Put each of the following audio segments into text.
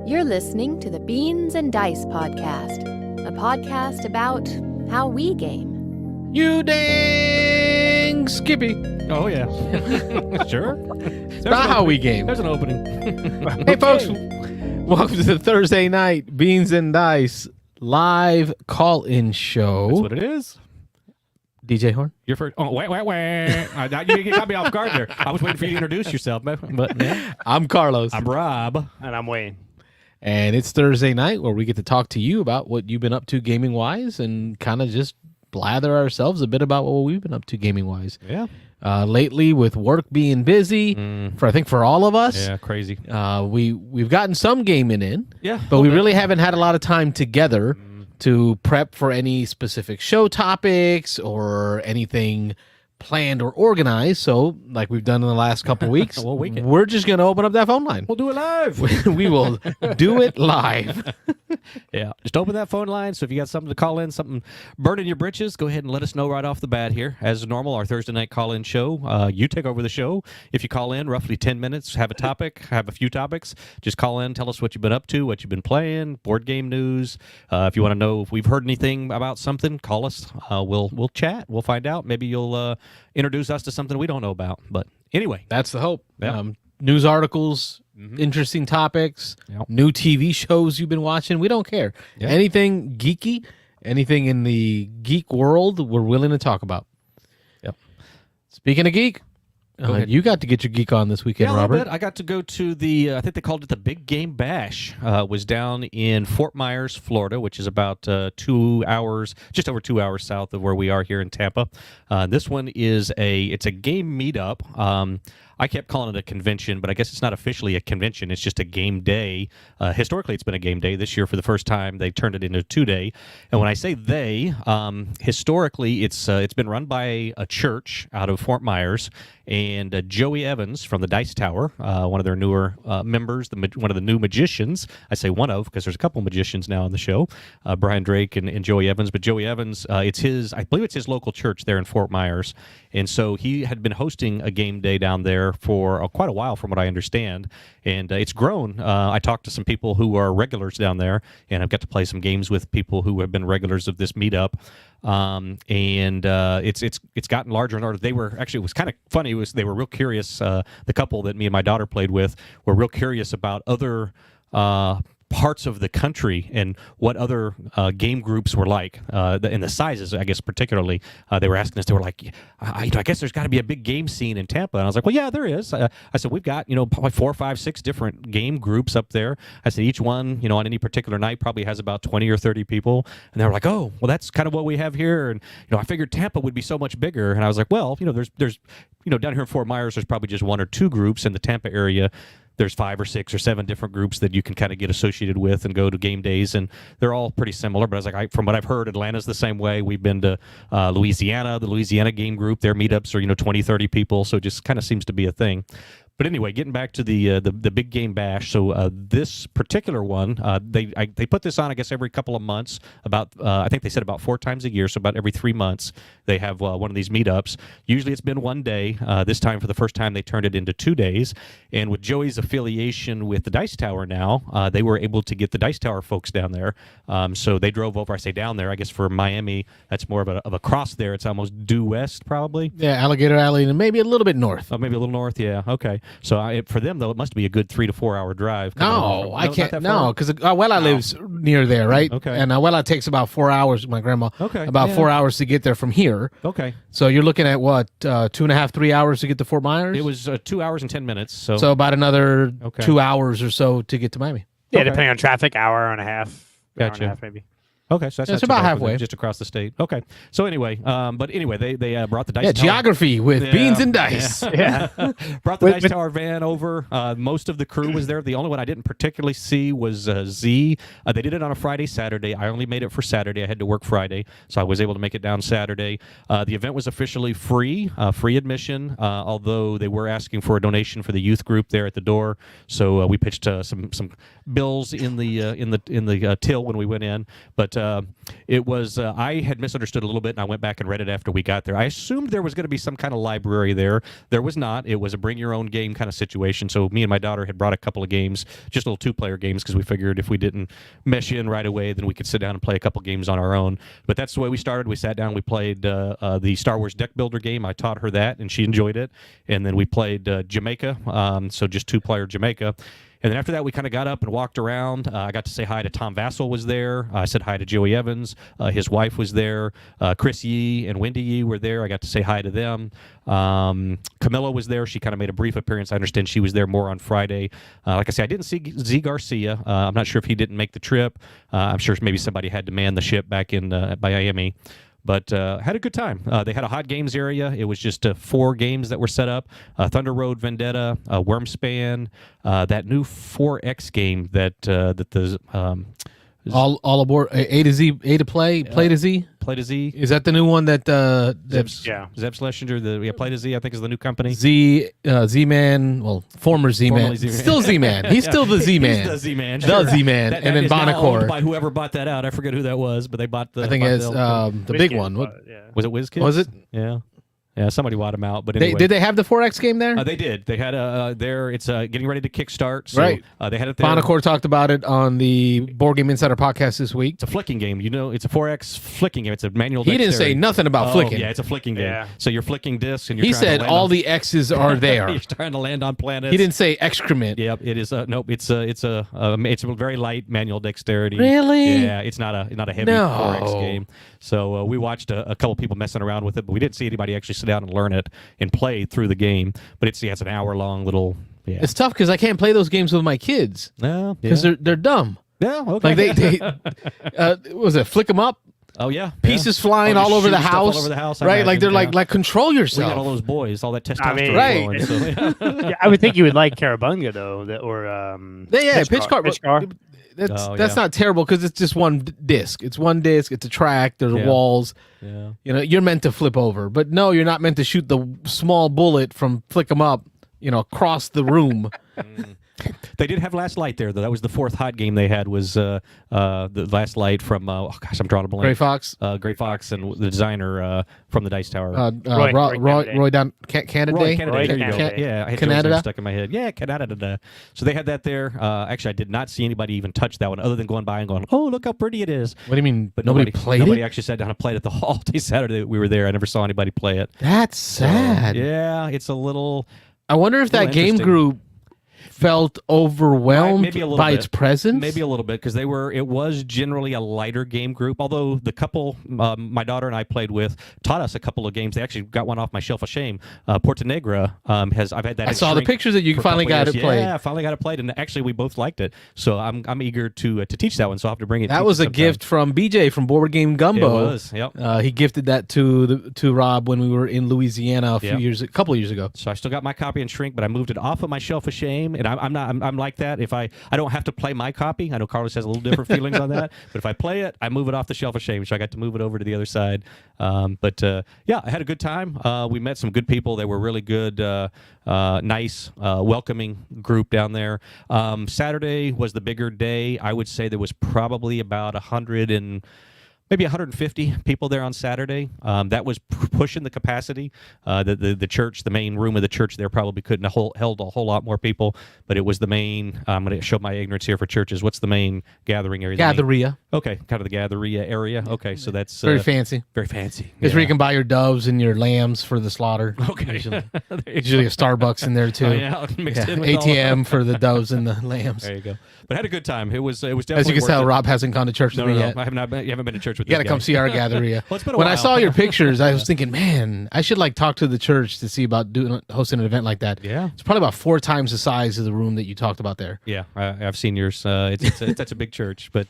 You're listening to the Beans and Dice podcast, a podcast about how we game. You dang Skippy. Oh, yeah. Sure. It's not how we game. There's an opening. Hey, folks. Welcome to the Thursday night Beans and Dice live call-in show. That's what it is. DJ Horn? You're first. Oh, wait. You got me off guard there. I was waiting for you to introduce yourself. But yeah. I'm Carlos. I'm Rob. And I'm Wayne. And it's Thursday night where we get to talk to you about what you've been up to gaming-wise and kind of just blather ourselves a bit about what we've been up to gaming-wise. Yeah. Lately, with work being busy, I think for all of us, Yeah, crazy. we've gotten some gaming in, Yeah. but we really haven't had a lot of time together to prep for any specific show topics or anything planned or organized. So, like we've done in the last couple of weeks, we're just going to open up that phone line. We'll do it live. We will do it live. Yeah. Just open that phone line. So if you got something to call in, something burning your britches, go ahead and let us know right off the bat here. As normal, our Thursday night call-in show. You take over the show. If you call in, roughly 10 minutes, have a topic, have a few topics. Just call in, tell us what you've been up to, what you've been playing, board game news. If you want to know if we've heard anything about something, call us. We'll chat. We'll find out. Maybe you'll introduce us to something we don't know about. But anyway. That's the hope. Yep. News articles, interesting topics, new TV shows you've been watching. We don't care. Yep. Anything geeky, anything in the geek world, we're willing to talk about. Yep. Speaking of geek, ahead. you got to get your geek on this weekend, Yeah, a little Robert. bit. I got to go to the, I think they called it the Big Game Bash. It was down in Fort Myers, Florida, which is about 2 hours, just over 2 hours south of where we are here in Tampa. This one is it's a game meetup. I kept calling it a convention, but I guess it's not officially a convention. It's just a game day. Historically, it's been a game day. This year, for the first time, they turned it into a 2-day. And when I say they, historically, it's been run by a church out of Fort Myers, and Joey Evans from the Dice Tower, one of their newer members, one of the new magicians. I say one of because there's a couple magicians now on the show, Brian Drake and Joey Evans. But Joey Evans, I believe it's his local church there in Fort Myers. And so he had been hosting a game day down there for quite a while, from what I understand, and it's grown. I talked to some people who are regulars down there, and I've got to play some games with people who have been regulars of this meetup. It's gotten larger and larger. It was kind of funny. They were real curious. The couple that me and my daughter played with were real curious about other parts of the country and what other game groups were like, and the sizes, I guess, particularly. They were asking us, they were like, I guess there's got to be a big game scene in Tampa. And I was like, well, yeah, there is. I said, we've got, probably 4, 5, 6 different game groups up there. I said, each one, on any particular night probably has about 20 or 30 people. And they were like, oh, well, that's kind of what we have here. And, I figured Tampa would be so much bigger. And I was like, well, there's down here in Fort Myers, there's probably just 1 or 2 groups. In the Tampa area, there's 5 or 6 or 7 different groups that you can kind of get associated with and go to game days, and they're all pretty similar. But I was like, from what I've heard, Atlanta's the same way. We've been to Louisiana, the Louisiana game group. Their meetups are 20, 30 people, so it just kind of seems to be a thing. But anyway, getting back to the Big Game Bash. So this particular one, they put this on, I guess, every couple of months. I think they said about 4 times a year, so about every 3 months they have one of these meetups. Usually it's been 1 day. This time, for the first time, they turned it into 2 days. And with Joey's affiliation with the Dice Tower now, they were able to get the Dice Tower folks down there. So they drove over. I say down there. I guess for Miami, that's more of a cross there. It's almost due west, probably. Yeah, Alligator Alley, and maybe a little bit north. Oh, maybe a little north. Yeah. Okay. So for them, though, it must be a good 3 to 4 hour drive. No, I can't. No, because Abuela lives near there, right? Okay. And Abuela takes about 4 hours, my grandma. Okay. About 4 hours to get there from here. Okay. So you're looking at what, 2.5, 3 hours to get to Fort Myers? It was 2 hours and 10 minutes. So about another 2 hours or so to get to Miami. Yeah, depending on traffic, hour and a half. Gotcha. Hour and a half, maybe. Okay, so that's It's not too about bad, halfway. just across the state. Okay, so anyway, they brought the Dice Yeah, Tower. geography with Beans and Dice. Yeah. Brought the Dice Tower van over. Most of the crew was there. The only one I didn't particularly see was Z. They did it on a Friday, Saturday. I only made it for Saturday. I had to work Friday, so I was able to make it down Saturday. The event was officially free admission, although they were asking for a donation for the youth group there at the door. So we pitched some bills in the till when we went in. But But it was I had misunderstood a little bit, and I went back and read it after we got there. I assumed there was going to be some kind of library there. There was not. It was a bring your own game kind of situation. So me and my daughter had brought a couple of games, just little 2-player games, because we figured if we didn't mesh in right away, then we could sit down and play a couple games on our own. But that's the way we started. We sat down, we played the Star Wars deck builder game. I taught her that, and she enjoyed it. And then we played Jamaica, so just 2-player Jamaica. And then after that, we kind of got up and walked around. I got to say hi to Tom Vassell was there. I said hi to Joey Evans. His wife was there. Chris Yee and Wendy Yee were there. I got to say hi to them. Camilla was there. She kind of made a brief appearance. I understand she was there more on Friday. Like I said, I didn't see Z Garcia. I'm not sure if he didn't make the trip. I'm sure maybe somebody had to man the ship back in Miami. But had a good time. They had a hot games area. It was just 4 games that were set up. Thunder Road Vendetta, Wormspan, that new 4X game that the all aboard A to Z, A to play to Z. Play to Z. Is that the new one that Zeb Schlesinger, Play to Z, I think is the new company. Z-Man, well, former Z-Man. Still Z-Man. He's still the Z-Man. He's the Z-Man. The Z-Man. And then Bonacor. By whoever bought that out. I forget who that was, but they bought the... I think it's the big one. Was it WizKids? Was it? Yeah. Yeah, somebody bought them out, but anyway. Did they have the 4X game there? They did. They had it's getting ready to kickstart. So, right. They had it there. Bonacor talked about it on the Board Game Insider podcast this week. It's a flicking game. You know, it's a 4X flicking game. It's a manual. He didn't say nothing about flicking. Yeah, it's a flicking game. Yeah. So you're flicking discs, and you're. He said all the X's are there. You're trying to land on planets. He didn't say excrement. Yep, it is. Nope, it's a very light manual dexterity. Really? Yeah, it's not a heavy 4X game. So we watched a couple people messing around with it, but we didn't see anybody actually sit down and learn it and play through the game. But it's an hour-long little... Yeah. It's tough because I can't play those games with my kids. No, because they're dumb. Yeah, okay. Like they was it flick them up? Oh yeah, pieces flying all over the house. All over the house, right? Like they're like control yourself. We got all those boys, all that testosterone. I mean, flowing, right? So, yeah, I would think you would like Carabunga though, Pitch Car. That's not terrible because it's just one disc. It's one disc. It's a track. There's walls. Yeah. You know, you're meant to flip over, but no, you're not meant to shoot the small bullet from flick 'em up. Across the room. They did have Last Light there, though. That was the 4th hot game they had. Was the Last Light from? I'm drawing a blank. Gray Fox. Gray Fox and the designer from the Dice Tower. Roy down Canada. Roy Canada. There you go. Yeah, I had Canada Canada stuck in my head. Yeah, Canada. So they had that there. Actually, I did not see anybody even touch that one, other than going by and going, "Oh, look how pretty it is." What do you mean? But nobody played Nobody it? actually sat down and played it the whole day Saturday that we were there. I never saw anybody play it. That's sad. Yeah, it's a little. I wonder if that game group felt overwhelmed by its presence. Maybe a little bit because it was generally a lighter game group. Although the couple my daughter and I played with taught us a couple of games. They actually got one off my shelf of shame. Porta Negra I've had that. I saw the pictures that you finally got it played. Yeah, finally got it played, and actually we both liked it. So I'm eager to teach that one. So I'll have to bring it. That was a gift from BJ from Board Game Gumbo. It was. Yep. He gifted that to Rob when we were in Louisiana a couple of years ago. So I still got my copy in shrink, but I moved it off of my shelf of shame, and I'm like that. If I don't have to play my copy. I know Carlos has a little different feelings on that, but if I play it, I move it off the shelf of shame. So I got to move it over to the other side. Yeah, I had a good time. We met some good people. They were really good, nice, welcoming group down there. Saturday was the bigger day. I would say there was probably about 150 people there on Saturday. That was pushing the capacity. The church, the main room of the church there probably couldn't have held a whole lot more people, but it was the main, I'm going to show my ignorance here for churches. What's the main gathering area? Gatheria. Okay, kind of the Gatheria area. Okay, so that's... very fancy. Very fancy. It's where you can buy your doves and your lambs for the slaughter. Okay. Usually a Starbucks in there too. Oh, yeah, mixed in with ATM for the doves and the lambs. There you go. But had a good time. It was definitely As you can worth tell, it. Rob hasn't gone to church with me yet. I have not been, you haven't been to church with You got to come see our Gatheria. Well, it's been a when while. I saw your pictures, I was thinking, man, I should talk to the church to see about hosting an event like that. Yeah. It's probably about 4 times the size of the room that you talked about there. Yeah, I've seen yours. That's a big church, but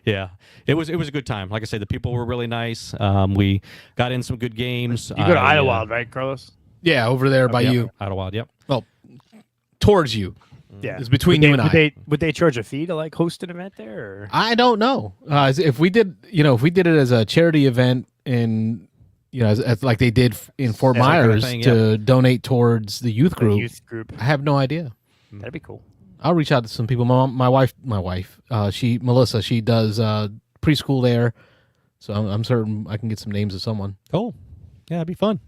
yeah, it was a good time. Like I said, the people were really nice. We got in some good games. You go to Idlewild, right, Carlos? Yeah, over there by you. Idlewild, yep. Well, towards you. Yeah, it's between you and I. Would they charge a fee to host an event there? Or? I don't know. If we did it as a charity event in, as like they did in Fort Myers to donate towards the youth group. I have no idea. That'd be cool. I'll reach out to some people. My wife, Melissa, she does preschool there, so I'm certain I can get some names of someone. Oh, yeah, it'd be fun.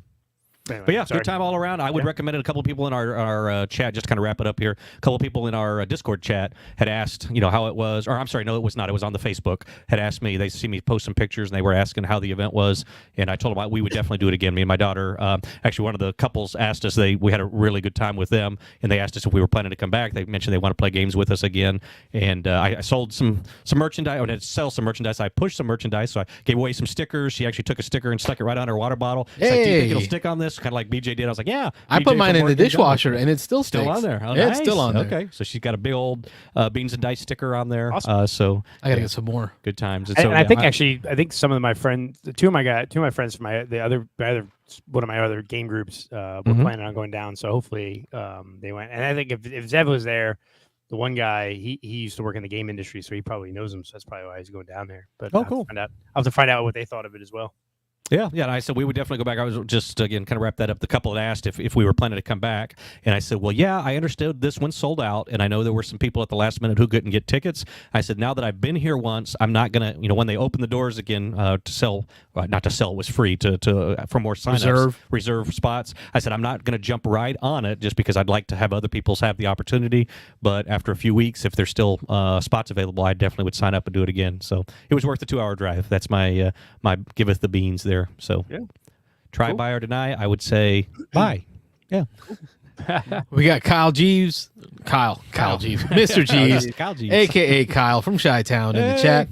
Anyway, But yeah, sorry. good time all around. I would recommend it. A couple of people in our chat, just kind of wrap it up here. A couple of people in our Discord chat had asked, how it was, or I'm sorry, no, it was not. It was on the Facebook. Had asked me, they see me post some pictures, and they were asking how the event was, and I told them we would definitely do it again. Me and my daughter. Actually, one of the couples asked us. We had a really good time with them, and they asked us if we were planning to come back. They mentioned they want to play games with us again, and I sold some merchandise. I wanted to sell some merchandise. I pushed some merchandise, so I gave away some stickers. She actually took a sticker and stuck it right on her water bottle. She's like, do you think it'll stick on this? Kind of like BJ did. I was like, yeah. I BJ put mine from in the Morgan dishwasher, Jones. and it's still Still sticks. on there. Oh, yeah, nice. it's still on there. Okay, so she's got a big old Beans and Dice sticker on there. Awesome. So I gotta get some more. good times. And, so, and I yeah, think some of my friends, two of my friends from one of my other game groups were planning on going down. So hopefully they went. And I think if Zev was there, the one guy he used to work in the game industry, so he probably knows him. So that's probably why he's going down there. But cool. I'll have to find out what they thought of it as well. Yeah. And I said we would definitely go back. I was just, again, kind of wrap that up. The couple had asked if we were planning to come back. And I said, well, yeah, I understood this one sold out. And I know there were some people at the last minute who couldn't get tickets. I said, now that I've been here once, I'm not going to, when they open the doors again to sell, not to sell, it was free for more signups. Reserve spots. I said, I'm not going to jump right on it just because I'd like to have other people's have the opportunity. But after a few weeks, if there's still spots available, I definitely would sign up and do it again. So it was worth the 2-hour drive. That's my giveth the beans there. So. Yeah. Try, buy, or deny. I would say buy. Yeah. We got Kyle Jeeves, Mr. Jeeves, Kyle Jeeves. a.k.a. Kyle from Chi-Town in the chat.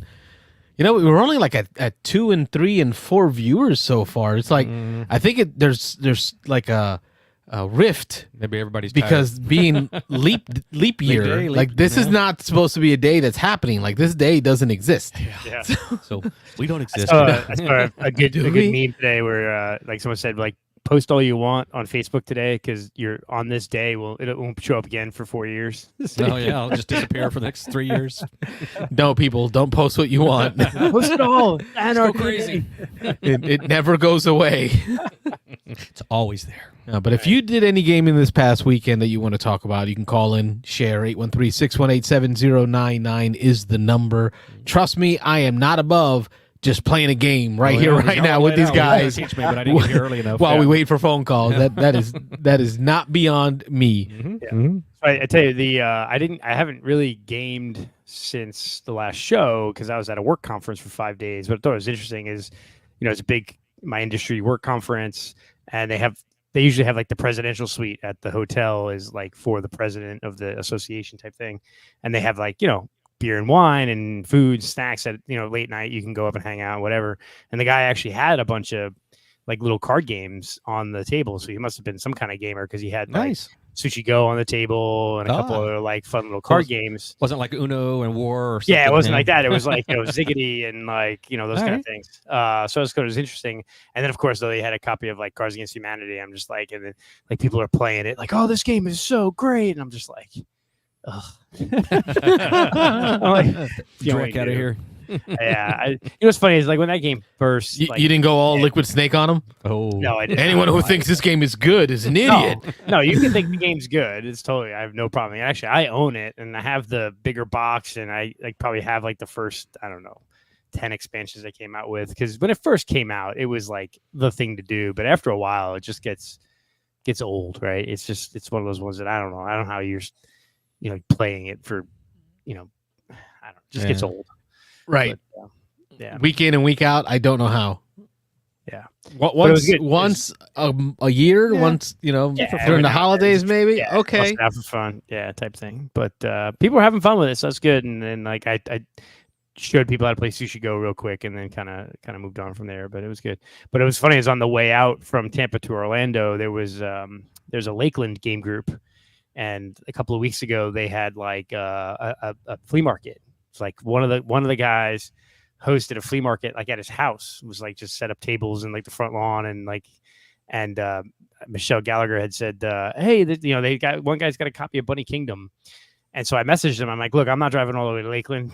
We were only like at 2 and 3 and 4 viewers so far. It's like I think there's like a rift. Maybe everybody's because being leap year, this is not supposed to be a day that's happening. Like this day doesn't exist. Yeah. So we don't exist. I saw a good meme today where like someone said like post all you want on Facebook today because you're on this day. It won't show up again for 4 years. Oh yeah, I'll just disappear for the next 3 years. No, people, don't post what you want. Post it all. Go crazy. It never goes away. It's always there. But if you did any gaming this past weekend that you want to talk about, you can call in, share 813-618-7099 is the number. Trust me, I am not above just playing a game right now with these guys. Teach me, but I didn't get here early enough. While we wait for phone calls. That is not beyond me. Mm-hmm. Yeah. Mm-hmm. I tell you I haven't really gamed since the last show because I was at a work conference for 5 days. But I thought it was interesting is, it's a big my industry work conference, and they usually have like the presidential suite at the hotel is like for the president of the association type thing, and they have like beer and wine and food, snacks at late night. You can go up and hang out, whatever. And the guy actually had a bunch of like little card games on the table, so he must have been some kind of gamer because he had Nice. Sushi Go on the table and a couple other like fun little card games. Wasn't like Uno and War or something. Yeah, it wasn't like that. It was like Ziggity and like those kind of things. So it was interesting. And then of course though they had a copy of like Cards Against Humanity. I'm just like, and then like people are playing it like, oh, this game is so great, and I'm just like, ugh. I'm like, Drink out of here. Yeah, what's funny is like when that game first, You didn't go all Liquid Snake on them? Oh no, I didn't. Anyone who thinks this game is good is an idiot. No, you can think the game's good. It's totally, I have no problem. Actually, I own it, and I have the bigger box, and I like probably have like the first, I don't know, 10 expansions they came out with. Because when it first came out, it was like the thing to do. But after a while, it just gets old, right? It's one of those ones that I don't know how you're, playing it for, I don't know, just gets old. Right. But, yeah. Week in and week out, I don't know how. Yeah. Once a year, once, during the holidays, maybe? Yeah, okay. Have fun. Yeah, type thing. But people are having fun with it, so that's good. And then like I showed people how to play Sushi Go real quick and then kind of moved on from there. But it was good. But it was funny is on the way out from Tampa to Orlando, there's a Lakeland game group. And a couple of weeks ago, they had like a flea market. It's like one of the guys hosted a flea market like at his house. It was like just set up tables in like the front lawn and Michelle Gallagher had said, "Hey, they got one guy's got a copy of Bunny Kingdom," and so I messaged him. I'm like, "Look, I'm not driving all the way to Lakeland,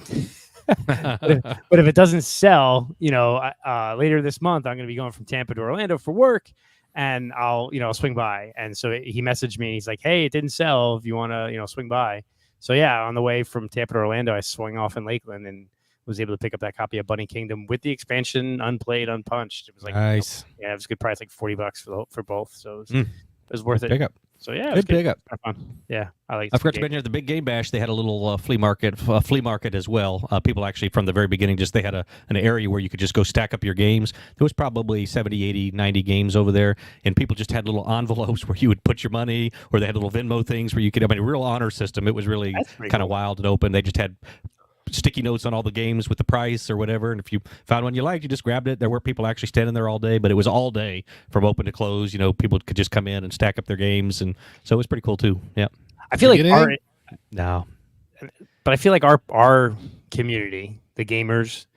but if it doesn't sell, later this month, I'm going to be going from Tampa to Orlando for work." And I'll swing by. And so he messaged me. He's like, "Hey, it didn't sell. If you want to, swing by." So yeah, on the way from Tampa to Orlando, I swung off in Lakeland and was able to pick up that copy of Bunny Kingdom with the expansion, unplayed, unpunched. It was like Nice. it was a good price, like $40 for both. So it was worth it. Pick up. So yeah, it Good was pick up. Kind of fun. Yeah, I forgot to mention at the Big Game Bash they had a little flea market as well. People actually from the very beginning they had an area where you could just go stack up your games. There was probably 70, 80, 90 games over there, and people just had little envelopes where you would put your money, or they had little Venmo things where you could. I mean, a real honor system. It was really kind of wild and open. They just had sticky notes on all the games with the price or whatever, and if you found one you liked, you just grabbed it. There were people actually standing there all day, but it was all day from open to close. People could just come in and stack up their games, and so it was pretty cool too. Yeah, I feel like but I feel like our community, the gamers,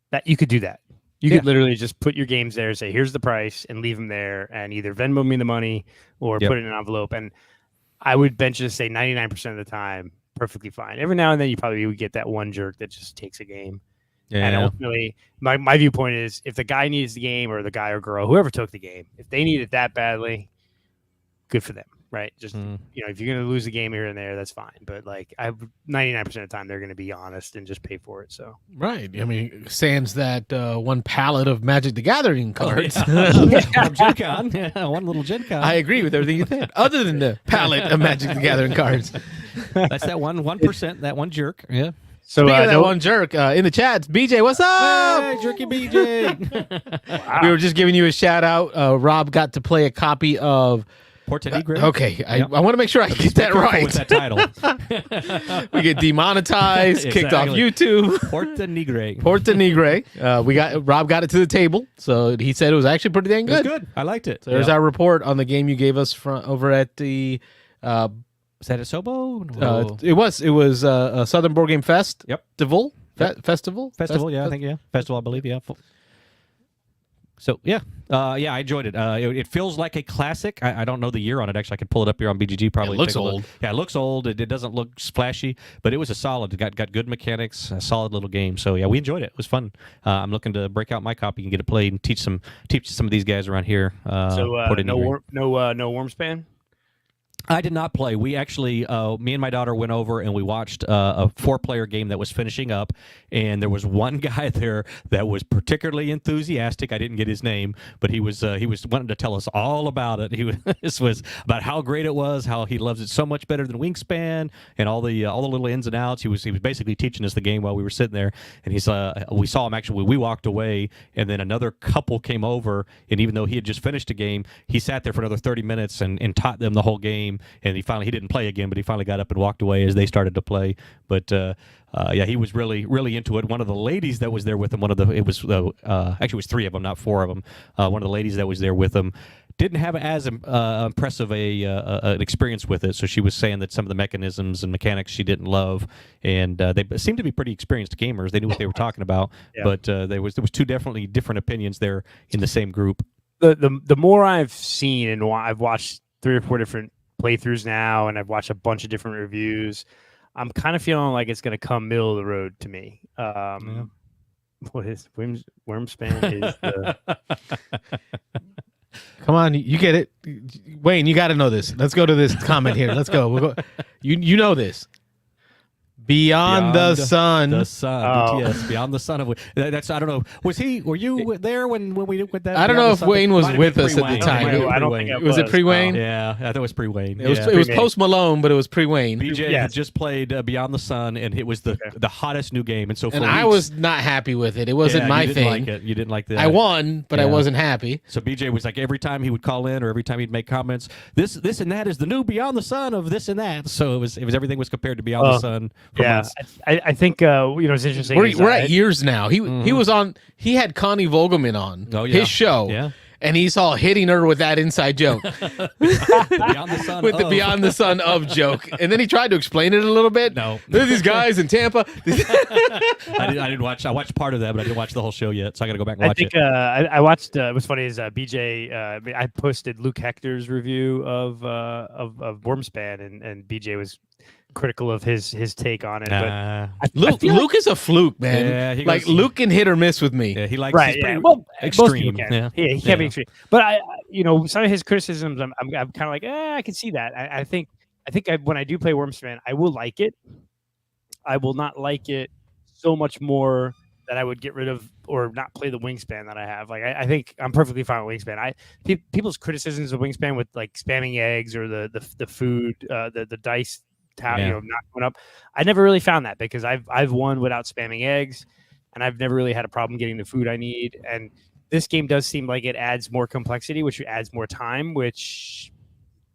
that you could do that. You could literally just put your games there, say here's the price, and leave them there, and either Venmo me the money or put it in an envelope. And I would venture to say 99% of the time, perfectly fine. Every now and then you probably would get that one jerk that just takes a game. And ultimately, my viewpoint is if the guy needs the game, or the guy or girl, whoever took the game, if they need it that badly, good for them, right? Just if you're going to lose a game here and there, that's fine. But like 99% of the time, they're going to be honest and just pay for it. So right. I mean, sans that one pallet of Magic the Gathering cards. Gen Con. Yeah, one little Gen Con. I agree with everything you said, other than the pallet of Magic the Gathering cards. That's that 1%, that one jerk. Yeah. So speaking of that one jerk in the chats, BJ, what's up? Hey, jerky BJ. wow. We were just giving you a shout out. Rob got to play a copy of Porta Negre. Okay, I want to make sure I get that right. With that title, we get demonetized, kicked off YouTube. Porta Negre. Porta Negre. Rob got it to the table, so he said it was actually pretty dang good. It was good. I liked it. So there's our report on the game you gave us over at the. Was that a Sobo? It was a Southern Board Game Fest. Yep. Festival. I think Festival, I believe. Yeah. So I enjoyed it. It feels like a classic. I don't know the year on it. Actually, I could pull it up here on BGG. Probably it looks old. Yeah, it looks old. It doesn't look splashy, but it was a solid. It got good mechanics. A solid little game. So yeah, we enjoyed it. It was fun. I'm looking to break out my copy and get it played and teach some of these guys around here. No Wormspan. I did not play. We actually, me and my daughter went over and we watched a 4-player game that was finishing up, and there was one guy there that was particularly enthusiastic. I didn't get his name, but he was wanting to tell us all about it. This was about how great it was, how he loves it so much better than Wingspan, and all the little ins and outs. He was basically teaching us the game while we were sitting there, and we saw him actually. We walked away, and then another couple came over, and even though he had just finished a game, he sat there for another 30 minutes and taught them the whole game. And he didn't play again, but he finally got up and walked away as they started to play. But he was really, really into it. One of the ladies that was there with him, actually it was 3 of them, not 4 of them. One of the ladies that was there with him didn't have as impressive an experience with it. So she was saying that some of the mechanisms and mechanics she didn't love, and they seemed to be pretty experienced gamers. They knew what they were talking about, but there was 2 definitely different opinions there in the same group. The more I've seen, and I've watched 3 or 4 different playthroughs now, and I've watched a bunch of different reviews, I'm kind of feeling like it's going to come middle of the road to me. What is Wormspan is the Come on, you get it. Wayne, you got to know this. Let's go to this comment here. Let's go. We'll go. You know this. Beyond the Sun. The Sun. BTS. Beyond the Sun. That's, I don't know. Were you there when we did that? I don't know if Wayne was with us at the time. I don't think it was it pre-Wayne? Yeah, I thought it was pre-Wayne. It was Post Malone, but it was pre-Wayne. BJ had just played Beyond the Sun, and it was the hottest new game. And so for I was not happy with it. It wasn't my thing. You didn't like that. I won, but I wasn't happy. So BJ was like, every time he would call in or every time he'd make comments, this and that is the new Beyond the Sun of this and that. So it was everything was compared to Beyond the Sun. I think it's interesting. We're at years now. He was on. He had Connie Vogelman on his show. Yeah. And he's all hitting her with that inside joke. Beyond the Sun with the Beyond the Sun of joke. And then he tried to explain it a little bit. No. There's these guys in Tampa. I didn't watch. I watched part of that, but I didn't watch the whole show yet. So I got to go back and watch it. I watched. What's funny is BJ. I posted Luke Hector's review of Wormspan, and BJ was critical of his take on it. But Luke is a fluke, man. Yeah, Luke can hit or miss with me. Yeah, he likes extreme. Yeah. He can't be extreme. But some of his criticisms, I'm kind of like, I can see that. I think when I do play Wormspan, I will like it. I will not like it so much more that I would get rid of or not play the Wingspan that I have. Like I think I'm perfectly fine with Wingspan. People's criticisms of Wingspan with like spamming eggs or the food, the dice, not going up. I never really found that because I've won without spamming eggs, and I've never really had a problem getting the food I need. And this game does seem like it adds more complexity, which adds more time, which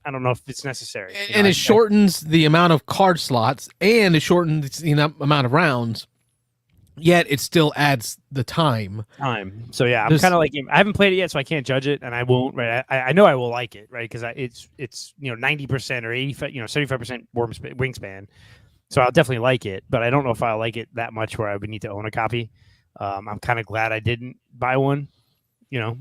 I don't know if it's necessary. And it shortens the amount of card slots, and it shortens the amount of rounds. Yet it still adds the time. So yeah, I'm kind of like, I haven't played it yet, so I can't judge it, and I won't. Right, I know I will like it, right? Because it's 90% or 85, 75% Wingspan. So I'll definitely like it, but I don't know if I'll like it that much where I would need to own a copy. I'm kind of glad I didn't buy one,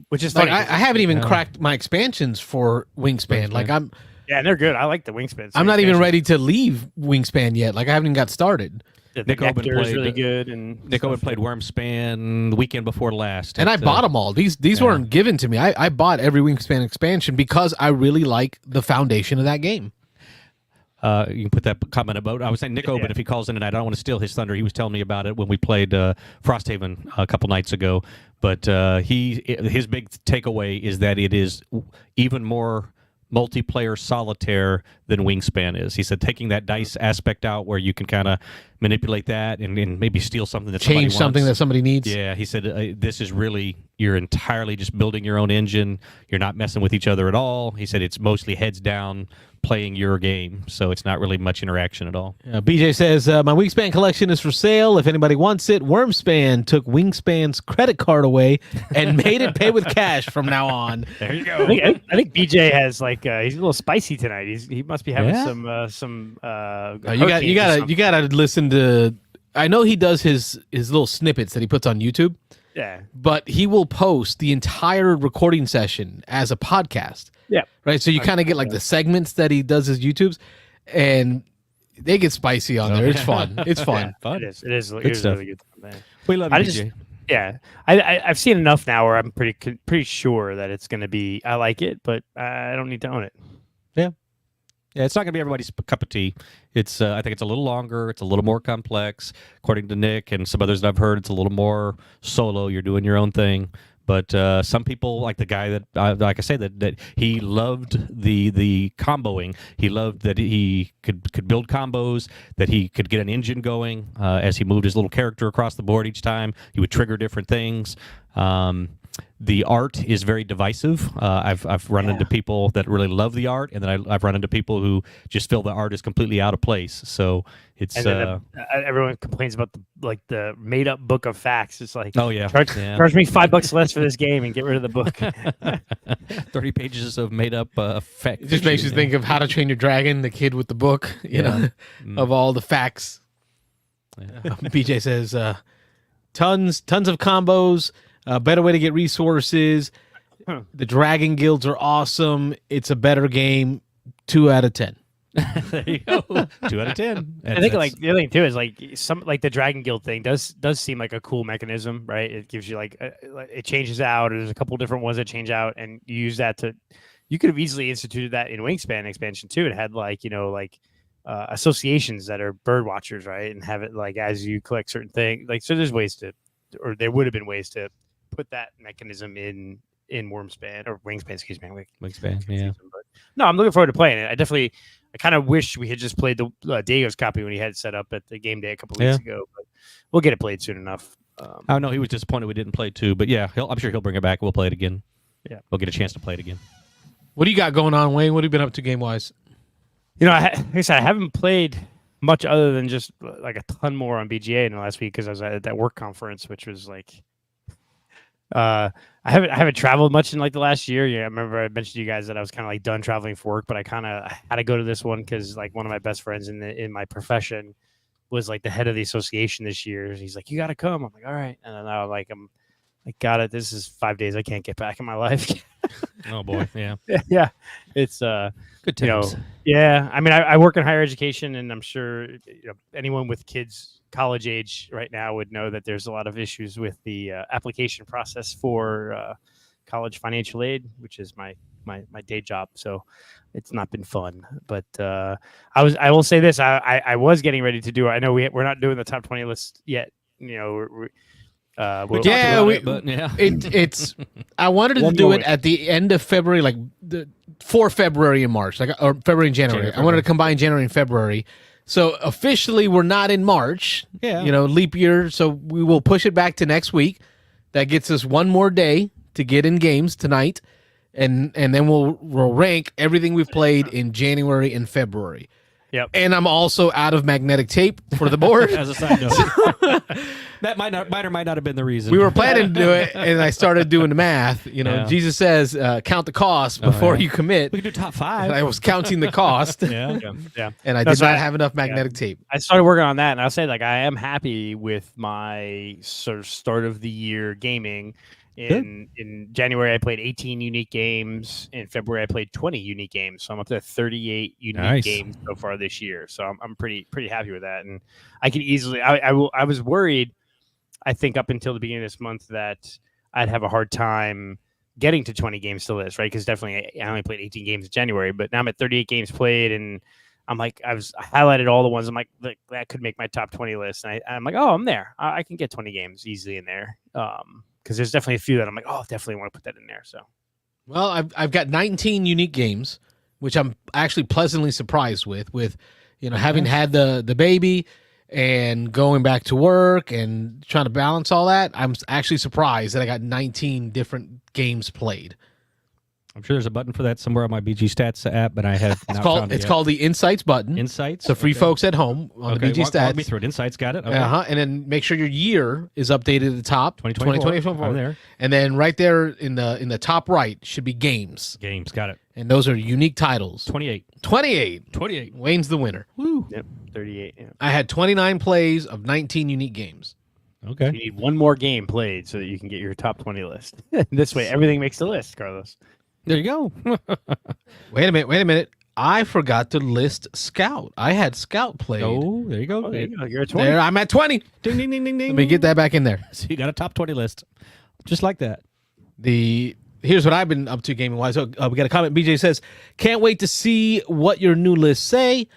which is funny. I haven't even cracked my expansions for Wingspan. Like yeah, and they're good. I like the Wingspan. I'm not even ready to leave Wingspan yet. Like I haven't even got started. Nick Oben is really good, and Nick Oben played Wormspan the weekend before last, and I bought them all. These weren't given to me. I bought every Wingspan expansion because I really like the foundation of that game. You can put that comment about. I was saying Nick Oben, if he calls in tonight, I don't want to steal his thunder. He was telling me about it when we played Frosthaven a couple nights ago. But his big takeaway is that it is even more multiplayer solitaire than Wingspan is. He said taking that dice aspect out where you can kind of manipulate that and maybe steal something that change something that somebody needs. Yeah, he said this is really, you're entirely just building your own engine. You're not messing with each other at all. He said it's mostly heads down playing your game, so it's not really much interaction at all. BJ says, my Wingspan collection is for sale. If anybody wants it, Wormspan took Wingspan's credit card away and made it pay with cash from now on. There you go. I think BJ has like he's a little spicy tonight. He must be having some. You gotta listen to. I know he does his little snippets that he puts on YouTube. Yeah, but he will post the entire recording session as a podcast. Yeah. Right. So you kind of get like the segments that he does his YouTubes, and they get spicy on there. It's fun. It's fun. Yeah, fun. It is Good stuff. Really good stuff, man. We love you, BJ. I've seen enough now where I'm pretty sure that it's going to be. I like it, but I don't need to own it. Yeah, it's not going to be everybody's cup of tea. It's I think it's a little longer. It's a little more complex. According to Nick and some others that I've heard, it's a little more solo. You're doing your own thing. But some people, like the guy that, like I say, that he loved the comboing. He loved that he could build combos, that he could get an engine going as he moved his little character across the board each time. He would trigger different things. The art is very divisive. I've run into people that really love the art, and then I've run into people who just feel the art is completely out of place. So it's everyone complains about the made up book of facts. It's like, oh yeah, charge me $5 less for this game and get rid of the book. 30 pages of made up facts. It just makes you think of How to Train Your Dragon, the kid with the book, you know, of all the facts. Yeah. BJ says, tons of combos. Better way to get resources. The Dragon Guilds are awesome. It's a better game. 2 out of 10. There you go. 2 out of 10. I think like the other thing too is like the Dragon Guild thing does seem like a cool mechanism, right? It gives you it changes out. There's a couple different ones that change out, and you use that to. You could have easily instituted that in Wingspan expansion too. It had associations that are bird watchers, right? And have it like as you collect certain things. Like so, there's ways to, or there would have been ways to put that mechanism in Wormspan or Wingspan, excuse me. Wingspan, yeah. But no, I'm looking forward to playing it. I kind of wish we had just played the Diego's copy when he had it set up at the game day a couple weeks ago, but we'll get it played soon enough. I know he was disappointed we didn't play 2, but yeah, I'm sure he'll bring it back. We'll play it again. Yeah, we'll get a chance to play it again. What do you got going on, Wayne? What have you been up to game wise? Like I said, I haven't played much other than just like a ton more on BGA in the last week because I was at that work conference, which was like. I haven't traveled much in like the last year. Yeah, I remember I mentioned to you guys that I was kind of like done traveling for work, but I had to go to this one because like one of my best friends in my profession was like the head of the association this year. He's like, "You got to come." I'm like, "All right," and then I'm like, I got it. This is 5 days I can't get back in my life. Oh boy, yeah, yeah. It's good times. Yeah. I mean, I work in higher education, and I'm sure anyone with kids college age right now would know that there's a lot of issues with the application process for college financial aid, which is my day job. So it's not been fun, but I will say this. I was getting ready to do, I know we're not doing the top 20 list yet we'll Yeah, About we- it, but yeah. It's I wanted to One do more it week. at the end of February, like for February and March, or February and January. January, I wanted to combine January and February. So officially, we're not in March. Yeah. Leap year. So we will push it back to next week. That gets us one more day to get in games tonight, and then we'll rank everything we've played in January and February. Yep. And I'm also out of magnetic tape for the board. As a side note, that might or might not have been the reason. We were planning to do it, and I started doing the math. Yeah. Jesus says, count the cost before yeah. you commit. We could do top And I 5. was counting the cost, Yeah. Yeah. and I That's did not right. have enough magnetic tape. I started working on that, and I'll say, like, I am happy with my sort of start of the year gaming. In January, I played 18 unique games. In February, I played 20 unique games. So I'm up to 38 unique Nice. games so far this year. So I'm pretty happy with that. And I can easily. I was worried. I think up until the beginning of this month that I'd have a hard time getting to 20 games to list, right? Because definitely I only played 18 games in January, but now I'm at 38 games played, and I'm like, I highlighted all the ones. I'm like, that could make my top 20 list. And I'm like, oh, I'm there. I can get 20 games easily in there. Because there's definitely a few that I'm like, oh, definitely want to put that in there. So Well, I've got 19 unique games, which I'm actually pleasantly surprised with having had the baby and going back to work and trying to balance all that. I'm actually surprised that I got 19 different games played. I'm sure there's a button for that somewhere on my BG Stats app, but I have not found it It's yet. called the Insights button. Insights. So for you Okay. folks at home on the BG Walk me Stats. through it. Insights, got it. Okay. And then make sure your year is updated at the top. 2024. I'm there. And then right there in the top right should be games. Games, got it. And those are unique titles. 28. 28. Wayne's the winner. Woo. yep, 38. Yeah. I had 29 plays of 19 unique games. Okay. You need one more game played so that you can get your top 20 list. This way, everything makes the list, Carlos. There you go. Wait a minute. I forgot to list Scout. I had Scout played. Oh, there you go. Oh, there you go. You're at 20. There, I'm at 20. Ding, ding, ding, ding, ding. Let me get that back in there. So you got a top 20 list. Just like that. Here's what I've been up to gaming wise. So, we got a comment. BJ says, "Can't wait to see what your new lists say.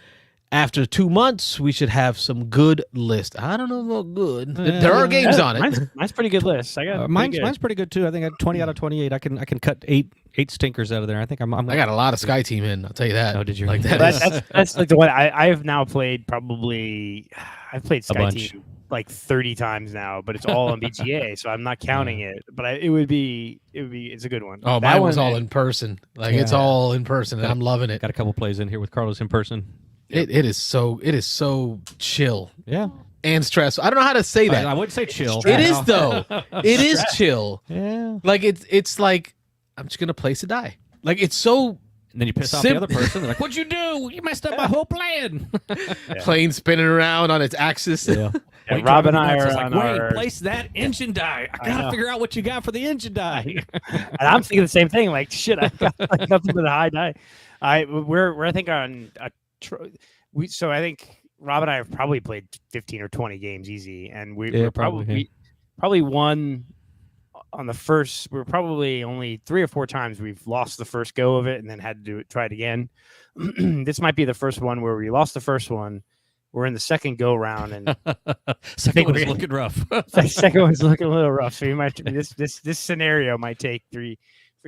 After 2 months, we should have some good list." I don't know about good. There are games on it. Mine's pretty good list. I got Mine's pretty good too. I think I had 20 out of 28. I can cut eight stinkers out of there. I think I'm I got a lot of Sky Team in. I'll tell you that. Oh, did you? Like that Well, is- that's like the one I've now played I've played Sky bunch. Team like 30 times now, but it's all on BGA, so I'm not counting it. But it's a good one. Oh, That mine was one, all in person. Like it's Yeah. all in person, and I'm loving it. got a couple plays in here with Carlos in person. It is so chill Yeah. and stressful. I don't know how to say that. I wouldn't say chill. It is though. It is chill. Yeah. Like it's like I'm just gonna place a die. Like it's so And then you piss off the other person. They're like, "What'd you do? You messed up my whole plan." plane spinning around on its axis. Yeah. Yeah, Wait, Rob and driving I nuts. are It's like, on "Wait, our. place that engine die. I gotta know. figure out what you got for the engine die." And I'm thinking the same thing. Like shit, I got like, nothing but a high die. We're I think on a. So I think Rob and I have probably played 15 or 20 games easy, and we're probably won on the first. We're probably only 3 or 4 times we've lost the first go of it, and then had to try it again. This might be the first one where we lost the first one. We're in the second go round, and Second one's we're- looking rough. the second one's looking a little rough. So you might this scenario might take three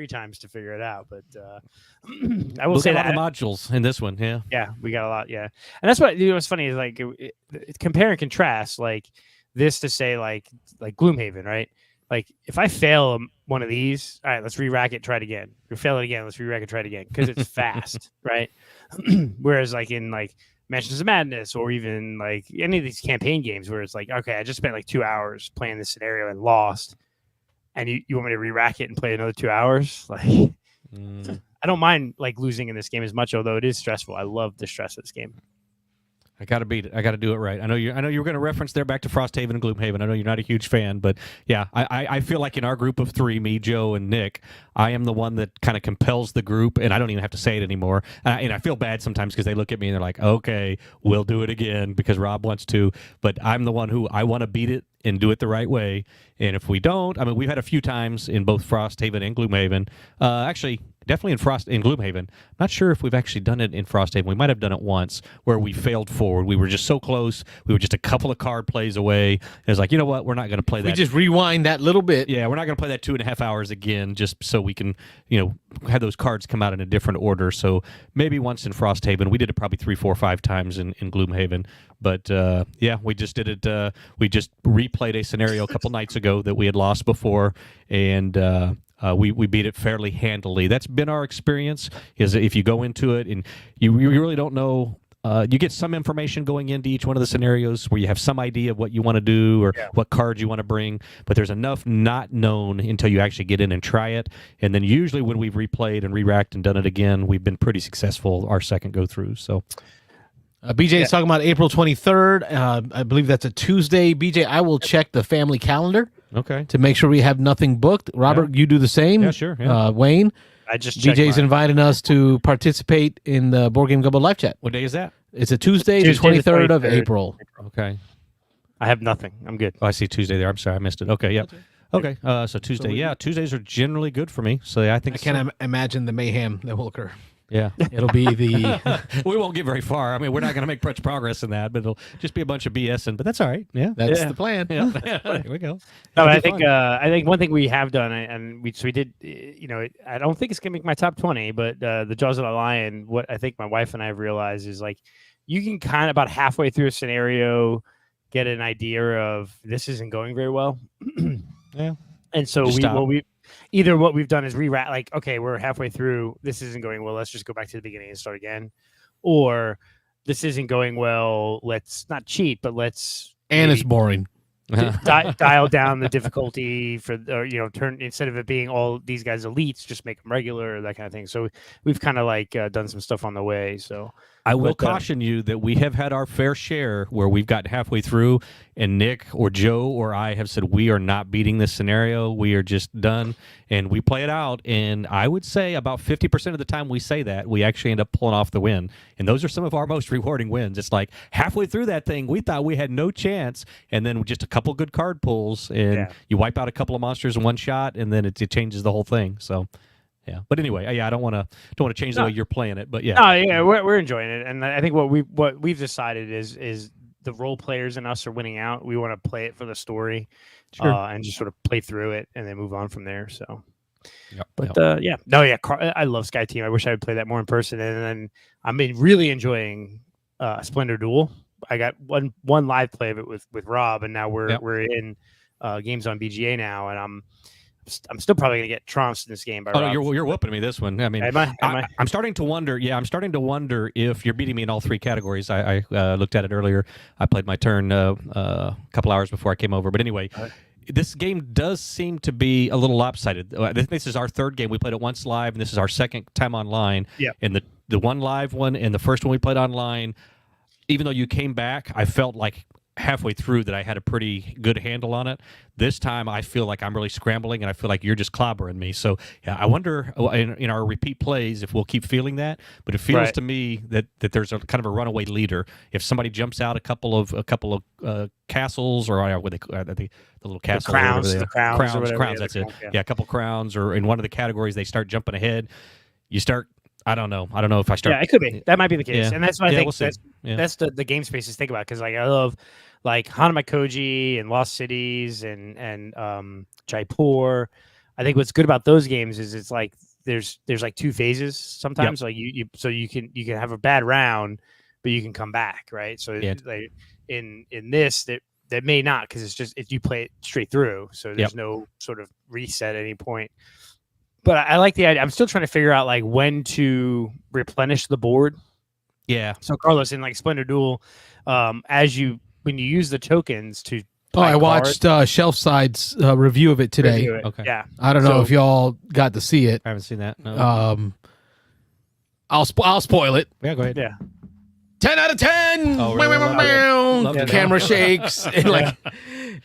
times to figure it out. But I will Look say at all that the modules in this one. Yeah. yeah, we got a lot. Yeah, and that's what what's funny is like compare and contrast like this to say like Gloomhaven, right? Like if I fail one of these, all right, let's re-rack it, try it again. We fail it again, let's re-rack it, try it again because it's fast, right? Whereas like in like Mansions of Madness or even like any of these campaign games where it's like, okay, I just spent like 2 hours playing this scenario and lost, and you want me to re-rack it and play another 2 hours? Like I don't mind like losing in this game as much, although it is stressful. I love the stress of this game. I got to beat it. I got to do it right. I know you were going to reference there back to Frosthaven and Gloomhaven. I know you're not a huge fan, but yeah, I feel like in our group of 3, me, Joe, and Nick, I am the one that kind of compels the group, and I don't even have to say it anymore. And I feel bad sometimes because they look at me and they're like, "Okay, we'll do it again," because Rob wants to. But I'm the one who I want to beat it and do it the right way. And if we don't, I mean, we've had a few times in both Frosthaven and Gloomhaven. Actually, definitely in Gloomhaven. Not sure if we've actually done it in Frosthaven. We might have done it once where we failed forward. We were just so close. We were just a couple of card plays away. It was like, you know what? We're not going to play that. We just rewind that little bit. Yeah, we're not going to play that 2.5 hours again just so we can, have those cards come out in a different order. So maybe once in Frosthaven. We did it probably 3, 4, 5 times in Gloomhaven. But, we just did it. We just replayed a scenario a couple nights ago that we had lost before, and we beat it fairly handily. That's been our experience, is if you go into it and you really don't know. You get some information going into each one of the scenarios where you have some idea of what you want to do or what cards you want to bring, but there's enough not known until you actually get in and try it. And then usually when we've replayed and re-racked and done it again, we've been pretty successful our second go-through. So BJ is talking about April 23rd. I believe that's a Tuesday. BJ, I will check the family calendar to make sure we have nothing booked. Robert, you do the same. Yeah, sure. Yeah. Wayne? I just checked BJ's mine. inviting us to participate in the Board Game Gumbo live chat. What day is that? It's a Tuesday, the 23rd of April. Okay. I have nothing. I'm good. Oh, I see Tuesday there. I'm sorry, I missed it. Okay, yeah. Okay, so Tuesday. Tuesdays are generally good for me. So I think I can't imagine the mayhem that will occur. Yeah. It'll be the... We won't get very far. I mean, we're not going to make much progress in that, but it'll just be a bunch of BSing. But that's all right. Yeah. That's the plan. Yeah. There we go. No, but I think one thing we have done, and we did, I don't think it's gonna make my top 20, but the Jaws of the Lion. What I think my wife and I have realized is like you can kind of about halfway through a scenario get an idea of this isn't going very well. Yeah. And so what we've done is re-rat, like, okay, we're halfway through, this isn't going well, let's just go back to the beginning and start again. Or this isn't going well, let's not cheat, but let's it's boring. dial down the difficulty for, turn, instead of it being all these guys elites, just make them regular, that kind of thing. So we've kind of like done some stuff on the way. So I will caution you that we have had our fair share where we've gotten halfway through and Nick or Joe or I have said, we are not beating this scenario. We are just done. And we play it out. And I would say about 50% of the time we say that, we actually end up pulling off the win. And those are some of our most rewarding wins. It's like halfway through that thing, we thought we had no chance. And then just a couple good card pulls and you wipe out a couple of monsters in one shot and then it changes the whole thing. So... yeah, but anyway, I don't want to change the way you're playing it, but yeah. No, yeah, we're enjoying it, and I think what we've decided is the role players and us are winning out. We want to play it for the story, and just sort of play through it and then move on from there. So, I love Sky Team. I wish I would play that more in person, and then I'm really enjoying Splendor Duel. I got one live play of it with Rob, and now we're in games on BGA now, and I'm still probably gonna get trounced in this game. You're whooping me this one. I mean, am I? I'm starting to wonder. Yeah, I'm starting to wonder if you're beating me in all three categories. I looked at it earlier. I played my turn a couple hours before I came over. But anyway, this game does seem to be a little lopsided. This is our third game. We played it once live, and this is our second time online. Yeah. And the one live one and the first one we played online, even though you came back, I felt like halfway through that I had a pretty good handle on it. This time I feel like I'm really scrambling and I feel like you're just clobbering me. So yeah, I wonder in our repeat plays if we'll keep feeling that, but it feels to me that there's a kind of a runaway leader. If somebody jumps out a couple of castles or what they the little castle, crowns, crowns, that's it. Yeah, a couple crowns, or in one of the categories they start jumping ahead. You start. I don't know if I start. Yeah, it could be. That might be the case, and that's what I think. We'll that's the game spaces think about, because like I love like Hanamakoji and Lost Cities and Jaipur. I think what's good about those games is it's like there's like two phases sometimes. Like you can have a bad round, but you can come back, right? So like in this that may not, because it's just if you play it straight through, so there's no sort of reset at any point. But I like the idea. I'm still trying to figure out like when to replenish the board. Yeah. So Carlos, in like Splendor Duel, when you use the tokens to I watched Shelfside's review of it today. Okay. Yeah. I don't know if y'all got to see it. I haven't seen that. No. I'll spoil it. Yeah, go ahead. Yeah. 10 out of 10. Oh, really? The camera shakes. And like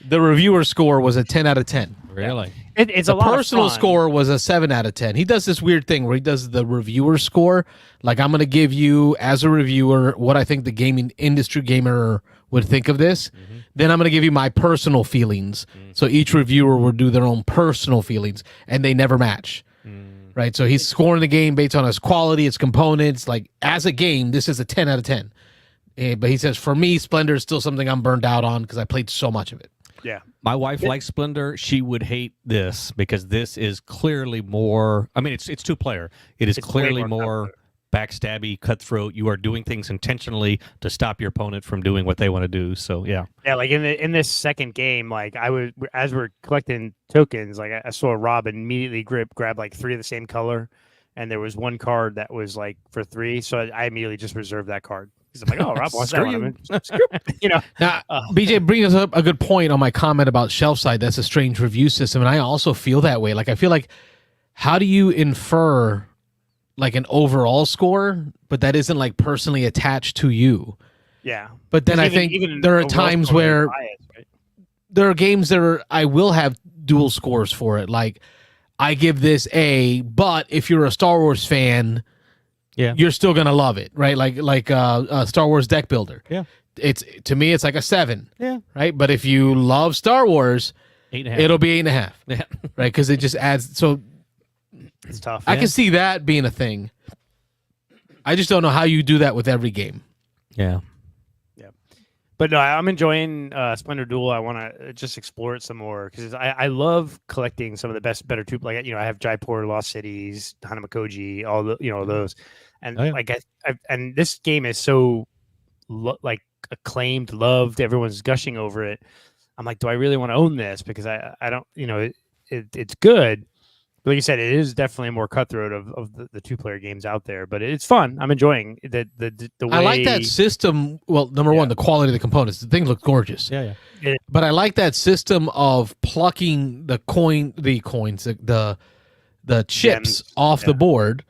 the reviewer score was a 10 out of 10. Really? It's the a lot personal of fun. score was a 7 out of 10. He does this weird thing where he does the reviewer score. Like, I'm going to give you, as a reviewer, what I think the gaming industry gamer would think of this. Mm-hmm. Then I'm going to give you my personal feelings. Mm-hmm. So each reviewer will do their own personal feelings, and they never match. Mm-hmm. right? So he's scoring the game based on its quality, its components. Like as a game, this is a 10 out of 10. But he says, for me, Splendor is still something I'm burned out on because I played so much of it. Yeah. My wife likes Splendor. She would hate this because this is clearly more. I mean, it's 2-player. It's clearly more backstabby, cutthroat. You are doing things intentionally to stop your opponent from doing what they want to do. So yeah. Yeah, like in this second game, like as we're collecting tokens, like I saw Rob immediately grab like 3 of the same color, and there was one card that was like for 3, so I immediately just reserved that card. Because I'm like, oh, Rob wants that one. Now, BJ brings up a good point on my comment about shelf side. That's a strange review system, and I also feel that way. Like I feel like, how do you infer like an overall score, but that isn't like personally attached to you? Yeah. But then I think there are times where there are games that I will have dual scores for it. Like I give this A, but if you're a Star Wars fan, you're still gonna love it, right? Like Star Wars Deck Builder. Yeah. It's to me, it's like a 7. Yeah. Right. But if you love Star Wars, 8.5. it'll be 8.5. Yeah. Right. Because it just adds. So it's tough. I can see that being a thing. I just don't know how you do that with every game. Yeah. But no, I'm enjoying Splendor Duel. I want to just explore it some more because I love collecting some of the better tube. Like I have Jaipur, Lost Cities, Hanamakoji, all the those, and and this game is so like acclaimed, loved. Everyone's gushing over it. I'm like, do I really want to own this? Because I don't, it's good. But like you said, it is definitely more cutthroat of the 2-player games out there, but it's fun. I'm enjoying the way. I like that system. Well, number one, the quality of the components. The thing looks gorgeous. Yeah. But I like that system of plucking the chips off the board,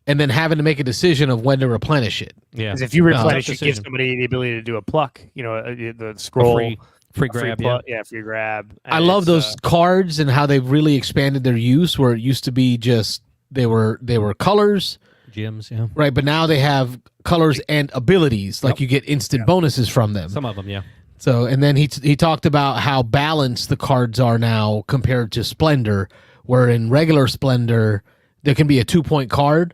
and then having to make a decision of when to replenish it. Yeah. Because if you replenish, it gives somebody the ability to do a pluck. The scroll. Free grab, free grab. And I love those cards and how they've really expanded their use. Where it used to be just they were colors, gems, yeah, right. But now they have colors and abilities. Like you get instant bonuses from them. Some of them, yeah. So and then he talked about how balanced the cards are now compared to Splendor. Where in regular Splendor there can be a 2-point card,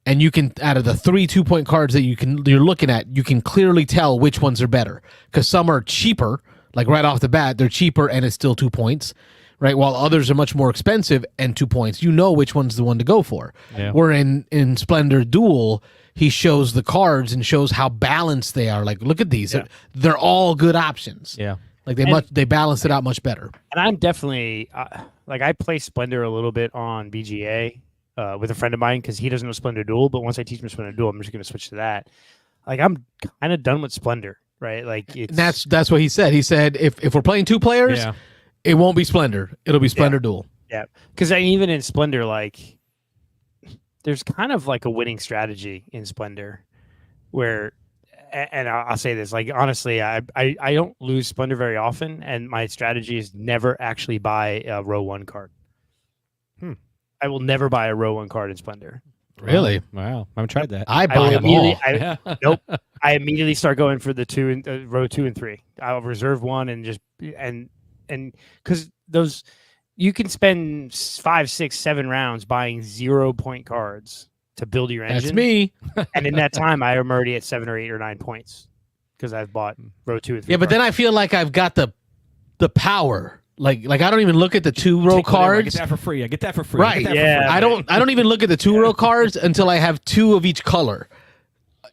and you can out of the 3 2-point cards that you're looking at, you can clearly tell which ones are better because some are cheaper. Like right off the bat, they're cheaper and it's still 2 points, right? While others are much more expensive and 2 points. You know which one's the one to go for. Yeah. Where in Splendor Duel, he shows the cards and shows how balanced they are. Like, look at these. Yeah. They're all good options. Yeah. Like they balance it out much better. And I'm definitely I play Splendor a little bit on BGA with a friend of mine because he doesn't know Splendor Duel. But once I teach him Splendor Duel, I'm just going to switch to that. Like I'm kind of done with Splendor. Right, like that's what he said. He said if we're playing 2 players, it won't be Splendor. It'll be Splendor Duel. Yeah, because even in Splendor, like there's kind of like a winning strategy in Splendor, where, and I'll say this, like honestly, I don't lose Splendor very often, and my strategy is never actually buy a row 1 card. I will never buy a row 1 card in Splendor. Really? Wow. I haven't tried that. I buy them all. Nope. I immediately start going for the 2 and row 2 and 3. I'll reserve 1 and just and because those you can spend 5, 6, 7 rounds buying 0-point cards to build your engine. That's me. And in that time, I am already at 7 or 8 or 9 points because I've bought row 2 and 3. Yeah, but then I feel like I've got the power. Like I don't even look at the 2-row cards. I get that for free. Right. Yeah. I don't even look at the 2-row cards until I have 2 of each color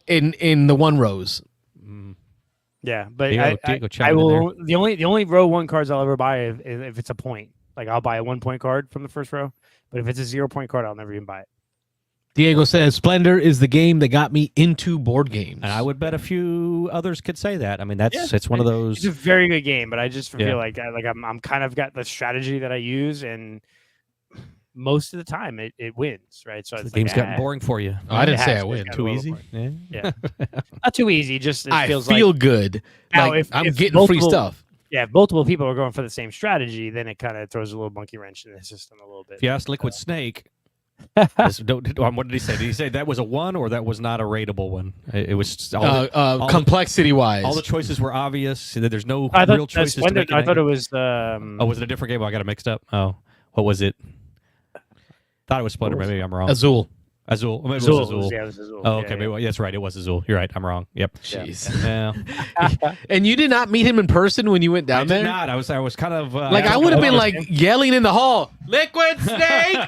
in the 1 rows. Yeah, but Diego I will. The only row 1 cards I'll ever buy if it's a point. Like I'll buy a 1-point card from the first row, but if it's a 0-point card, I'll never even buy it. Diego says Splendor is the game that got me into board games. And I would bet a few others could say that. I mean, it's one of those. It's a very good game, but I just feel like I'm kind of got the strategy that I use, and most of the time it wins, right? So the game's gotten boring for you. Oh, I didn't say I win. Too easy. Yeah, not too easy. Just I feel good. Now, like I'm getting multiple, free stuff. Yeah, if multiple people are going for the same strategy, then it kind of throws a little monkey wrench in the system a little bit. If you ask Liquid Snake. What did he say? Did he say that was a 1 or that was not a rateable one? It was complexity wise. All the choices were obvious. There's no real choices. I thought it was. Was it a different game? I got it mixed up. Oh, what was it? Thought it was Splendor. Maybe I'm wrong. Azul. Azul. Maybe Azul. it was Azul. Yeah, it was Azul. Oh, Yeah, okay. yeah. Maybe, that's right. It was Azul. You're right. I'm wrong. Yep. Jeez. Yeah. And you did not meet him in person when you went down I there? did not. I was kind of Like I would have been like yelling in the hall, "Liquid Snake!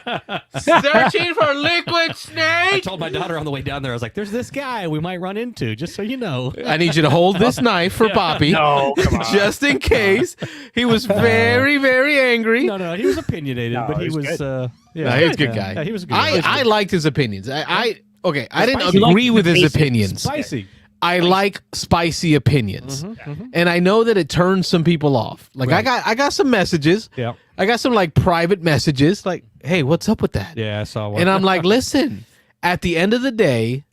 Searching for Liquid I Snake!" told my daughter on the way down there, I was like, "There's this guy we might run into, just so you know." I need you to hold this knife for Poppy. No, come on. Just in case. He was very, very angry. No, he was opinionated, No, but he he was was. good. No, he was a good guy. Yeah, he was a good guy. I liked his opinions. I didn't Spicy. agree with his Basic opinions. Spicy. I like spicy opinions. And I know that it turns some people off. Like Right. I got some messages. Yeah. I got some like private messages like, "Hey, what's up with that?" Yeah, I saw one. And I'm like, "Listen, at the end of the day,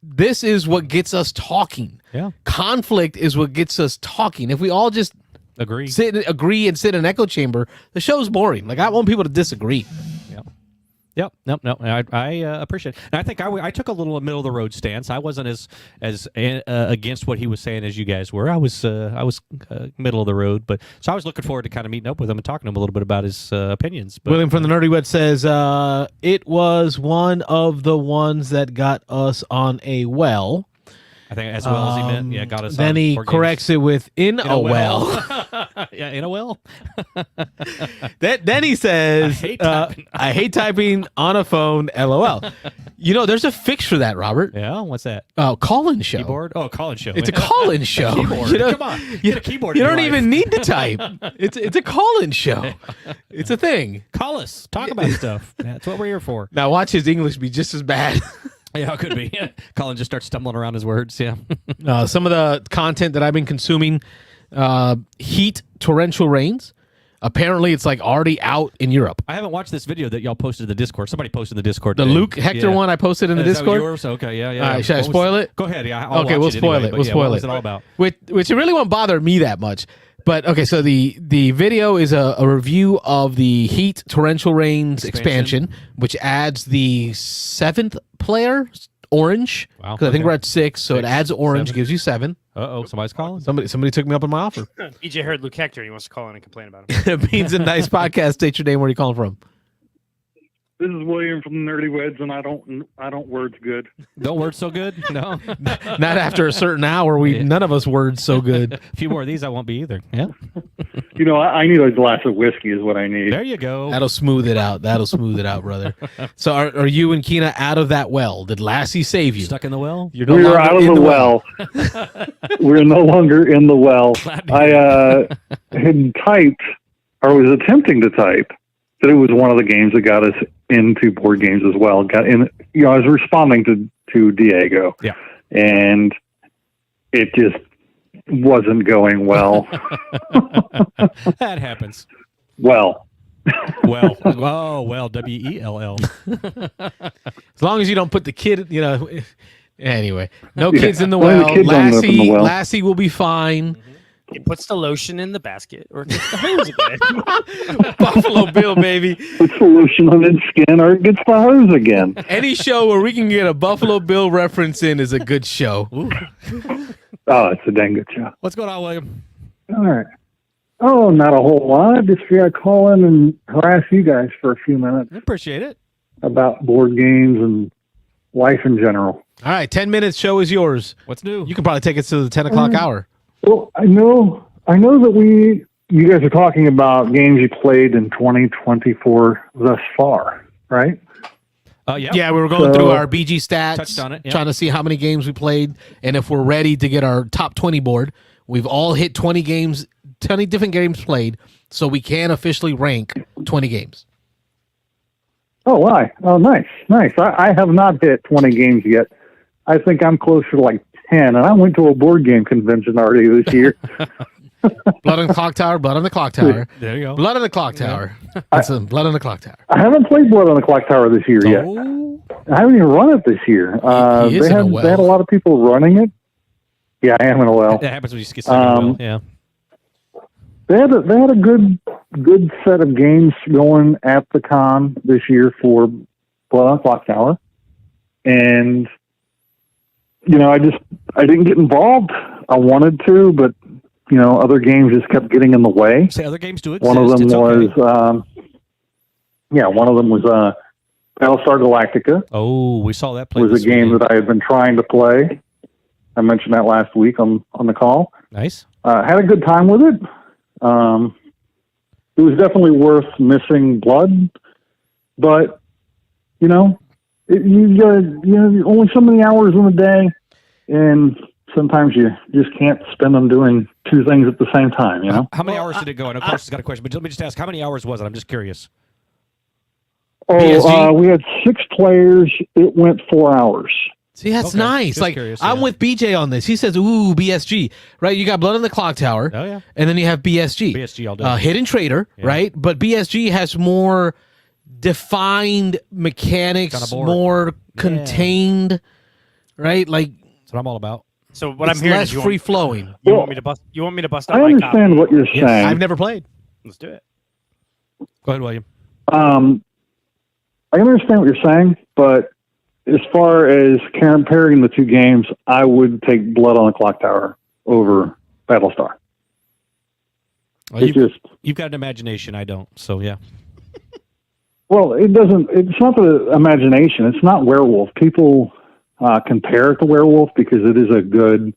this is what gets us talking. Yeah. Conflict is what gets us talking. If we all just Agree. agree and sit in an echo chamber, the show's boring. Like I want people to disagree." Yep. No. I appreciate it. And I think I took a little middle of the road stance. I wasn't as against what he was saying as you guys were. I was middle of the road, but so I was looking forward to kind of meeting up with him and talking to him a little bit about his opinions. But, William from the Nerdy Wet says, it was one of the ones that got us on a well. I think as well as he meant, yeah, got us. Then on he board corrects games. it with in a well. Yeah, in a well. Then he says, I hate typing on a phone, LOL. You know, there's a fix for that, Robert. Yeah, what's that? Call-in show. Keyboard? Oh, call-in show. It's a call-in show. Keyboard. You know, Come on, get a keyboard. You in don't your even life. need to type. It's a call-in show. It's a thing. Call us. Talk about stuff. That's what we're here for. Now watch his English be just as bad. Yeah, it could be. Colin just starts stumbling around his words. Yeah. Some of the content that I've been consuming, Heat Torrential Rains. Apparently, it's like already out in Europe. I haven't watched this video that y'all posted in the Discord. Somebody posted in the Discord. The today. Luke Hector Yeah. one I posted in the Is that Discord. yours? Okay, yeah. All right, should I What was- spoil it? Go ahead. Yeah. I'll Okay, watch we'll it spoil anyway, it. but We'll yeah, spoil what it. was it all about? Which it really won't bother me that much. But okay, so the video is a review of the Heat Torrential Rains expansion, which adds the 7th player, Orange. Wow, Because I think okay. we're at 6, so it 6, adds Orange, 7. gives you 7. Uh-oh, somebody's calling. Somebody took me up on my offer. EJ heard Luke Hector. He wants to call in and complain about him. Beans and Dice Podcast. State your name. Where are you calling from? This is William from the Nerdy Weds, and I don't words good. No words so good? No? Not after a certain hour. None of us words so good. A few more of these I won't be either. Yeah. You know, I need a glass of whiskey is what I need. There you go. That'll smooth it out. Brother. So are you and Keena out of that well? Did Lassie save you? Stuck in the well? You're no We are longer out of in the well. We're no longer in the well. Glad to I had typed, or was attempting to type, that it was one of the games that got us into board games as well. Got in, you know, I was responding to Diego. Yeah. And it just wasn't going well. That happens. Well. Well. Oh, well. WELL. As long as you don't put the kid, you know. Anyway, no kids in the One of the well. kids ended up in the well. Lassie will be fine. He puts the lotion in the basket or gets the hose again. Buffalo Bill, baby. Puts the lotion on its skin or it gets the hose again. Any show where we can get a Buffalo Bill reference in is a good show. Oh, it's a dang good show. What's going on, William? All right. Oh, not a whole lot. Just figured I'd call in and harass you guys for a few minutes I appreciate it. about board games and life in general. All right, 10 minutes. Show is yours. What's new? You can probably take us to the 10 o'clock hour. Well, I know that you guys are talking about games you played in 2024 thus far, right? Yeah. Yeah, we were going So- through our BG stats, Touched on it, yeah. trying to see how many games we played, and if we're ready to get our top 20 board. We've all hit 20 games, 20 different games played, so we can officially rank 20 games. Oh, why? Oh, nice. I have not hit 20 games yet. I think I'm closer to like 10, and I went to a board game convention already this year. Blood on the Clock Tower, Blood on the Clock Tower. There you go. Blood on the Clock Tower. That's Blood on the Clock Tower. I haven't played Blood on the Clock Tower this year yet. Oh, I haven't even run it this year. He is they in a had well. they had a lot of people running it. Yeah, I am in a well. that happens when you get stuck in the well. Yeah. They had a good set of games going at the con this year for Blood on the Clock Tower, and you know I didn't get involved. I wanted to, but you know other games just kept getting in the way. Say other games do exist. One of them It's was okay. one of them was Battlestar Galactica Oh, we saw that play. was this a game weekend. that I had been trying to play. I mentioned that last week on the call. Nice. Had a good time with it. It was definitely worth missing blood, but you know, only so many hours in the day, and sometimes you just can't spend them doing two things at the same time. You know. How many hours did it go? And of course, it's got a question, but let me just ask: how many hours was it? I'm just curious. BSG? We had 6 players. It went 4 hours. See, that's Okay, nice. just Like, curious, I'm yeah. with BJ on this. He says, ooh, BSG, right? You got Blood on the Clock Tower. Oh, yeah. And then you have BSG. BSG all day. Hidden Trader, Yeah. right? But BSG has more defined mechanics, Kinda boring. more contained, right? Like, That's what I'm all about. So what it's I'm hearing less is you free want, flowing. you want me to bust. You want me to bust out I my understand copy? what you're Yes. saying. I've never played. Let's do it. Go ahead, William. I can understand what you're saying, but as far as comparing the two games, I would take Blood on the Clock Tower over Battlestar. Well, It's just, you've got an imagination. I don't. So, yeah. well, it's not the imagination. It's not Werewolf. People compare it to Werewolf because it is a good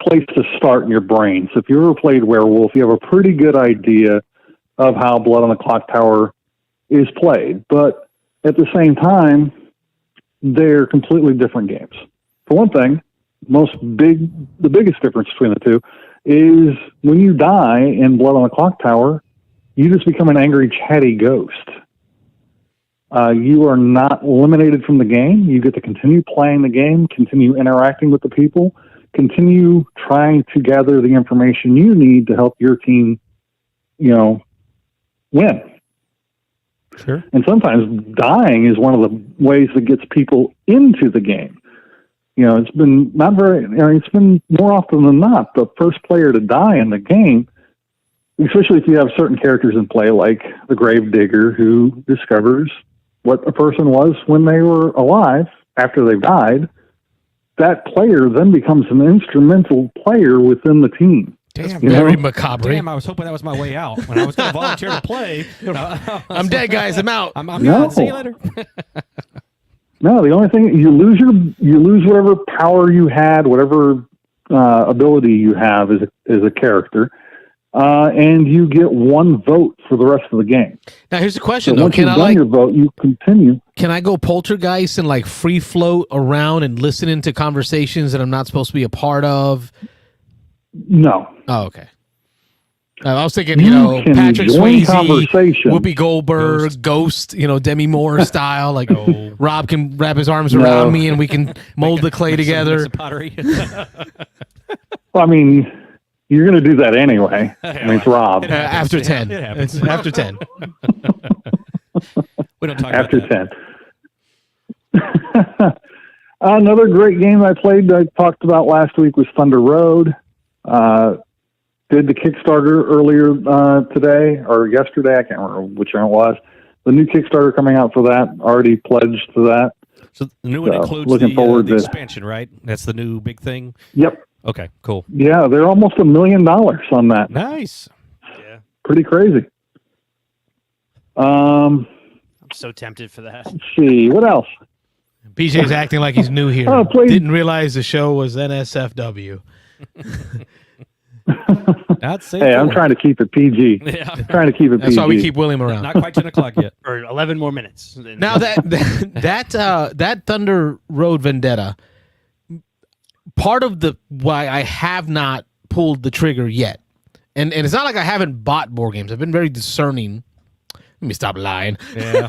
place to start in your brain. So if you ever played Werewolf, you have a pretty good idea of how Blood on the Clock Tower is played. But at the same time, they're completely different games. For one thing, the biggest difference between the two is when you die in Blood on the Clock Tower, you just become an angry, chatty ghost. You are not eliminated from the game. You get to continue playing the game, continue interacting with the people, continue trying to gather the information you need to help your team, win. Sure. And sometimes dying is one of the ways that gets people into the game. It's been it's been more often than not the first player to die in the game, especially if you have certain characters in play, like the Grave Digger, who discovers what a person was when they were alive after they've died. That player then becomes an instrumental player within the team. Damn, Very macabre. Damn, I was hoping that was my way out. When I was going to volunteer to play. I'm dead, guys. I'm out. I'm No. gone. See you later. No, the only thing you lose whatever power you had, whatever ability you have as a character, and you get one vote for the rest of the game. Now, here's the question, So though. once Can you've I done your vote, you continue. Can I go poltergeist and free float around and listen into conversations that I'm not supposed to be a part of? No. Oh, okay. I was thinking, You can Patrick join Swayze, conversation. Whoopi Goldberg, Ghost, Demi Moore style. Like Rob can wrap his arms No. around me and we can mold the clay together. Some pottery. Well, I mean, you're going to do that anyway. It's Rob. After 10. It happens. It's after 10. We don't talk After about that. 10. Another great game I played that I talked about last week was Thunder Road. Did the Kickstarter earlier today or yesterday. I can't remember which one it was. The new Kickstarter coming out for that. Already pledged to that. So the new one So, includes looking forward the to- expansion, right? That's the new big thing. Yep. Okay, cool. Yeah, they're almost $1 million on that. Nice. Yeah, Pretty crazy. I'm so tempted for that. Let's see. What else? BJ's acting like he's new here. Oh, please. Didn't realize the show was NSFW. Not safe. Hey, I'm trying to keep it PG. Yeah. Trying to keep it That's PG. why we keep William around. Not quite 10 o'clock yet. Or 11 more minutes. Now that Thunder Road Vendetta, part of the why I have not pulled the trigger yet, and it's not like I haven't bought board games. I've been very discerning. Let me stop lying. Yeah.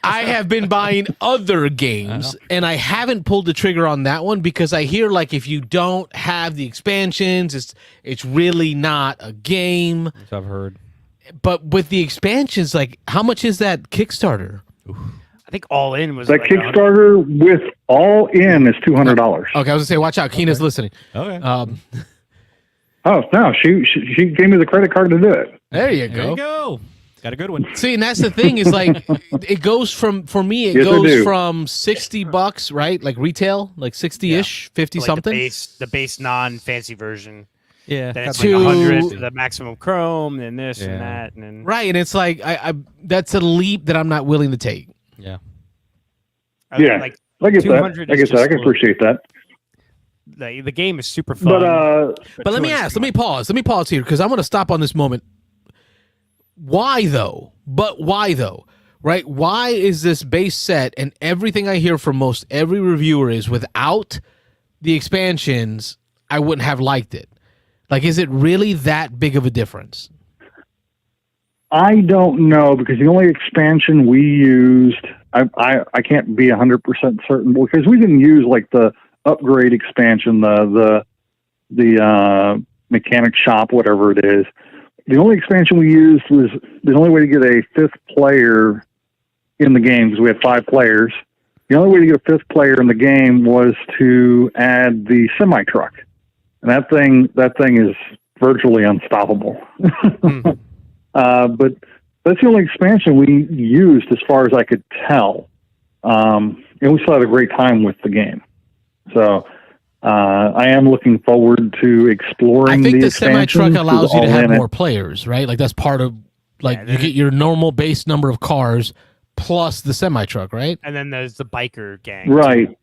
I have been buying other games, and I haven't pulled the trigger on that one because I hear if you don't have the expansions, it's really not a game. So I've heard. But with the expansions, how much is that Kickstarter? I think all in was That like Kickstarter with all in is $200. Okay, I was gonna say, watch out, Keena's listening. Okay. Oh no, she gave me the credit card to do it. There you There go. you go. Got a good one. See, and that's the thing is it goes from for me it Yes, I goes do. from $60, right? Like retail, 60-ish, 50 like something. the base non fancy version. Yeah, then it's To- like 100 the maximum chrome, then this Yeah. and that, and then Right, and it's like I that's a leap that I'm not willing to take. yeah. Yeah. like I get that. 200 I is get that. I just can a little- appreciate that. the game is super fun. But But let me 200 is ask, too let me much. pause. Let me pause here because I'm going to stop on this moment. Why though? But why though? Right? Why is this base set and everything I hear from most every reviewer is without the expansions, I wouldn't have liked it. Like, is it really that big of a difference? I don't know because the only expansion we used, I can't be 100% certain because we didn't use like the upgrade expansion, the mechanic shop, whatever it is. The only expansion we used was the only way to get a fifth player in the game because we had 5 players. The only way to get a fifth player in the game was to add the semi truck, and that thing is virtually unstoppable. But that's the only expansion we used as far as I could tell. And we still had a great time with the game. So I am looking forward to exploring I think the expansions, semi-truck allows you to all have in it. more players, right? Like, that's part of, like, Yeah, you then get your normal base number of cars plus the semi-truck, right? And then there's the biker gang. Right.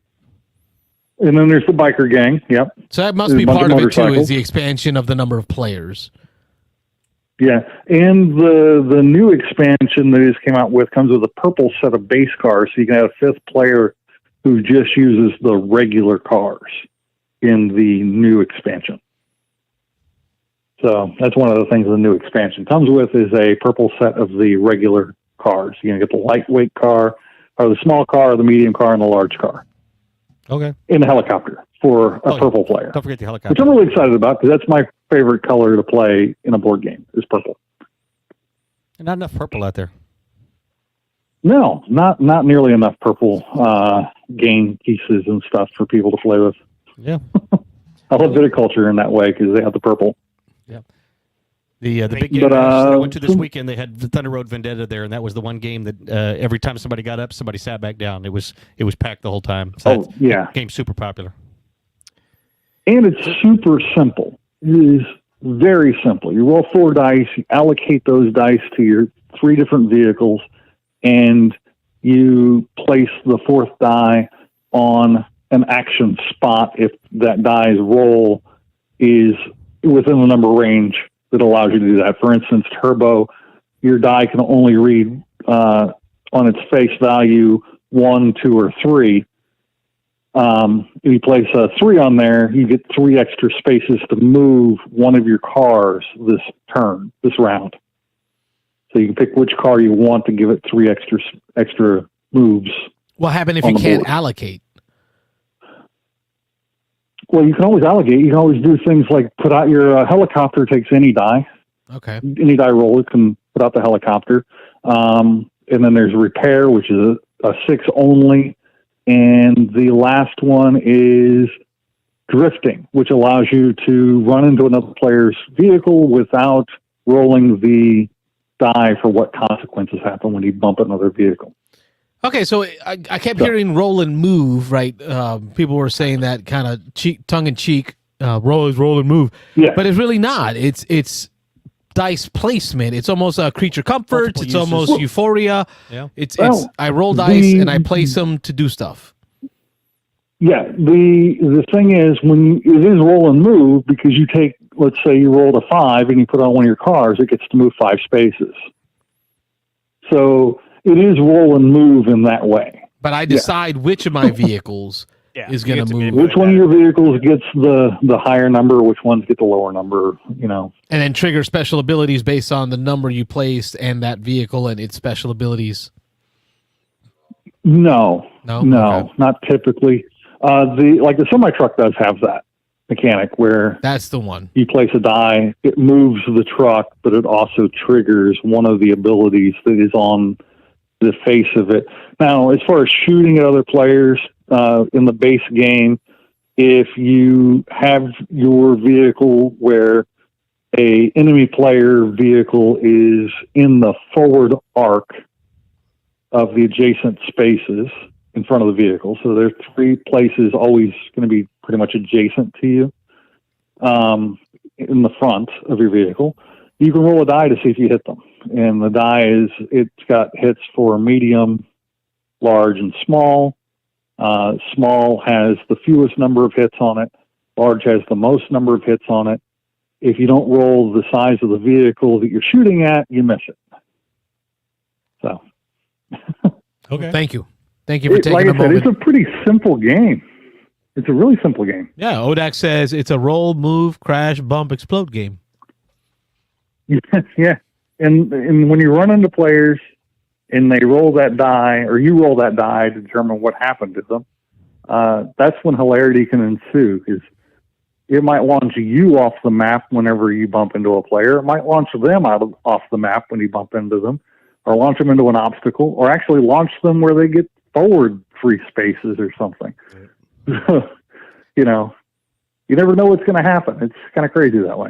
And then there's the biker gang. Yep. So that must There's be a bunch part of of it, too, motorcycles. is the expansion of the number of players. Yeah, and the new expansion that just came out with comes with a purple set of base cars, so you can have a fifth player who just uses the regular cars in the new expansion. So that's one of the things the new expansion comes with is a purple set of the regular cars. You're going to get the lightweight car, or the small car, or the medium car, and the large car, Okay. and the helicopter for a yeah. purple player. Don't forget the Which helicopter. I'm really excited about because that's my favorite color to play in a board game is purple. Not enough purple out there. No, not nearly enough purple game pieces and stuff for people to play with. Yeah. I love viticulture in that way because they have the purple. The big game But, that I went to this weekend, they had the Thunder Road Vendetta there, and that was the one game that every time somebody got up, somebody sat back down. It was packed the whole time. So Oh, yeah. that game's super popular. And it's super simple. It is very simple. You roll 4 dice, you allocate those dice to your 3 different vehicles, and you place the 4th die on an action spot if that die's roll is within the number range that allows you to do that. For instance, Turbo, your die can only read on its face value 1, 2, or 3. If you place a 3 on there, you get 3 extra spaces to move one of your cars this round. So you can pick which car you want to give it 3 extra moves. What happens if On you the can't board. allocate? Well, you can always allocate. You can always do things like put out your helicopter takes any die. Okay. Any die roller can put out the helicopter. And then there's repair, which is a 6 only. And the last one is drifting, which allows you to run into another player's vehicle without rolling the die for what consequences happen when you bump another vehicle. Okay, so I kept hearing roll and move, right? People were saying that kind of tongue-in-cheek, roll and move. Yeah. But it's really not. It's dice placement. It's almost a creature comforts. Multiple It's uses. almost euphoria. Yeah. It's Well, I roll dice and I place them to do stuff. Yeah, the thing is it is roll and move because you take, let's say you rolled a 5 and you put on one of your cars, it gets to move 5 spaces. So it is roll and move in that way. But I decide which of my vehicles Yeah, is you going get to to move. be- Which one of your vehicles gets the higher number, which ones get the lower number, And then trigger special abilities based on the number you placed and that vehicle and its special abilities. No, No? Okay. not typically. The semi-truck does have that mechanic where That's the one. you place a die, it moves the truck, but it also triggers one of the abilities that is on the face of it. Now, as far as shooting at other players in the base game, if you have your vehicle where a enemy player vehicle is in the forward arc of the adjacent spaces in front of the vehicle, so there are 3 places always going to be pretty much adjacent to you. in the front of your vehicle, you can roll a die to see if you hit them. And the die it's got hits for medium, large, and small. Small has the fewest number of hits on it. Large has the most number of hits on it. If you don't roll the size of the vehicle that you're shooting at, you miss it. So. Okay. Thank you for taking like a I said, moment. it's a pretty simple game. It's a really simple game. Yeah, Odak says it's a roll, move, crash, bump, explode game. Yeah. And when you run into players and they roll that die, or you roll that die to determine what happened to them, that's when hilarity can ensue, because it might launch you off the map whenever you bump into a player. It might launch them off the map when you bump into them, or launch them into an obstacle, or actually launch them where they get forward free spaces or something. You know, you never know what's going to happen. It's kind of crazy that way.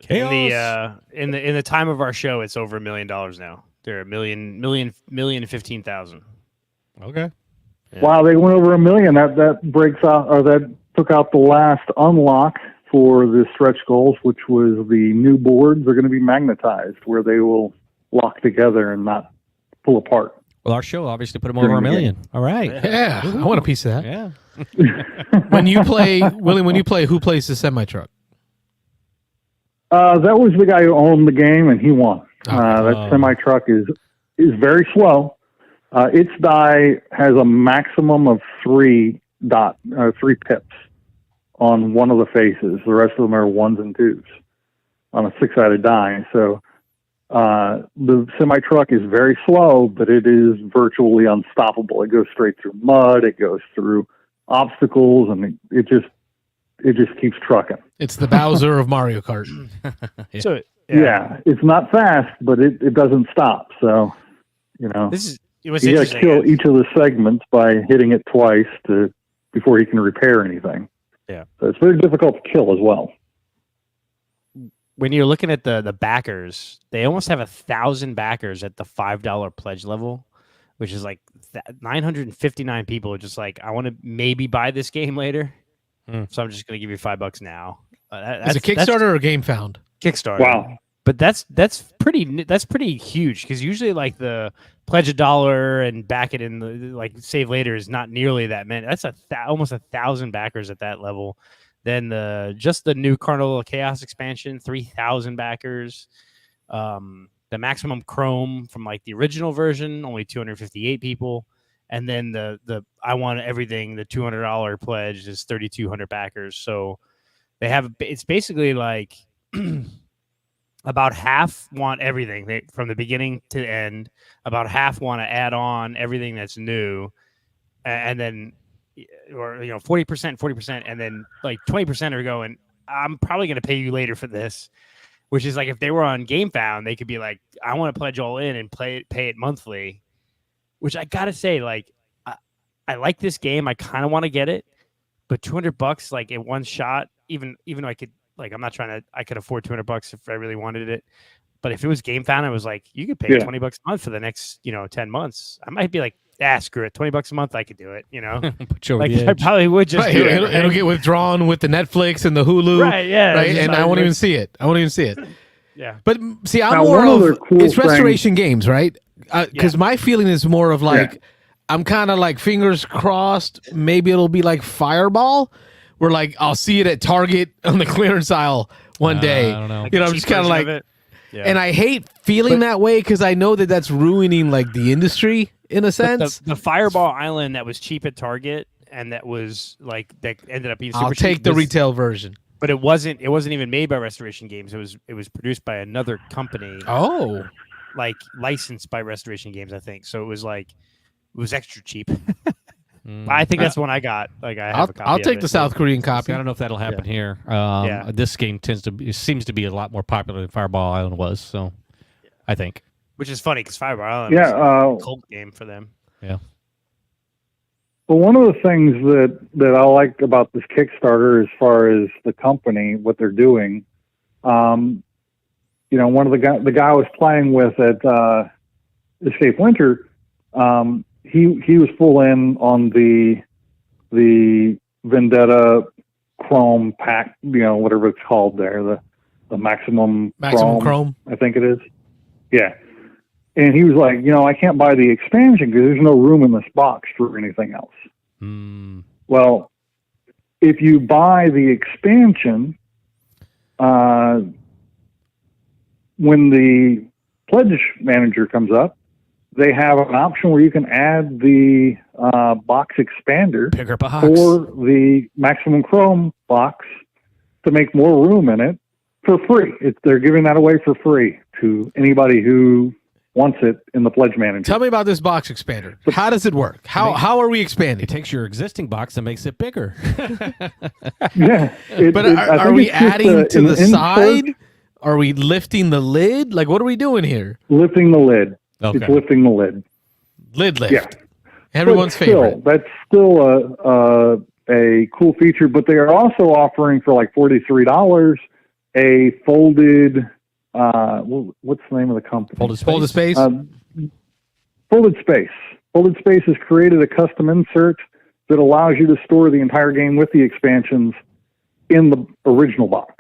In the time of our show, it's over $1 million now. They're $1,015,000. Okay. Yeah. Wow, they went over $1 million. That breaks out, or that took out the last unlock for the stretch goals, which was the new boards are going to be magnetized, where they will lock together and not pull apart. Well, our show obviously put them over $1 million. All right. Yeah, I want a piece of that. Yeah. When you play, Willie, who plays the semi-truck? That was the guy who owned the game, and he won. That semi-truck is very slow. Its die has a maximum of three pips on one of the faces. The rest of them are ones and twos on a 6-sided die. So the semi-truck is very slow, but it is virtually unstoppable. It goes straight through mud. It goes through obstacles, and it just keeps trucking. It's the Bowser of Mario Kart. Yeah. So Yeah, it's not fast, but it doesn't stop. So, you know, what's you got interesting. to kill each of the segments by hitting it twice before he can repair anything. Yeah. So it's very difficult to kill as well. When you're looking at the backers, they almost have 1,000 backers at the $5 pledge level, which is like 959 people are just like, I want to maybe buy this game later, so I'm just going to give you $5 now. Is it Kickstarter or GameFound? Kickstarter. Wow. But that's pretty huge, because usually like the pledge $1 and back it in the like save later is not nearly that many. That's almost 1,000 backers at that level. Then the new Carnival of Chaos expansion, 3,000 backers. The maximum Chrome from like the original version, only 258 people. And then the I want everything, the $200 pledge is 3,200 backers. So it's basically like about half want everything from the beginning to end. About half want to add on everything that's new, and then, or 40%, and then like 20% are going, I'm probably going to pay you later for this. Which is like, if they were on GameFound, they could be like, I want to pledge all in and pay it monthly. Which I gotta say, like, I like this game. I kind of want to get it, but $200 like in one shot, even though I could, like, I could afford $200 if I really wanted it. But if it was GameFound, I was like, you could pay $20 a month for the next 10 months. I might be like, screw it, $20 a month, I could do it. Put you over Like the I edge. probably would just do it. It'll get withdrawn with the Netflix and the Hulu, Right? Yeah. right? And I won't even see it. Yeah. But see, I'm Now, more one of other cool it's restoration games, right? Because Yeah. my feeling is more of like, I'm kind of like fingers crossed. Maybe it'll be like Fireball, where like I'll see it at Target on the clearance aisle one day. I don't know. Like I'm the just cheap kind of version like, it. Yeah. and I hate feeling that way because I know that that's ruining like the industry in a But sense. the Fireball Island that was cheap at Target and that was like that ended up being super I'll cheap take the was- retail version. but it wasn't even made by Restoration Games. It was produced by another company, Oh, like licensed by Restoration Games, I think. So it was extra cheap. I think that's the one I got. Like I have a copy I'll of take it. the South Korean See, copy. I don't know if that'll happen here. Yeah. This game seems to be a lot more popular than Fireball Island was. So, I think. Which is funny because Fireball Island was a cult game for them. Yeah. Well, one of the things that I like about this Kickstarter, as far as the company, what they're doing, one of the guy I was playing with at Escape Winter, he was full in on the Vendetta Chrome pack, whatever it's called there, Maximum Chrome. I think it is. Yeah. And he was like, I can't buy the expansion because there's no room in this box for anything else. Well, if you buy the expansion, when the pledge manager comes up, they have an option where you can add the box expander Bigger box. for the Maximum Chrome box to make more room in it for free. They're giving that away for free to anybody who wants it in the pledge manager. Tell me about this box expander. How does it work? How are we expanding? It takes your existing box and makes it bigger. Yeah. But are we adding to the side? Are we lifting the lid? Like, what are we doing here? Lifting the lid. Okay. It's lifting the lid. Lid lift. Yeah. Everyone's favorite. That's still a cool feature, but they are also offering for like $43 a folded, what's the name of the company? Folded space. Folded space? Folded Space. Folded Space has created a custom insert that allows you to store the entire game with the expansions in the original box.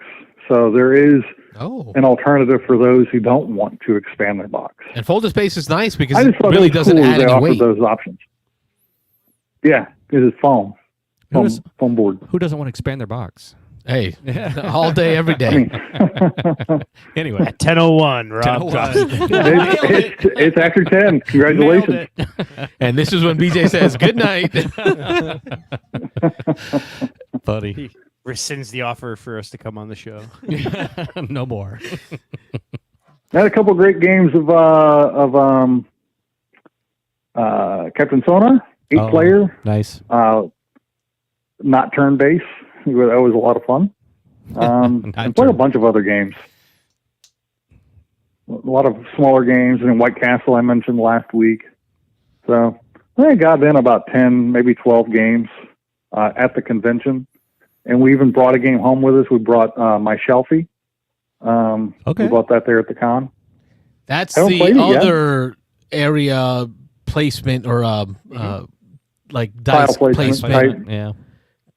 So there is an alternative for those who don't want to expand their box. And folded space is nice because I just it thought really it was doesn't cool add they any offered weight. those options. Yeah, it is foam. Foam board. Who doesn't want to expand their box? Hey, all day, every day. Anyway. At 10:01, Rob. 10:01. It's after 10. Congratulations. And this is when BJ says good night. Funny. He rescinds the offer for us to come on the show. No more. I had a couple great games of Captain Sonar, 8-player. Nice. Not turn-based. That was a lot of fun. And played a bunch of other games. A lot of smaller games, and White Castle I mentioned last week. So I think I got in about 10, maybe 12 games at the convention. And we even brought a game home with us. We brought My Shelfie. We brought that there at the con. That's the other area placement or like dice placement yeah.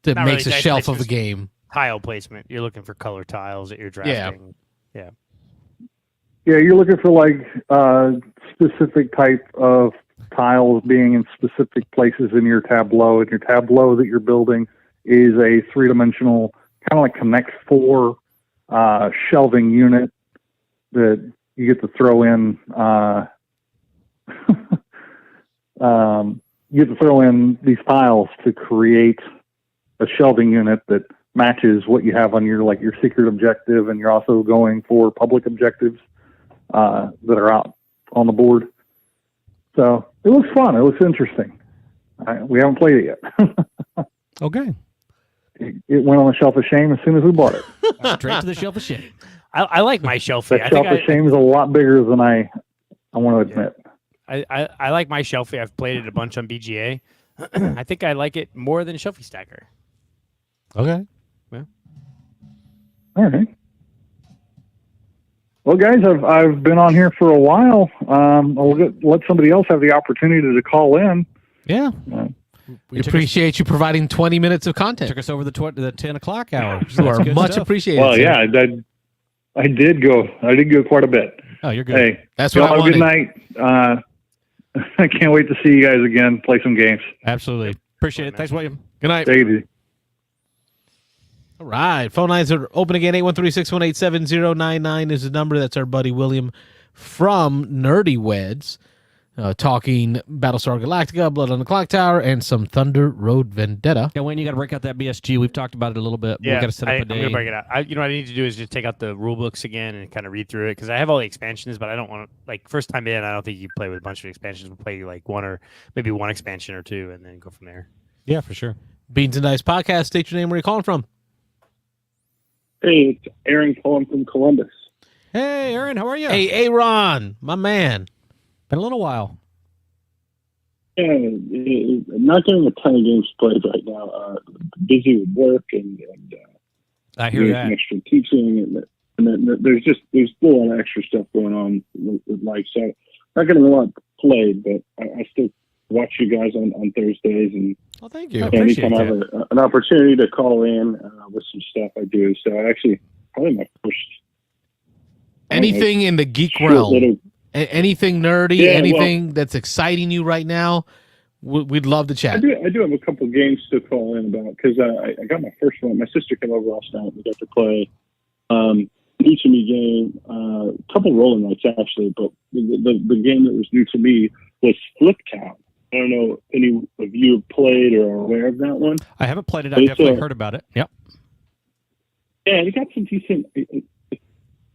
that Not makes really a dice shelf of a placement, game. Tile placement. You're looking for color tiles that you're drafting. Yeah. Yeah, you're looking for like specific type of tiles being in specific places in your tableau. And your tableau that you're building is a 3-dimensional, kind of like Connect 4 shelving unit that you get to throw in. You get to throw in these tiles to create a shelving unit that matches what you have on your secret objective, and you're also going for public objectives that are out on the board. So it looks fun. It looks interesting. We haven't played it yet. Okay. It went on the shelf of shame as soon as we bought it. Straight to the shelf of shame. I like My Shelfie. That shelf of shame is a lot bigger than I want to admit. I like My Shelfie. I've played it a bunch on BGA. I think I like it more than Shelfie Stacker. Okay. All right. Well, guys, I've been on here for a while. I'll let somebody else have the opportunity to call in. Yeah. We appreciate you providing 20 minutes of content. Took us over the 10 o'clock hour. You are much appreciated. Well, yeah, I did go quite a bit. Oh, you're good. Hey, that's what I wanted. Good night. I can't wait to see you guys again, play some games. Absolutely. Appreciate it. Thanks, William. Good night. Take it easy. All right. Phone lines are open again. 813-618-7099 is the number. That's our buddy William from Nerdy Weds. Talking Battlestar Galactica, Blood on the Clock Tower, and some Thunder Road Vendetta. Yeah, Wayne, you got to break out that BSG. We've talked about it a little bit. Yeah, We've got to set up a day. I'm going to break it out. What I need to do is just take out the rule books again and kind of read through it, because I have all the expansions, but I don't want to, first time in, I don't think you play with a bunch of expansions. We'll play one or maybe one expansion or two and then go from there. Yeah, for sure. Beans and Dice Podcast. State your name. Where are you calling from? Hey, it's Aaron calling from Columbus. Hey, Aaron, how are you? Hey, Aaron, my man. Been a little while. Yeah, I'm not getting a ton of games played right now. Busy with work and I hear doing that. some extra teaching, and then there's still a lot of extra stuff going on with life. So not getting a lot played, but I still watch you guys on Thursdays, and Oh, thank you. anytime I have an opportunity to call in with some stuff, I do. So I actually probably my first anything in the geek short realm, little- anything nerdy, Yeah, anything that's exciting you right now, we'd love to I chat. do have a couple games to call in about because I got my first one. My sister came over last night. We got to play new to me game, a couple rolling lights actually, but the game that was new to me was Flip Town. I don't know if any of you have played or are aware of that one. I haven't played it. But I've it's, definitely heard about it. Yep. Yeah, it got some decent. It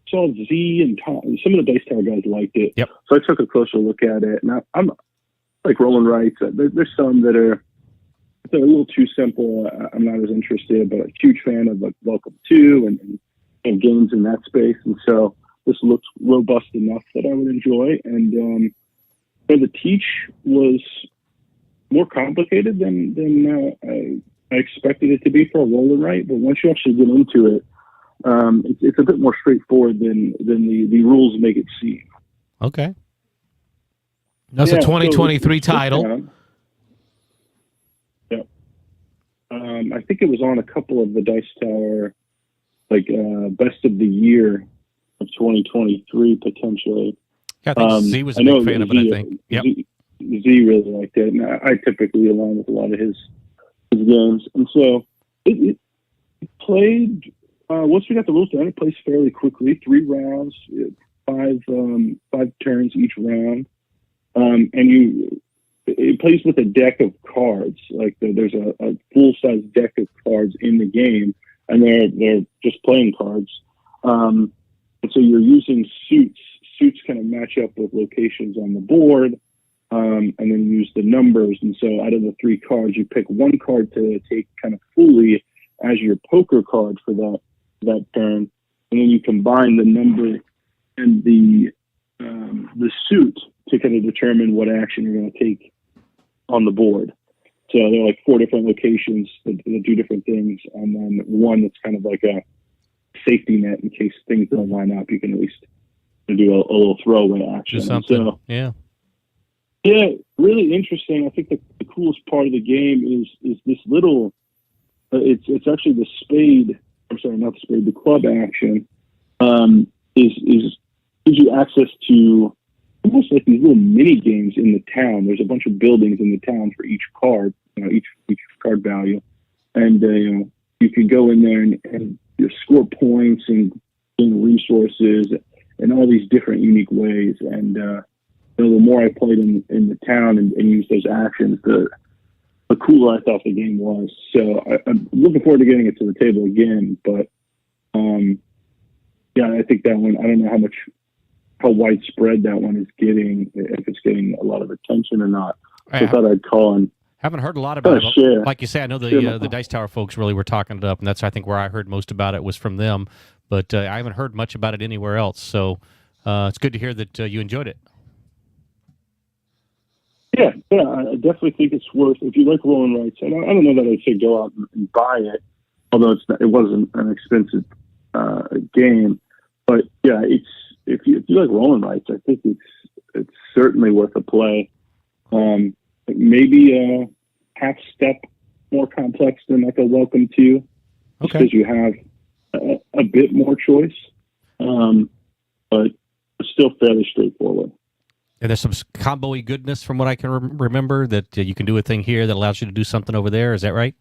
saw Z and Tom, some of the Dice Tower guys liked it. Yep. So I took a closer look at it, and I'm like rolling rights. There's some that are they're a little too simple. I'm not as interested, but a huge fan of like Welcome to and games in that space. And so this looks robust enough that I would enjoy. And the teach was more complicated than I expected it to be for a roll and write. But once you actually get into it, it's a bit more straightforward than the rules make it seem. Okay. That's a 2023 it's title. Yep. I think it was on a couple of the Dice Tower, like best of the year of 2023 potentially. Yeah, I think Z was a I know big fan of it, I think. Yep. Z really liked it, and I typically align with a lot of his games. And so it played. Once we got the rules down, it plays fairly quickly. 3 rounds, 5 turns each round, and it plays with a deck of cards. Like there's a full size deck of cards in the game, and they're just playing cards. And so you're using suits. Suits kind of match up with locations on the board, and then use the numbers. And so out of the 3 cards, you pick one card to take kind of fully as your poker card for that turn, and then you combine the number and the suit to kind of determine what action you're going to take on the board. So there are like 4 different locations that do different things, and then one that's kind of like a safety net in case things don't line up. You can at least do a little throwaway action. Do something. So, yeah, really interesting. I think the coolest part of the game is this little. It's actually the spade. I'm sorry, not the spade. The club action gives you access to almost like these little mini games in the town. There's a bunch of buildings in the town for each card, each card value, and you can go in there and score points and gain resources in all these different unique ways. And the more I played in the town and used those actions, the cooler I thought the game was. So I'm looking forward to getting it to the table again. But I think that one, I don't know how widespread that one is getting, if it's getting a lot of attention or not. So I thought I'd call and haven't heard a lot about it. Share. Like you say, I know the Dice Tower folks really were talking it up, and that's I think where I heard most about it was from them. But I haven't heard much about it anywhere else. So it's good to hear that you enjoyed it. Yeah, I definitely think it's worth, if you like rolling rights, and I don't know that I'd say go out and buy it, although it wasn't an expensive game. But yeah, if you like rolling rights, I think it's certainly worth a play. Maybe a half step more complex than like a Welcome to, because you have a bit more choice, but it's still fairly straightforward. And there's some combo-y goodness from what I can remember that you can do a thing here that allows you to do something over there. Is that right?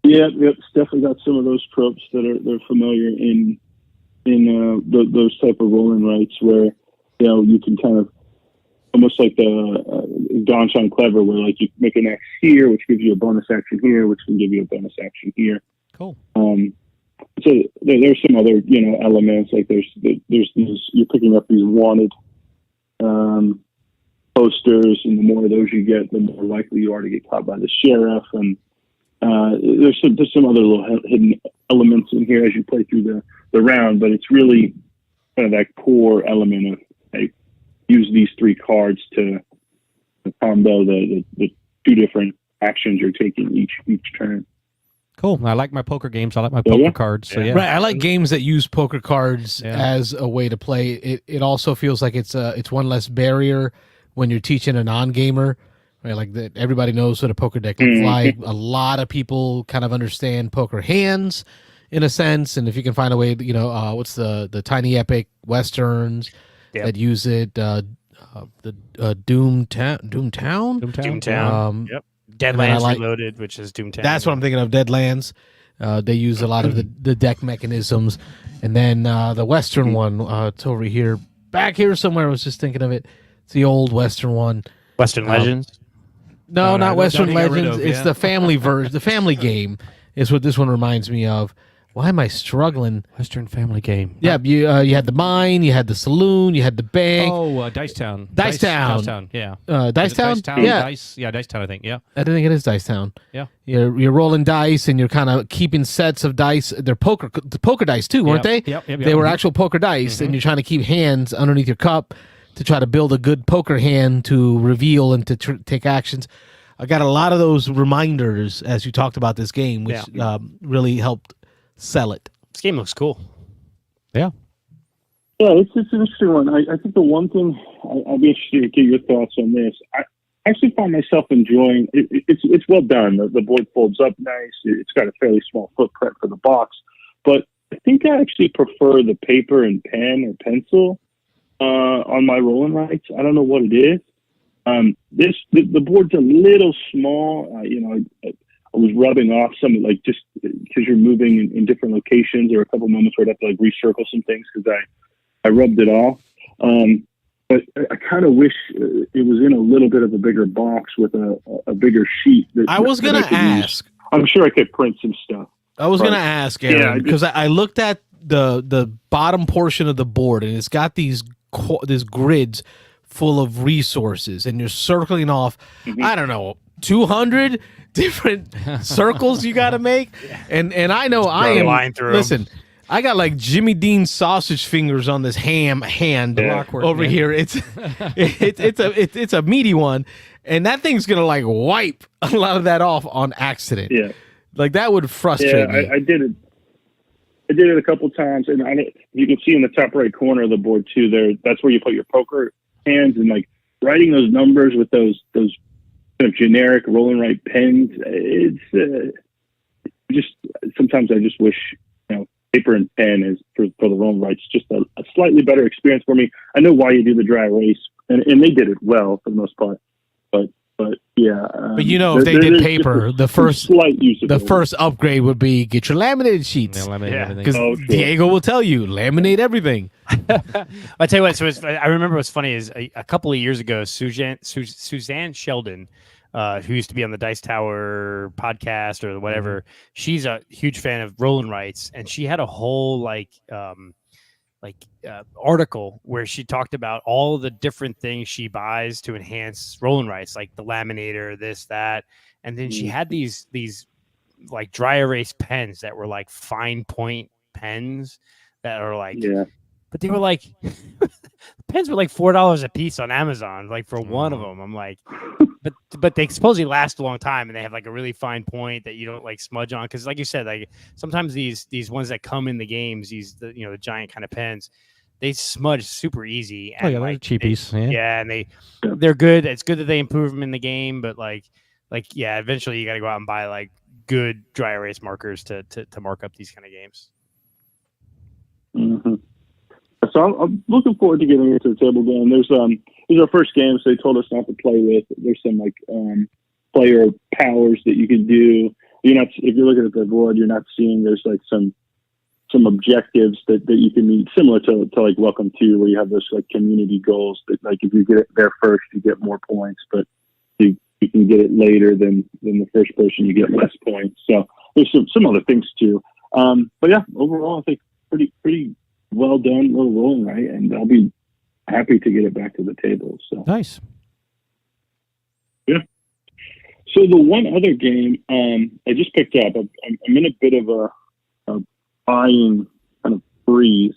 Yeah, it's definitely got some of those tropes they're familiar in those type of rolling rights where you can kind of almost like the Don Shine Clever, where like you make an X here, which gives you a bonus action here, which can give you a bonus action here. Cool. So there's some other elements, like there's these, you're picking up these wanted posters, and the more of those you get, the more likely you are to get caught by the sheriff. And there's some other little hidden elements in here as you play through the round, but it's really kind of that core element of use these 3 cards to combo the 2 different actions you're taking each turn. Cool. I like my poker games. I like my poker cards. So yeah. Right. I like games that use poker cards as a way to play. It also feels like it's one less barrier when you're teaching a non-gamer. Right? Like that, everybody knows what a poker deck looks like. A lot of people kind of understand poker hands in a sense. And if you can find a way, what's the Tiny Epic Westerns that use it, the Doomtown. Doomtown. Yep. Deadlands Reloaded, which is Doomtown. That's what I'm thinking of. Deadlands. They use a lot of the deck mechanisms, and then the Western one. It's over here, back here somewhere. I was just thinking of it. It's the old Western one. Western Legends. No, not Western Legends. It's the family version. The family game is what this one reminds me of. Why am I struggling? Western family game. Yeah, you had the mine, you had the saloon, you had the bank. Oh, Dice Town. Dice Town. Yeah. Dice Town. Yeah. Dice Town. I think. Yeah. I think it is Dice Town. Yeah. You're rolling dice and you're kind of keeping sets of dice. They're poker dice too, weren't they? Yep. They were actual poker dice, and you're trying to keep hands underneath your cup to try to build a good poker hand to reveal and to take actions. I got a lot of those reminders as you talked about this game, which really helped sell it. This game looks cool. Yeah. Yeah, it's an interesting one. I think the one thing I'll be interested to get your thoughts on this. I actually find myself enjoying it. It's well done. The board folds up nice. It's got a fairly small footprint for the box, but I think I actually prefer the paper and pen or pencil on my roll and writes. I don't know what it is. The board's a little small. I was rubbing off some, like, just because you're moving in different locations, or a couple moments where I'd have to like recircle some things because I rubbed it off. But I kind of wish it was in a little bit of a bigger box with a bigger sheet. I was going to ask. I'm sure I could print some stuff. I was going to ask, Aaron, because I looked at the bottom portion of the board, and it's got these grids full of resources, and you're circling off, I don't know, 200 different circles you got to make. And I know I am, listen, I got like Jimmy Dean sausage fingers on this hand over here. It's a meaty one, and that thing's gonna like wipe a lot of that off on accident. Yeah, like that would frustrate me. I did it. I did it a couple times, and you can see in the top right corner of the board too. That's where you put your poker hands, and like writing those numbers with those kind of generic roll and write pens. It's just sometimes I just wish paper and pen is for the roll and writes just a slightly better experience for me. I know why you do the dry erase, and they did it well for the most part. But yeah. But if they did paper, the first upgrade would be get your laminated sheets. Because Diego will tell you, laminate everything. I tell you what. So I remember what's funny is a couple of years ago, Suzanne Sheldon, who used to be on the Dice Tower podcast or whatever, she's a huge fan of roll and writes, and she had a whole article where she talked about all the different things she buys to enhance roll and writes, like the laminator, this, that, and then she had these like dry erase pens that were like fine point pens that are like, but they were like, the pens were like $4 a piece on Amazon, like for one of them. I'm like, but they supposedly last a long time, and they have like a really fine point that you don't like smudge on. Because like you said, like sometimes these ones that come in the games, the giant kind of pens, they smudge super easy. And, they're cheapies. And they're good. It's good that they improve them in the game, but eventually you got to go out and buy like good dry erase markers to mark up these kind of games. Mm-hmm. So I'm looking forward to getting into the table game. There's our first game, so they told us not to play with. There's some like player powers that you can do. If you're looking at the board, you're not seeing there's like some objectives that you can meet, similar to like Welcome to, where you have those like community goals that like if you get it there first, you get more points, but you can get it later than the first person, you get less points. So there's some other things too. But yeah, overall, I think pretty well done little rolling, right? And I'll be happy to get it back to the table. So nice. Yeah. So the one other game I just picked up, I'm in a bit of a buying kind of freeze.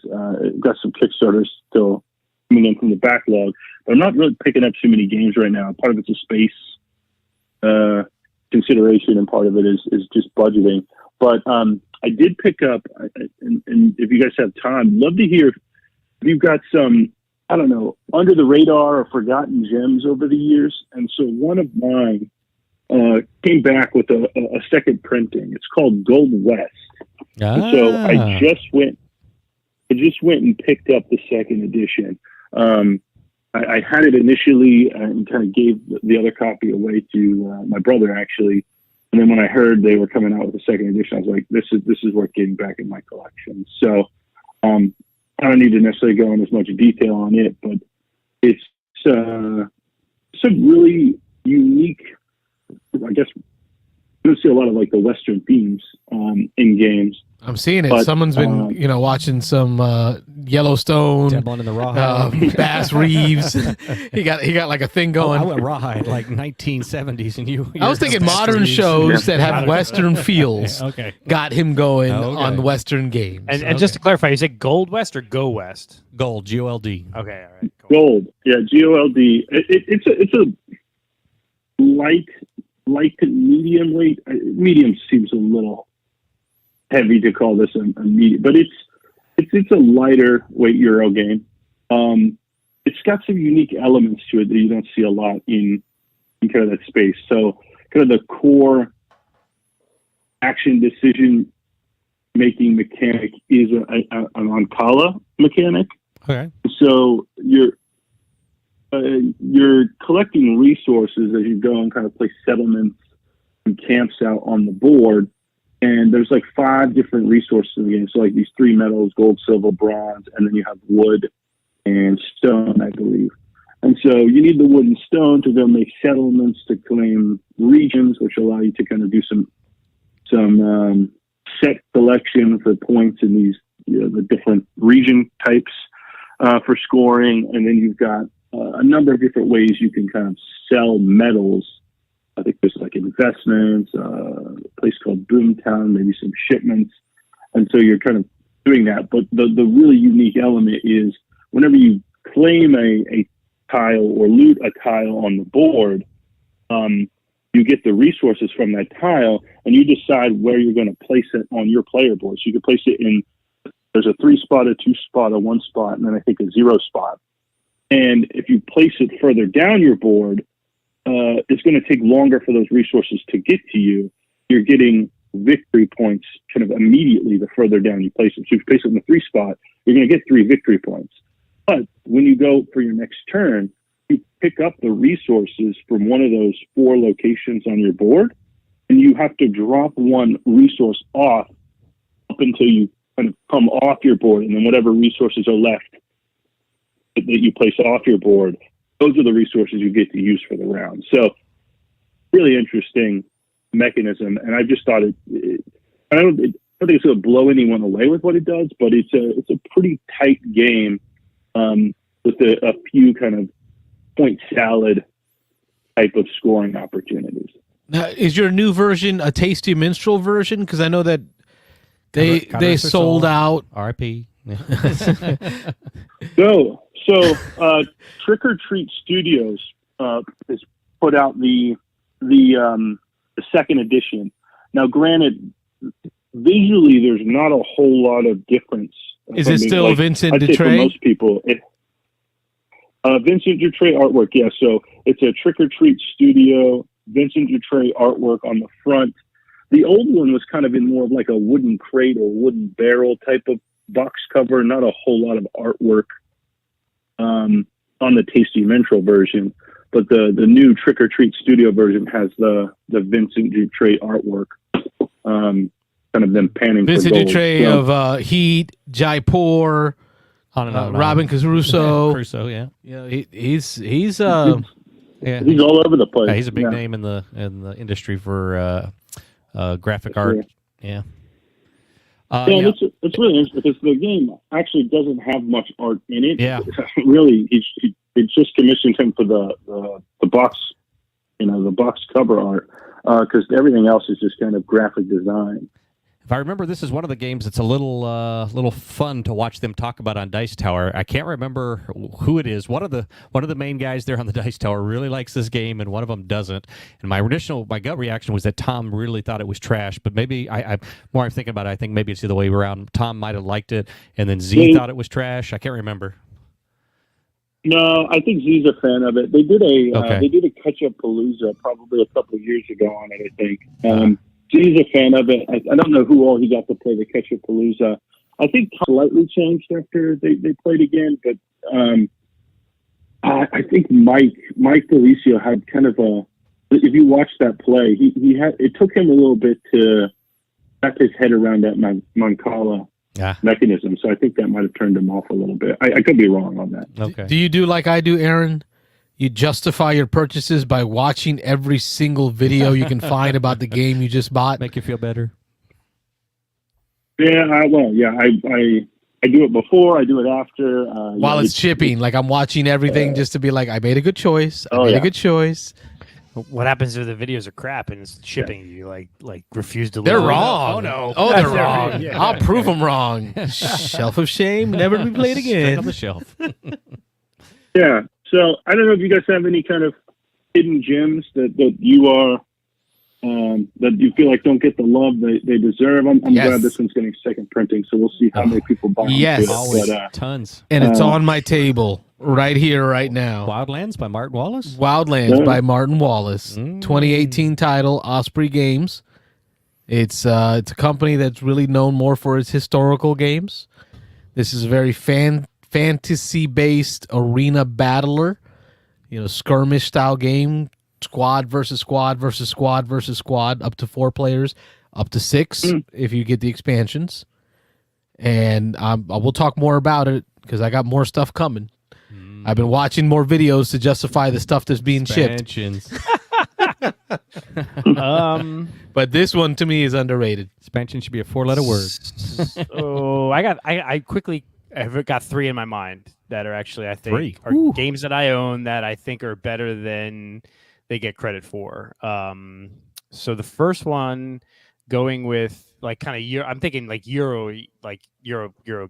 Got some Kickstarters still coming in from the backlog, but I'm not really picking up too many games right now. Part of it's a space consideration, and part of it is just budgeting. But I did pick up, and if you guys have time, love to hear if you've got some, I don't know, under the radar or forgotten gems over the years. And so one of mine came back with a second printing. It's called Gold West. And so I just went and picked up the second edition. I had it initially and kind of gave the other copy away to my brother, actually. And then when I heard they were coming out with a second edition, I was like, this is worth getting back in my collection. So I don't need to necessarily go in as much detail on it, but it's a really unique, I guess, you don't see a lot of like the Western themes in games. I'm seeing it. But, Someone's been, watching some Yellowstone, Dabbling in the rawhide. Bass Reeves. he got like a thing going. I went rawhide like 1970s, and I was thinking modern shows that have Western feels. Okay. Got him going Okay. on Western games. And just to clarify, you said Gold West or Go West? Gold, G-O-L-D. Okay, all right. Cool. Gold, yeah, Gold. It's a light to medium weight. Medium seems a little heavy to call this a medium, but it's a lighter weight Euro game. It's got some unique elements to it that you don't see a lot in kind of that space. So kind of the core action decision making mechanic is an Ancala mechanic. Okay. So you're collecting resources as you go and kind of place settlements and camps out on the board. And there's like 5 different resources in the game. So like these 3 metals, gold, silver, bronze, and then you have wood and stone, I believe. And so you need the wood and stone to go make settlements to claim regions, which allow you to kind of do some set selection for points in these, the different region types for scoring. And then you've got a number of different ways you can kind of sell metals. I think there's like investments, a place called Boomtown, maybe some shipments. And so you're kind of doing that. But the really unique element is whenever you claim a tile or loot a tile on the board, you get the resources from that tile and you decide where you're going to place it on your player board. So you can place it in, there's a 3 spot, a 2 spot, a 1 spot, and then I think a 0 spot. And if you place it further down your board, it's going to take longer for those resources to get to you. You're getting victory points kind of immediately the further down you place it. So if you place it in the 3 spot, you're going to get 3 victory points. But when you go for your next turn, you pick up the resources from one of those 4 locations on your board, and you have to drop one resource off up until you kind of come off your board, and then whatever resources are left that you place off your board, those are the resources you get to use for the round. So really interesting mechanism. And I just thought I don't think it's going to blow anyone away with what it does, but it's a pretty tight game with a few kind of point salad type of scoring opportunities. Now, is your new version a Tasty Minstrel version? Because I know that they sold out. RIP. So Trick or Treat Studios has put out the second edition. Now, granted, visually there's not a whole lot of difference. Is it still Vincent I'd say for Dutray? most people, Vincent Dutray artwork. Yeah, so it's a Trick or Treat Studio Vincent Dutray artwork on the front. The old one was kind of in more of like a wooden crate or wooden barrel type of box cover, not a whole lot of artwork on the Tasty Minstrel version. But the new Trick or Treat Studio version has the Vincent Dutray artwork, kind of them panning Vincent for gold. Dutray of Heat, Jaipur, Robin Crusoe. Crusoe, yeah. He's He's all over the place. Yeah, he's a big name in the industry for graphic art. Yeah. It's really interesting because the game actually doesn't have much art in it. Yeah. Really, it just commissioned him for the box, the box cover art, because everything else is just kind of graphic design. If I remember, this is one of the games that's a little fun to watch them talk about on Dice Tower. I can't remember who it is. One of the main guys there on the Dice Tower really likes this game, and one of them doesn't. And my gut reaction was that Tom really thought it was trash. But maybe I'm thinking about it, I think maybe it's the other way around. Tom might have liked it, and then Z thought it was trash. I can't remember. No, I think Z's a fan of it. They did a catch up palooza probably a couple of years ago on it. I think Z's a fan of it. I don't know who all he got to play the catch up palooza. I think slightly changed after they played again, but I think Mike Delicio had kind of a. If you watch that play, he had it took him a little bit to wrap his head around that Mancala mechanism. So I think that might have turned him off a little bit. I could be wrong on that. Okay. Do you do like I do, Aaron? You justify your purchases by watching every single video you can find about the game you just bought? Make you feel better? Yeah, I do it before, I do it after. While it's shipping, like I'm watching everything just to be like, I made a good choice. I made a good choice. What happens if the videos are crap and it's shipping? You like refuse to. They're wrong. Oh no! Oh, they're wrong. Yeah. I'll prove them wrong. Shelf of shame, never to be played again. Straight on the shelf. Yeah. So I don't know if you guys have any kind of hidden gems that you are that you feel like don't get the love they deserve. I'm glad this one's getting second printing, so we'll see how many people buy it. Always tons. And it's on my table right here, right now. Wildlands by Martin Wallace? Wildlands by Martin Wallace. 2018 title, Osprey Games. It's a company that's really known more for its historical games. This is a very fantasy-based arena battler, skirmish-style game. Squad versus squad versus squad versus squad, up to 4 players, up to 6 if you get the expansions. And I will talk more about it because I got more stuff coming. I've been watching more videos to justify the stuff that's being shipped. But this one to me is underrated. Expansion should be a 4-letter word. Oh, I quickly have got 3 in my mind that are actually, I think, are games that I own that I think are better than they get credit for. So the first one, going with like kind of I'm thinking like Euro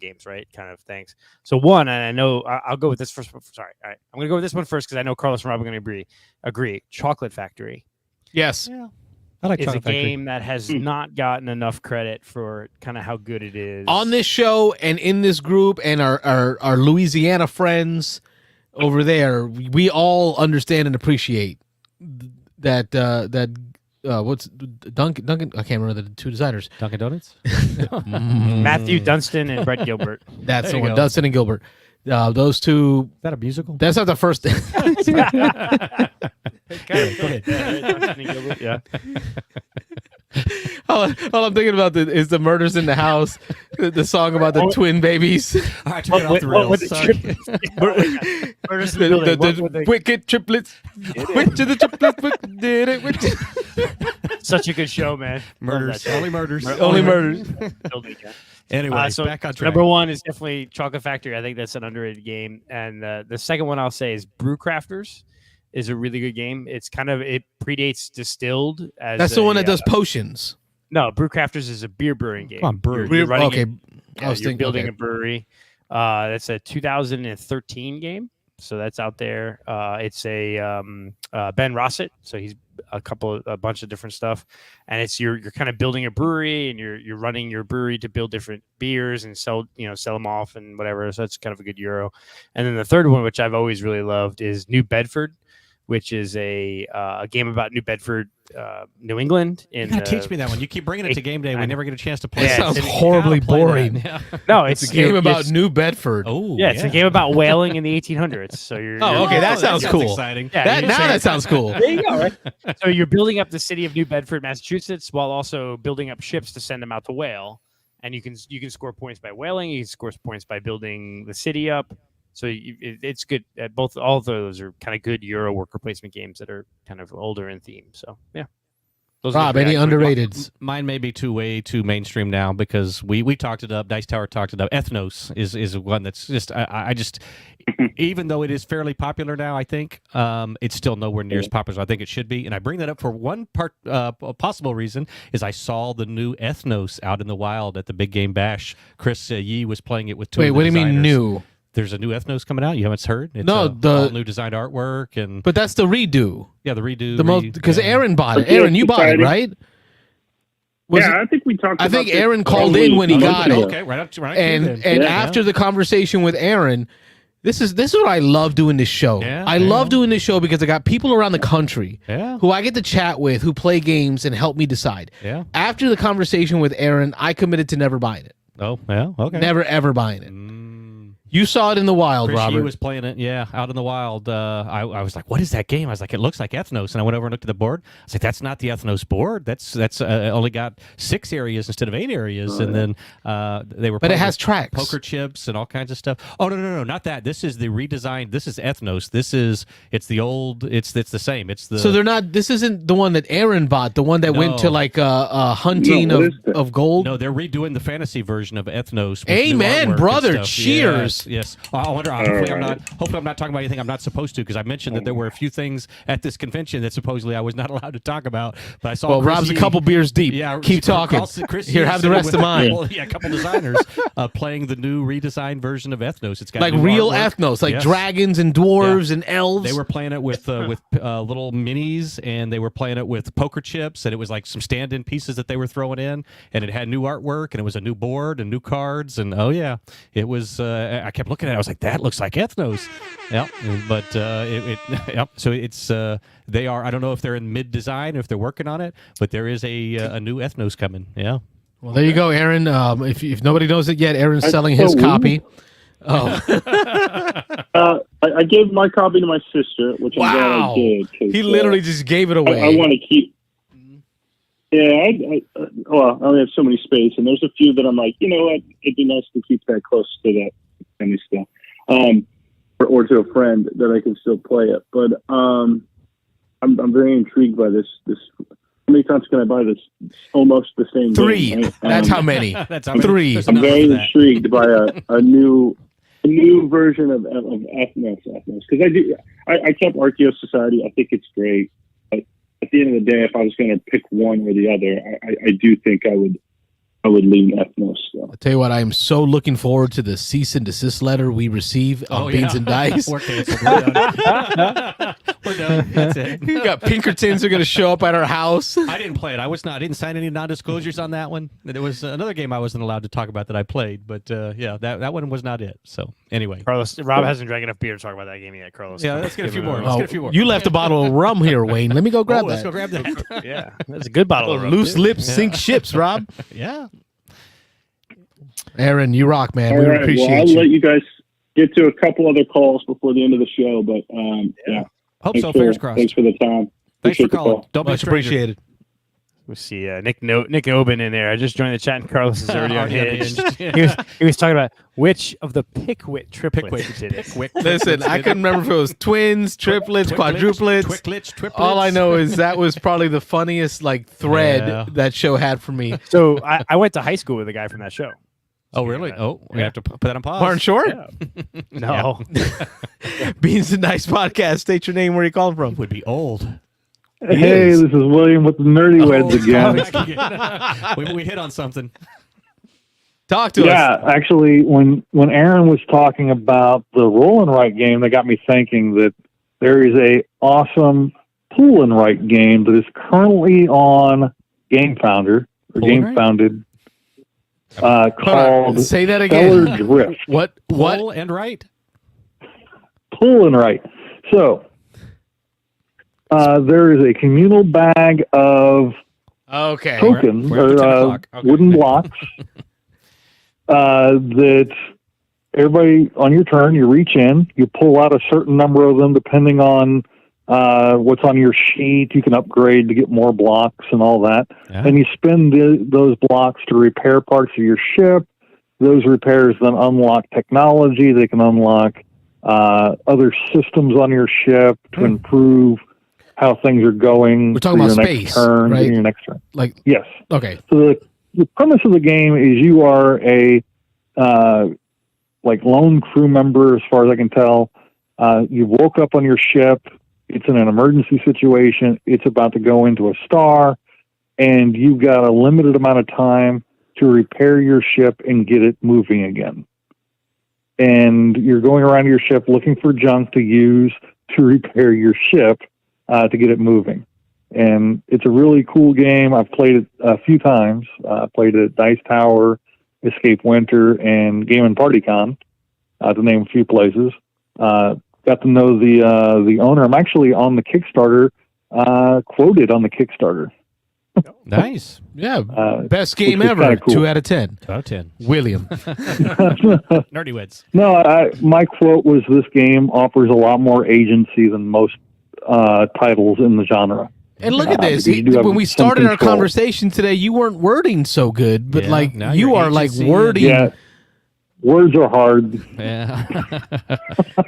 games, right? Kind of things. So one, and I know I'll go with this first. Sorry, all right, I'm gonna go with this one first because I know Carlos and Rob are gonna agree. Chocolate Factory. Yes. Yeah. I like it's Chocolate a Factory. game that has not gotten enough credit for kind of how good it is on this show and in this group and our Louisiana friends over there. We all understand and appreciate that what's Duncan? I can't remember the 2 designers. Dunkin' Donuts. Matthew Dunstan and Brett Gilbert. That's the one. Dunstan and Gilbert. Those 2. Is that a musical? That's not the first. Yeah. All I'm thinking about is the Murders in the House, the song about the twin babies. All right, turn it off the rails. The wicked triplets. Which of the triplets did it? Such a good show, man. Murders. Only murders. Only murders. Anyway, so back on track. Number 1 is definitely Chocolate Factory. I think that's an underrated game. And the second one I'll say is Brew Crafters. Is a really good game. It's it predates Distilled. That's the one that does potions. No, Brew Crafters is a beer brewing game. Come on, brewery. You're running okay. you're building a brewery. That's a 2013 game. So that's out there. It's a Ben Rossett. So he's a bunch of different stuff. And it's you're kind of building a brewery and you're running your brewery to build different beers and sell them off and whatever. So that's kind of a good Euro. And then the third one, which I've always really loved, is New Bedford, which is a game about New Bedford, New England. You gotta teach me that one. You keep bringing it to game day. We never get a chance to play. It sounds horribly boring. Yeah. No, it's a game about New Bedford. Oh, yeah, it's a game about whaling in the 1800s. So you're okay, that sounds cool. Exciting. Yeah, that sounds cool. There you go. Right? So you're building up the city of New Bedford, Massachusetts, while also building up ships to send them out to whale. And you can score points by whaling. You can score points by building the city up. So it's good. All of those are kind of good Euro worker placement games that are kind of older in theme. So yeah. Rob, any underrateds? Mine may be way too mainstream now because we talked it up. Dice Tower talked it up. Ethnos is one that's just I just even though it is fairly popular now, I think it's still nowhere near as popular as I think it should be. And I bring that up for one a possible reason is I saw the new Ethnos out in the wild at the Big Game Bash. Chris Yee was playing it with 2 Wait, of the what do you mean designers. new? There's a new Ethnos coming out. You haven't heard? It's all new designed artwork but that's the redo. Yeah, the redo. Because Aaron bought it. Aaron, you bought it, right? I think we talked. I think Aaron called in when he got it. Okay, right up. And after the conversation with Aaron, This is what I love doing this show. Yeah, I love doing this show because I got people around the country who I get to chat with, who play games and help me decide. Yeah. After the conversation with Aaron, I committed to never buying it. Oh, yeah, okay. Never ever buying it. You saw it in the wild, Chris, Robert. He was playing it, out in the wild. I was like, "What is that game?" I was like, "It looks like Ethnos," and I went over and looked at the board. I was like, "That's not the Ethnos board. That's only got 6 areas instead of 8 areas." And then they were, but it has tracks, poker chips, and all kinds of stuff. Oh no, not that. This is the redesigned. This is Ethnos. It's the old. It's the same. It's the. So they're not. This isn't the one that Aaron bought. The one that went to like a hunting of gold. No, they're redoing the fantasy version of Ethnos. With Amen, brother. Cheers. Yes. I wonder. Hopefully, I'm not talking about anything I'm not supposed to, because I mentioned that there were a few things at this convention that supposedly I was not allowed to talk about. But I saw. Well, Rob's a couple beers deep. Yeah, keep talking. Here, have the rest of mine. A couple designers playing the new redesigned version of Ethnos. It's got like new real artwork. Ethnos, like dragons and dwarves and elves. They were playing it with little minis, and they were playing it with poker chips, and it was like some stand-in pieces that they were throwing in, and it had new artwork, and it was a new board and new cards, and it was. I kept looking at it. I was like, that looks like Ethnos. Yep. But So it's they are. I don't know if they're in mid-design or if they're working on it, but there is a new Ethnos coming. Yeah. Well, there you go, Aaron. If nobody knows it yet, Aaron's selling his copy. Oh. I gave my copy to my sister, which I'm glad I did. He literally just gave it away. I want to keep. Yeah, I only have so many space, and there's a few that I'm like, you know what, it'd be nice to keep that close to that kind of stuff, or to a friend that I can still play it. But I'm very intrigued by this. How many times can I buy this? Almost the same. 3. Game, right? That's how many. That's how many. 3. I'm very intrigued by a new version of Ethnos because I kept Archaeo Society. I think it's great. But at the end of the day, if I was going to pick one or the other, I do think I would lean Ethnos still. I'll tell you what, I am so looking forward to the cease and desist letter we receive on Beans and Dice. We're canceled. We're done. We're done. That's it. You got Pinkertons are going to show up at our house. I didn't play it. I didn't sign any non-disclosures on that one. There was another game I wasn't allowed to talk about that I played, but that one was not it. So anyway, Carlos, Rob hasn't drank enough beer to talk about that game yet. Carlos, let's get a few more. You left a bottle of rum here, Wayne. Let me go grab that. Let's go grab that. Yeah, that's a good bottle of rum. Loose lips sink ships, Rob. Yeah. Aaron, you rock, man. All we right, appreciate I'll you. let you guys get to a couple other calls before the end of the show, but Hope so. Fingers crossed. Thanks for the time. Thanks for Appreciate the calling. call. Don't be Much appreciated. We see Nick Oben in there. I just joined the chat, and Carlos is already Already unhinged. He was talking about which of the Pickwick triplets it is. Listen, I couldn't remember if it was twins, triplets, quadruplets. Triplets. All I know is that was probably the funniest thread that show had for me. So I went to high school with a guy from that show. Oh, really? Oh, we have to put that on pause. Martin Short? Yeah. No. Beans and Dice Podcast. State your name. Where you calling from? Would be old. Hey, this is William with the Nerdy Weds again. we hit on something. Talk to us. Yeah, actually, when Aaron was talking about the roll and write game, that got me thinking that there is a awesome pull and write game that is currently on Game Founder or Pull and Game write? Founded called Say that Stellar again. Drift. What? Pull and right? Pull and write. So there is a communal bag of Okay. tokens we're at the 10 or o'clock. Okay. wooden blocks that everybody on your turn, you reach in, you pull out a certain number of them depending on what's on your sheet. You can upgrade to get more blocks and all that. Yeah. And you spend those blocks to repair parts of your ship. Those repairs then unlock technology. They can unlock other systems on your ship to improve how things are going. We're talking for about your space, next turn, right? Your next turn. Like, Yes. okay. So the premise of the game is you are a lone crew member, as far as I can tell. You woke up on your ship. It's in an emergency situation. It's about to go into a star, and you've got a limited amount of time to repair your ship and get it moving again. And you're going around your ship looking for junk to use to repair your ship to get it moving. And it's a really cool game. I've played it a few times. I played it at Dice Tower, Escape Winter, and Game and Party Con, to name a few places. Got to know the owner. I'm actually on the Kickstarter, quoted on the Kickstarter. Nice. Yeah, best game was ever. kinda cool. 2 out of 10. 2 out of 10. William. Nerdy weds. No, my quote was, "This game offers a lot more agency than most titles in the genre." And look at this. because you do have When we some started our control. conversation today, you weren't wording so good, but Yeah, now you your are like agency wording. Yeah, words are hard. Yeah.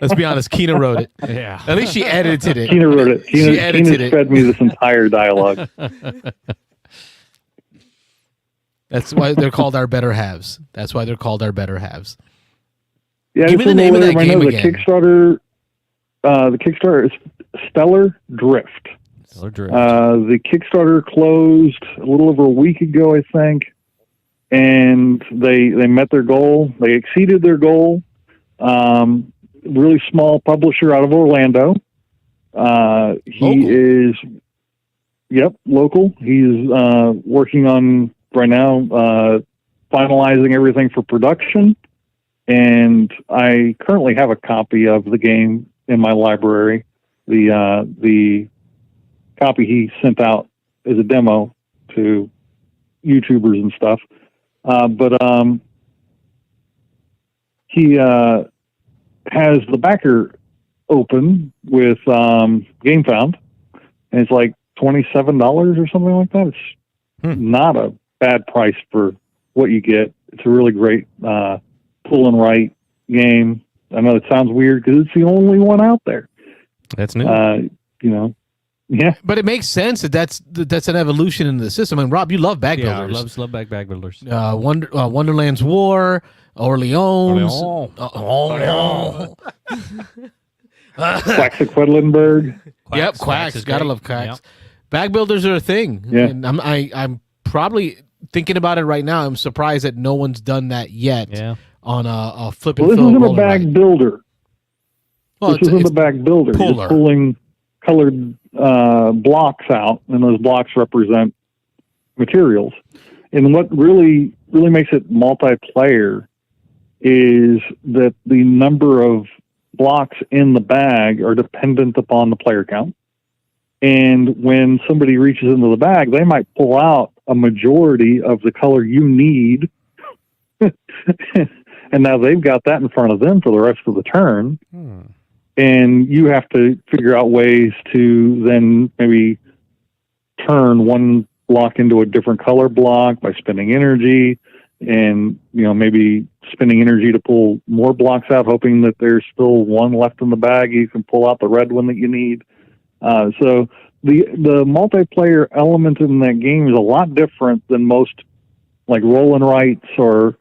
Let's be honest, Keena wrote it. Yeah. At least she edited it. Tina wrote it. She edited Tina it. fed me this entire dialogue. That's why they're called our better halves. That's why they're called our better halves. Yeah, Give me the name of that game again. The Kickstarter is Stellar Drift. Stellar Drift. The Kickstarter closed a little over a week ago, I think, and they met their goal. They exceeded their goal. Really small publisher out of Orlando. He is, local. He's working on right now, finalizing everything for production. And I currently have a copy of the game in my library. The copy he sent out as a demo to YouTubers and stuff. But he has the backer open with GameFound, and it's like $27 or something like that. It's not a bad price for what you get. It's a really great pull and write game. I know it sounds weird because it's the only one out there. That's new. Yeah. But it makes sense that's an evolution in the system. And Rob, you love bag Yeah, builders. love bag builders. Wonderland's War, Orleans. Quaxaquedlinburg. Yep, Quacks. is Gotta great. love Quacks. Yep. Bag builders are a thing. Yeah. And I'm probably thinking about it right now. I'm surprised that no one's done that yet Yeah. on a flip and Well, this fill isn't a roller bag ride. builder. Well, This isn't a bag builder. puller. You're pulling colored blocks out, and those blocks represent materials. And what really makes it multiplayer is that the number of blocks in the bag are dependent upon the player count. And when somebody reaches into the bag, they might pull out a majority of the color you need. And now they've got that in front of them for the rest of the turn. And you have to figure out ways to then maybe turn one block into a different color block by spending energy, and maybe spending energy to pull more blocks out, hoping that there's still one left in the bag. You can pull out the red one that you need. So the multiplayer element in that game is a lot different than most like roll and writes or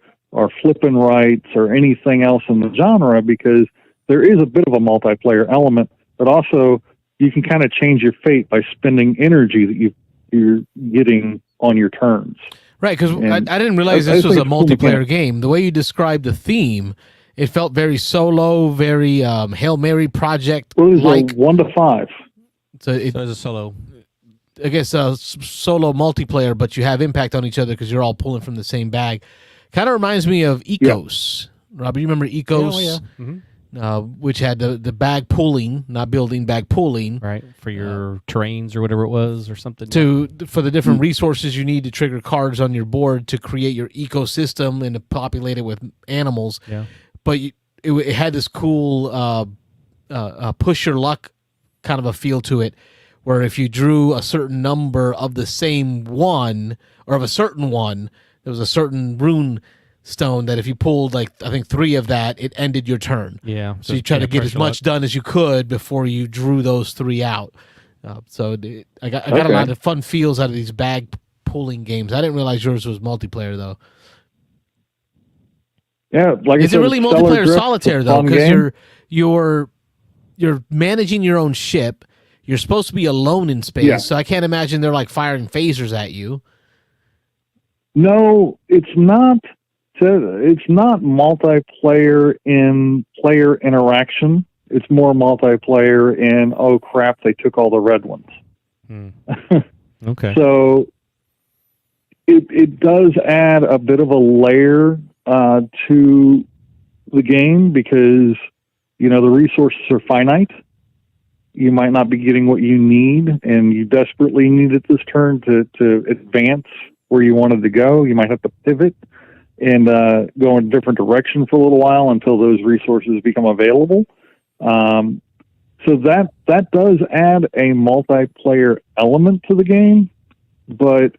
flip and writes or anything else in the genre, because there is a bit of a multiplayer element, but also you can kind of change your fate by spending energy that you're getting on your turns. Right, because I didn't realize I this was a think it's cool multiplayer mechanic. game. The way you described the theme, it felt very solo, very Hail Mary project Well, it's like. a 1 to 5. So So there's a solo. I guess solo multiplayer, but you have impact on each other because you're all pulling from the same bag. Kind of reminds me of Ecos. Robert, you remember Ecos? Oh, yeah. Mm-hmm. Which had the bag pulling, not building, bag pulling. Right. For your terrains or whatever it was or something. For the different resources you need to trigger cards on your board to create your ecosystem and to populate it with animals. Yeah. But it had this cool push your luck kind of a feel to it, where if you drew a certain number of the same one or of a certain one, there was a certain rune stone that if you pulled like I think 3 of that, it ended your turn. Yeah. So you try to get as much done as you could before you drew those 3 out. I got a lot of fun feels out of these bag pulling games. I didn't realize yours was multiplayer though. Yeah, like Is it really multiplayer solitaire though? Because you're managing your own ship. You're supposed to be alone in space, so I can't imagine they're like firing phasers at you. No, it's not. It's not multiplayer in player interaction. It's more multiplayer in, oh crap, they took all the red ones. Okay. So it does add a bit of a layer to the game, because the resources are finite. You might not be getting what you need, and you desperately need it this turn to advance where you wanted to go. You might have to pivot and go in a different direction for a little while until those resources become available. So that does add a multiplayer element to the game, but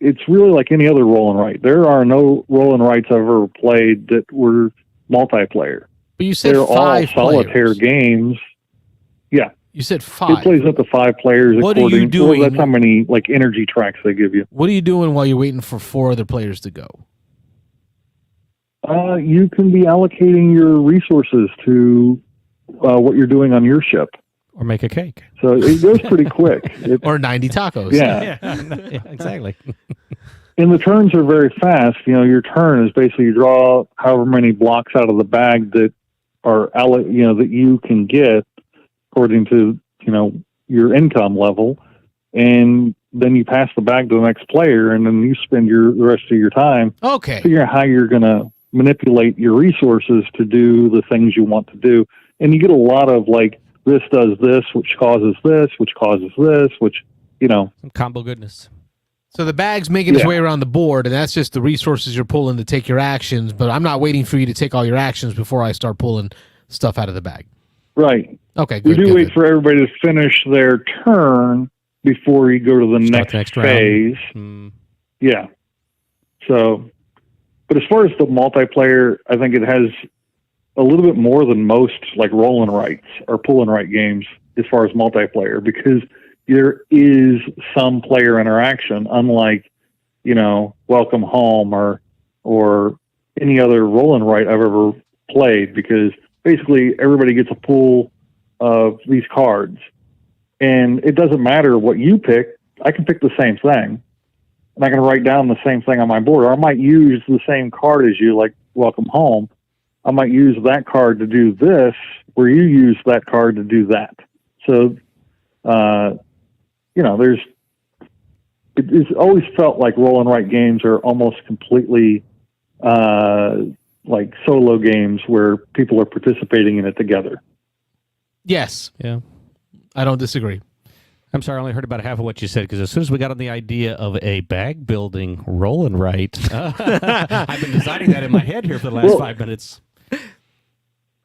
it's really like any other roll and write. There are no roll and writes I've ever played that were multiplayer. But you said They're five all solitaire players. games. Yeah. You said It 5. plays up to 5 players. What are you doing? Well, that's how many energy tracks they give you. What are you doing while you're waiting for 4 other players to go? You can be allocating your resources to what you're doing on your ship. Or make a cake. So it goes pretty quick. Or 90 tacos. Yeah. Yeah, exactly. And the turns are very fast. Your turn is basically you draw however many blocks out of the bag that are that you can get according to your income level, and then you pass the bag to the next player, and then you spend the rest of your time figuring out how you're going to manipulate your resources to do the things you want to do. And you get a lot of this does this, which causes this, which causes this, which Some combo goodness. So the bag's making its way around the board, and that's just the resources you're pulling to take your actions, but I'm not waiting for you to take all your actions before I start pulling stuff out of the bag. Right. Okay, We good. do wait for everybody to finish their turn before you go to the next phase. Yeah. So, but as far as the multiplayer, I think it has a little bit more than most roll and writes or pull and write games as far as multiplayer, because there is some player interaction, unlike, Welcome Home or any other roll and write I've ever played, because basically everybody gets a pool of these cards, and it doesn't matter what you pick. I can pick the same thing, and I can write down the same thing on my board, or I might use the same card as you, like Welcome Home. I might use that card to do this, where you use that card to do that. So, it's always felt like roll and write games are almost completely like solo games where people are participating in it together. Yes. Yeah. I don't disagree. I'm sorry, I only heard about half of what you said, because as soon as we got on the idea of a bag building roll and write, I've been designing that in my head here for the last 5 minutes.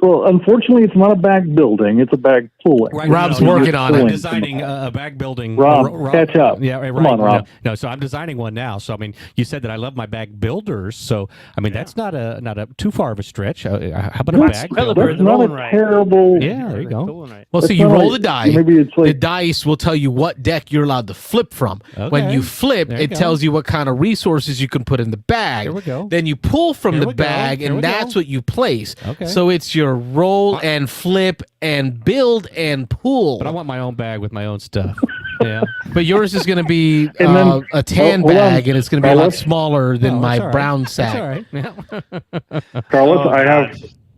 Well, unfortunately, it's not a bag building; it's a bag pulling. Right, Rob's working on it. I'm designing a bag building. Rob, catch up. Yeah, right. Come on, Rob. No, so I'm designing one now. So I mean, you said that I love my bag builders. So I mean, that's not a too far of a stretch. How about a bag builder? That's not a terrible. Yeah, there you go. Well, so you roll the die. Maybe it's the dice will tell you what deck you're allowed to flip from. When you flip, it tells you what kind of resources you can put in the bag. There we go. Then you pull from the bag, and that's what you place. Okay. So it's your roll and flip and build and pull. But I want my own bag with my own stuff. Yeah. But yours is going to be then- a tan hold on, bag, and it's going to be a lot Carlos. smaller than Oh, my that's all right. brown sack. That's all right. Yeah. Carlos,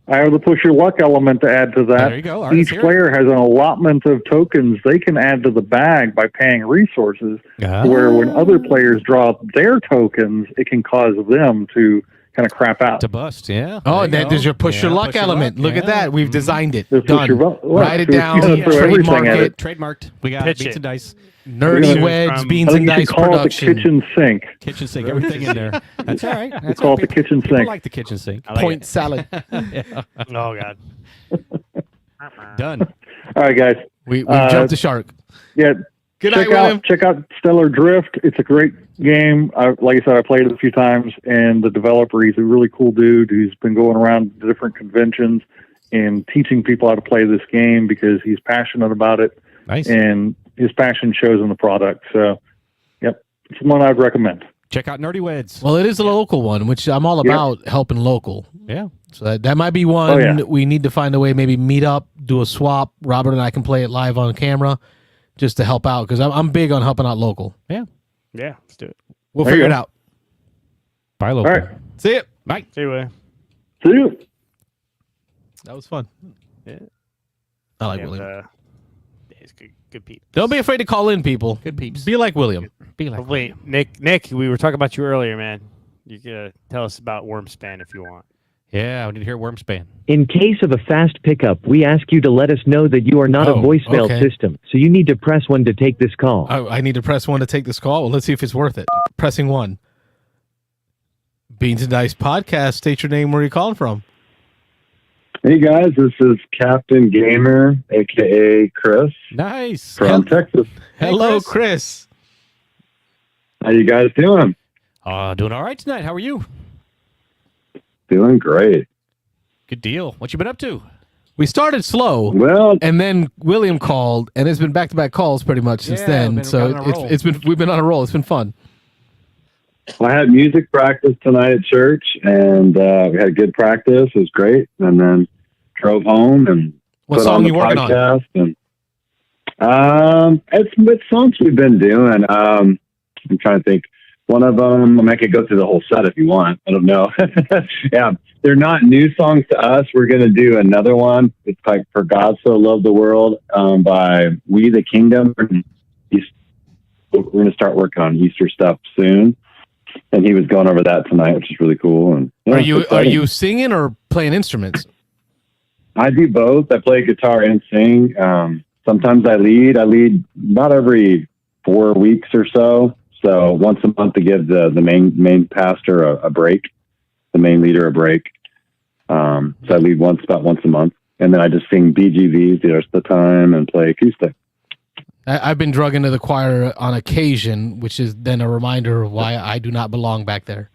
I have the push your luck element to add to that. There you go. All right, Each let's hear player has an allotment of tokens they can add to the bag by paying resources, where when other players draw their tokens, it can cause them to kind of crap out. To bust, yeah. Oh, There and you then go. there's your push your Yeah, luck element. Look at that. We've designed it. There's push Done. your luck. Write it So down. you gotta throw everything Trademark at it. Trademarked. We got Pitch beats it. and dice. Nerdy We're Weds, gonna- Beans I and think you Dice should call production. it the kitchen sink. Kitchen sink, everything in there. That's all right. That's call all it the people- kitchen people sink. like the kitchen sink. I like Point it. salad. Yeah. Oh God. Done. All right, guys. We jumped the shark. Yeah. Good night, William. Check out Stellar Drift. It's a great game. Like I said, I played it a few times, and the developer, he's a really cool dude who's been going around to different conventions and teaching people how to play this game because he's passionate about it. Nice. And his passion shows in the product. So, yep, it's one I'd recommend. Check out Nerdy Weds. Well, it is a local one, which I'm all about helping local. Yeah. So that might be one Oh, yeah. we need to find a way, maybe meet up, do a swap. Robert and I can play it live on camera just to help out because I'm big on helping out local. Yeah. Yeah, let's do it. We'll There figure you it go. out. Bye, local. All right. See it. Bye. Anyway, See you. That was fun. Yeah. I like and, William. it's good peep. Don't be afraid to call in, people. Good peeps. Be like William. Be like. Wait, Nick, we were talking about you earlier, man. You could tell us about Wormspan if you want. Yeah, we need to hear Wormspan. In case of a fast pickup, we ask you to let us know that you are not a voicemail system, so you need to press 1 to take this call. Oh, I need to press 1 to take this call? Well, let's see if it's worth it. Pressing 1. Beans and Dice Podcast. State your name, where you're calling from. Hey guys, this is Captain Gamer, aka Chris. Nice. From Texas. Hello, Chris. How you guys doing? Doing all right tonight. How are you? Doing great. Good deal. What you been up to? We started slow, Well, and then William called, and it's been back-to-back calls pretty much since then. So we've been on a roll. It's been fun. I had music practice tonight at church, and we had a good practice. It was great, and then drove home and What put song on the you working on? podcast. And it's songs we've been doing. I'm trying to think. One of them, I could go through the whole set if you want. I don't know. Yeah, they're not new songs to us. We're going to do another one. It's like For God So Loved the World by We the Kingdom. We're going to start working on Easter stuff soon. And he was going over that tonight, which is really cool. And yeah, Are you singing or playing instruments? I do both. I play guitar and sing. Sometimes I lead. I lead about every 4 weeks or so. So once a month to give the main pastor a break, the main leader a break. So I lead about once a month, and then I just sing BGVs the rest of the time and play acoustic. I've been drug into the choir on occasion, which is then a reminder of why I do not belong back there.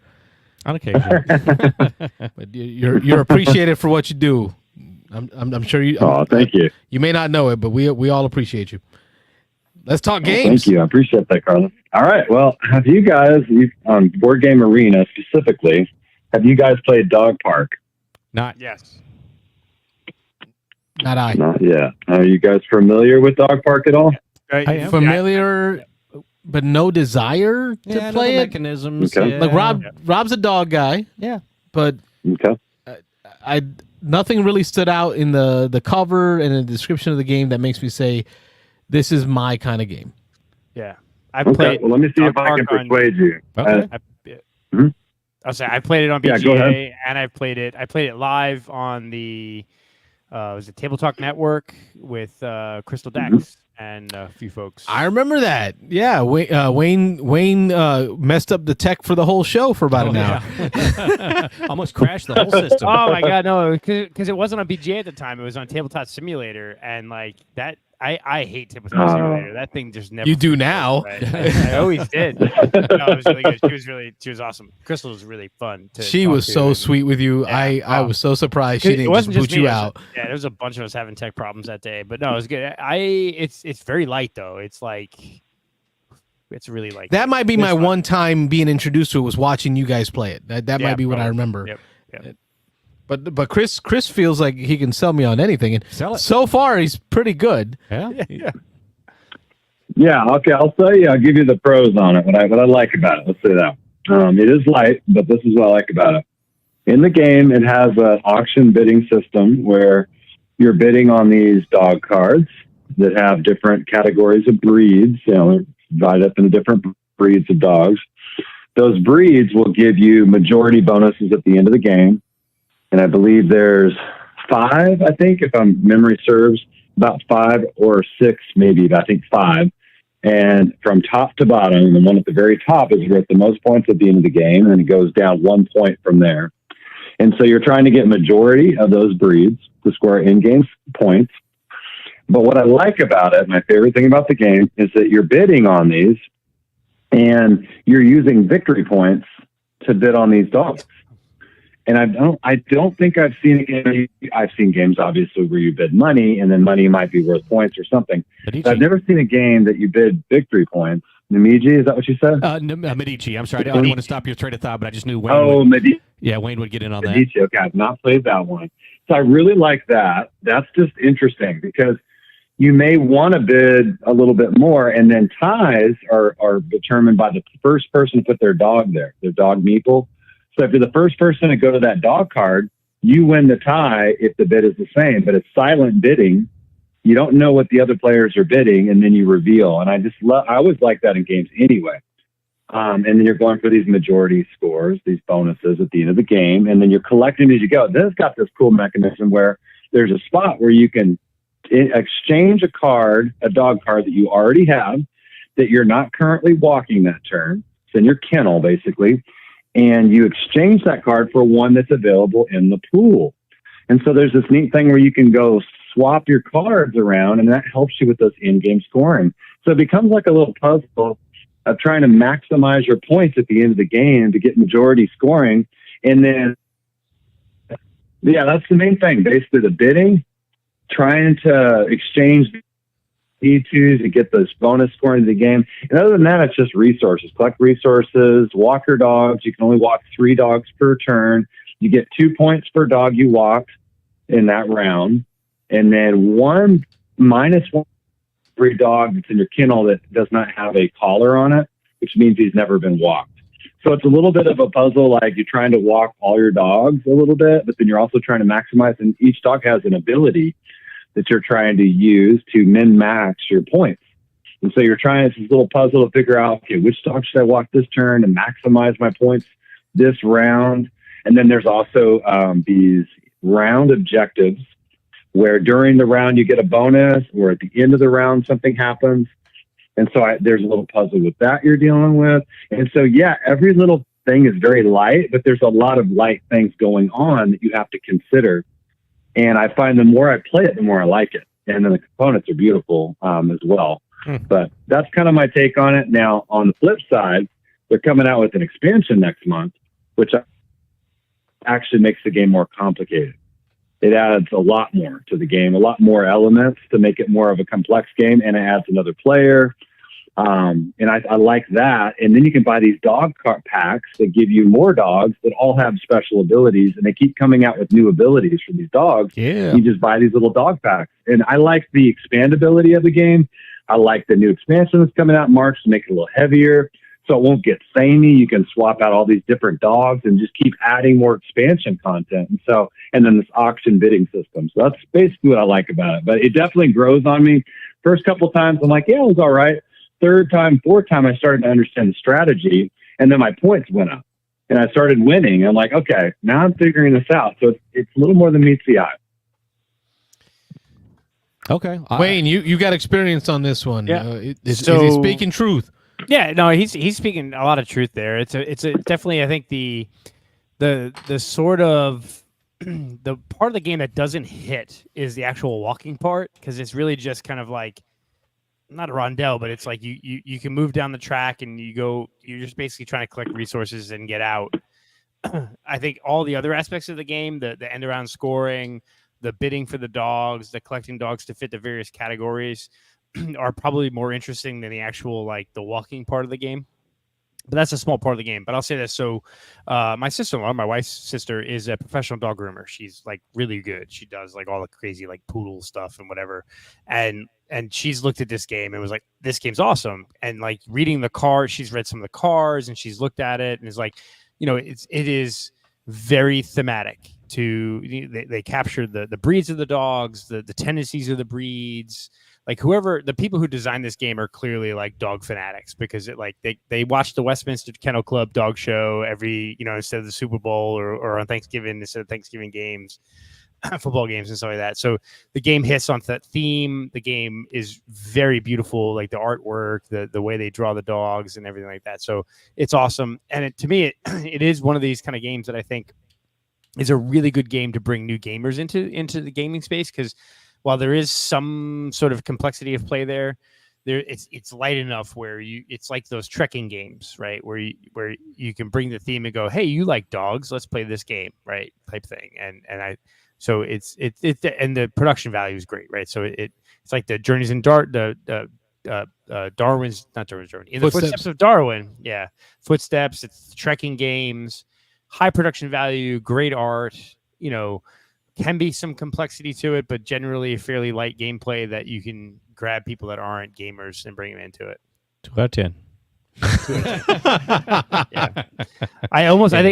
On occasion. But you're appreciated for what you do. I'm sure you. Oh, thank you. You may not know it, but we all appreciate you. Let's talk games. Thank you. I appreciate that, Carlos. All right. Well, have you guys, on Board Game Arena specifically, have you guys played Dog Park? Not Yes. Not I. Not yet. Are you guys familiar with Dog Park at all? I am. Familiar, but no desire to play it. Mechanisms. Okay. Yeah. Like Rob's a dog guy. Yeah. But Okay. nothing really stood out in the cover and the description of the game that makes me say, this is my kind of game. Yeah. I Okay. played. Well, let me see if Dog I can Park on- persuade you. Okay. I'll say I played it on Yeah, go BGA, ahead. and I played it live on the was it Table Talk Network with Crystal Dex and a few folks. I remember that. Yeah, Wayne messed up the tech for the whole show for about an hour. Yeah. Almost crashed the whole system. Oh my god, no! Because it wasn't on BGA at the time; it was on Tabletop Simulator, and like that. I hate Tabletop Simulator. That thing just never. You do now. I always did. No, it was really good. She was awesome. Crystal was really fun. She talk was to, so and- sweet with you. Yeah. I was so surprised she It didn't wasn't just just boot me, you it was- out. Yeah, there was a bunch of us having tech problems that day, but no, it was good. It's very light though. It's like it's really like That might be It's my fun. one time being introduced to it was watching you guys play it. That Yeah, might be what I probably. remember. Yep. But Chris feels like he can sell me on anything, and Sell it. so far he's pretty good. Yeah. Yeah, okay, I'll tell you. I'll give you the pros on it. What I like about it. Let's say that. It is light, but this is what I like about it. In the game, it has an auction bidding system where you're bidding on these dog cards that have different categories of breeds. Divided up into different breeds of dogs. Those breeds will give you majority bonuses at the end of the game, and I believe there's 5. I think, if memory serves, about 5 or 6, maybe. But I think 5. And from top to bottom, the one at the very top is worth the most points at the end of the game, and it goes down 1 point from there. And so you're trying to get majority of those breeds to score in-game points. But what I like about it, my favorite thing about the game, is that you're bidding on these, and you're using victory points to bid on these dogs. And I don't think I've seen a game. I've seen games, obviously, where you bid money, and then money might be worth points or something. But I've never seen a game that you bid victory points. Namiji, is that what you said? Medici. I'm sorry. I didn't want to stop your train of thought, but I just knew Wayne. Oh, Medici. Yeah, Wayne would get in on that. Medici. Okay, I've not played that one. So I really like that. That's just interesting because you may want to bid a little bit more, and then ties are determined by the first person to put their dog there, their dog meeple. So if you're the first person to go to that dog card, you win the tie if the bid is the same. But it's silent bidding. You don't know what the other players are bidding, and then you reveal. And I always like that in games anyway. And then you're going for these majority scores, these bonuses at the end of the game, and then you're collecting as you go. Then it's got this cool mechanism where there's a spot where you can exchange a dog card that you already have that you're not currently walking that turn. It's in your kennel, basically. And you exchange that card for one that's available in the pool. And so there's this neat thing where you can go swap your cards around, and that helps you with those in-game scoring. So it becomes like a little puzzle of trying to maximize your points at the end of the game to get majority scoring. And then, yeah, that's the main thing. Basically, the bidding, trying to exchange E2s to get those bonus scoring of the game. And other than that, it's just resources. Collect resources, walk your dogs. You can only walk 3 dogs per turn. You get 2 points per dog you walk in that round. And then -1 every dog that's in your kennel that does not have a collar on it, which means he's never been walked. So it's a little bit of a puzzle, like you're trying to walk all your dogs a little bit, but then you're also trying to maximize, and each dog has an ability that you're trying to use to min-max your points. And so you're trying, it's this little puzzle to figure out, okay, which dog should I walk this turn and maximize my points this round? And then there's also these round objectives where during the round you get a bonus, or at the end of the round something happens. And so there's a little puzzle with that you're dealing with. And so, yeah, every little thing is very light, but there's a lot of light things going on that you have to consider. And I find the more I play it, the more I like it. And then the components are beautiful as well. But that's kind of my take on it. Now, on the flip side, they're coming out with an expansion next month, which actually makes the game more complicated. It adds a lot more to the game, a lot more elements to make it more of a complex game, and it adds another player. And I like that. And then you can buy these dog packs that give you more dogs that all have special abilities, and they keep coming out with new abilities for these dogs. Yeah. You just buy these little dog packs. And I like the expandability of the game. I like the new expansion that's coming out in March to make it a little heavier, so it won't get samey. You can swap out all these different dogs and just keep adding more expansion content. And then this auction bidding system. So that's basically what I like about it. But it definitely grows on me. First couple times, I'm like, yeah, it was all right. Third time, fourth time, I started to understand the strategy, and then my points went up, and I started winning. I'm like, okay, now I'm figuring this out. So it's a little more than meets the eye. Okay, Wayne, you got experience on this one. Yeah. Is he speaking truth? Yeah, no, he's speaking a lot of truth there. It's a definitely, I think the sort of the part of the game that doesn't hit is the actual walking part, because it's really just kind of like, not a rondelle, but it's like you can move down the track and you're just basically trying to collect resources and get out. I think all the other aspects of the game, the end around scoring, the bidding for the dogs, the collecting dogs to fit the various categories, are probably more interesting than the actual, like, the walking part of the game. But that's a small part of the game. But I'll say this. So my sister-in-law, my wife's sister, is a professional dog groomer. She's, like, really good. She does, like, all the crazy, like, poodle stuff and whatever. And she's looked at this game and was like, this game's awesome. And, like, reading the cards, she's read some of the cards and she's looked at it and is like, it is very thematic. They capture the breeds of the dogs, the tendencies of the breeds. Like, the people who designed this game are clearly, like, dog fanatics, because they watch the Westminster Kennel Club dog show every, instead of the Super Bowl, or on Thanksgiving, instead of Thanksgiving games, football games and stuff like that. So the game hits on that theme. The game is very beautiful, like the artwork, the way they draw the dogs and everything like that. So it's awesome. And to me, it is one of these kind of games that I think is a really good game to bring new gamers into the gaming space, because while there is some sort of complexity of play there, it's light enough where it's like those trekking games, right? Where you can bring the theme and go, hey, you like dogs, let's play this game, right? Type thing. So it's and the production value is great, right? So it's like the Journeys in Darwin's, not Darwin's Journey, in the Footsteps of Darwin. Yeah, Footsteps. It's trekking games, high production value, great art. Can be some complexity to it, but generally fairly light gameplay that you can grab people that aren't gamers and bring them into it. 2 out of 10. Yeah. I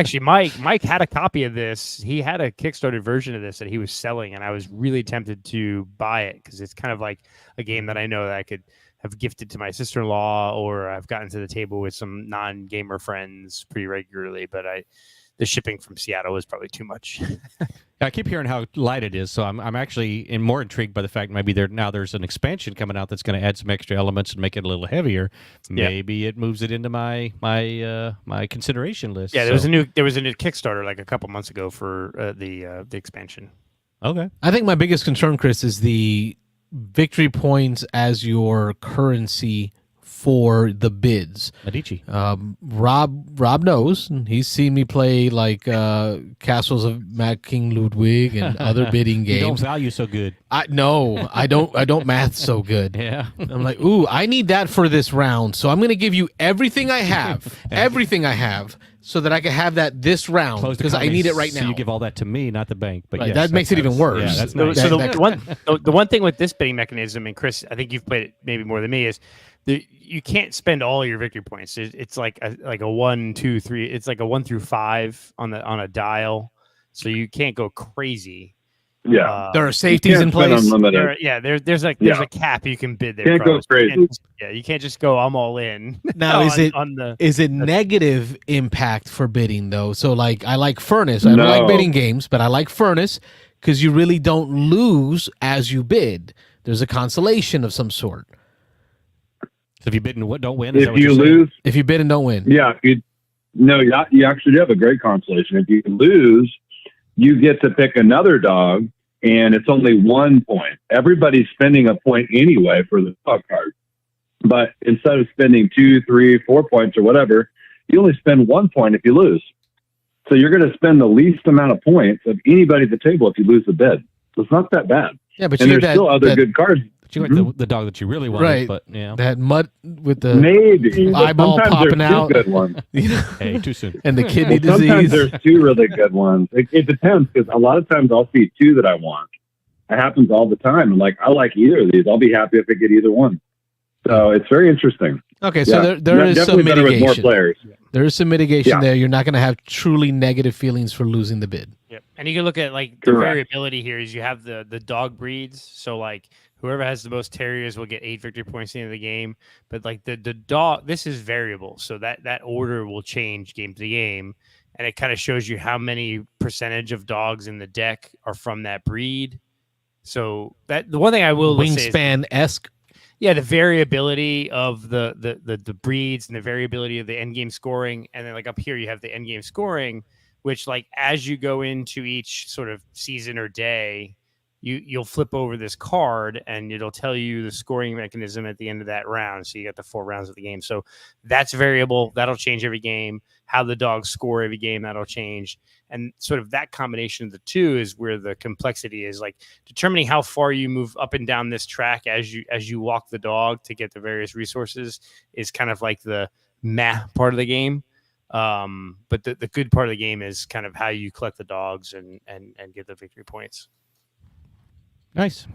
think Mike had a copy of this. He had a Kickstarter version of this that he was selling, and I was really tempted to buy it because it's kind of like a game that I know that I could have gifted to my sister-in-law, or I've gotten to the table with some non-gamer friends pretty regularly. But the shipping from Seattle is probably too much. I keep hearing how light it is, so I'm actually more intrigued by the fact maybe there's an expansion coming out that's going to add some extra elements and make it a little heavier. Maybe it moves it into my consideration list. Yeah, there was a new Kickstarter like a couple months ago for the expansion. Okay. I think my biggest concern, Chris, is the victory points as your currency for the bids. Medici. Rob knows. He's seen me play like Castles of Mad King Ludwig and other bidding games. You don't value so good. I don't math so good. Yeah. I'm like, ooh, I need that for this round, so I'm going to give you everything I have, so that I can have that this round because I need it right now. So you give all that to me, not the bank. But right, yes, that makes it even worse. Yeah, that's nice. So the one thing with this bidding mechanism, and Chris, I think you've played it maybe more than me, is you can't spend all your victory points. It's like a 1, 2, 3. It's like a 1 through 5 on a dial, so you can't go crazy. Yeah, there are safeties in place. There's a cap you can bid there. Can't go crazy. You can't just go. I'm all in. Now, is it negative impact for bidding though? So like I like Furnace. I don't like bidding games, but I like Furnace because you really don't lose as you bid. There's a consolation of some sort. So if you bid and don't win, if you lose, if you bid and don't win, you actually do have a great consolation. If you lose, you get to pick another dog, and it's only 1 point. Everybody's spending a point anyway for the dog card, but instead of spending 2, 3, 4 points or whatever, you only spend 1 point if you lose. So you're going to spend the least amount of points of anybody at the table if you lose the bid. So it's not that bad. Yeah, but there's still other good cards. But you like the dog that you really wanted, right? But yeah, that mud with the maybe eyeball sometimes popping there's out. Two good ones. Hey, too soon. And the kidney Sometimes disease. there's 2 really good ones. It depends because a lot of times I'll see 2 that I want. It happens all the time. I'm like, I like either of these. I'll be happy if I get either one. So it's very interesting. Okay, so there is some better with more mitigation. Players. There is some mitigation there. You're not going to have truly negative feelings for losing the bid. Yep. And you can look at like the variability here is you have the dog breeds. So like whoever has the most terriers will get 8 victory points at the end of the game. But like the dog, this is variable. So that order will change game to game. And it kind of shows you how many percentage of dogs in the deck are from that breed. So that the one thing I will say is Wingspan-esque. Yeah, the variability of the breeds and the variability of the end game scoring, and then like up here you have the end game scoring, which like as you go into each sort of season or day, you'll flip over this card and it'll tell you the scoring mechanism at the end of that round. So you got the 4 rounds of the game. So that's variable. That'll change every game. How the dogs score every game, that'll change. And sort of that combination of the two is where the complexity is, like determining how far you move up and down this track as you walk the dog to get the various resources is kind of like the math part of the game. But the good part of the game is kind of how you collect the dogs and get the victory points. Nice.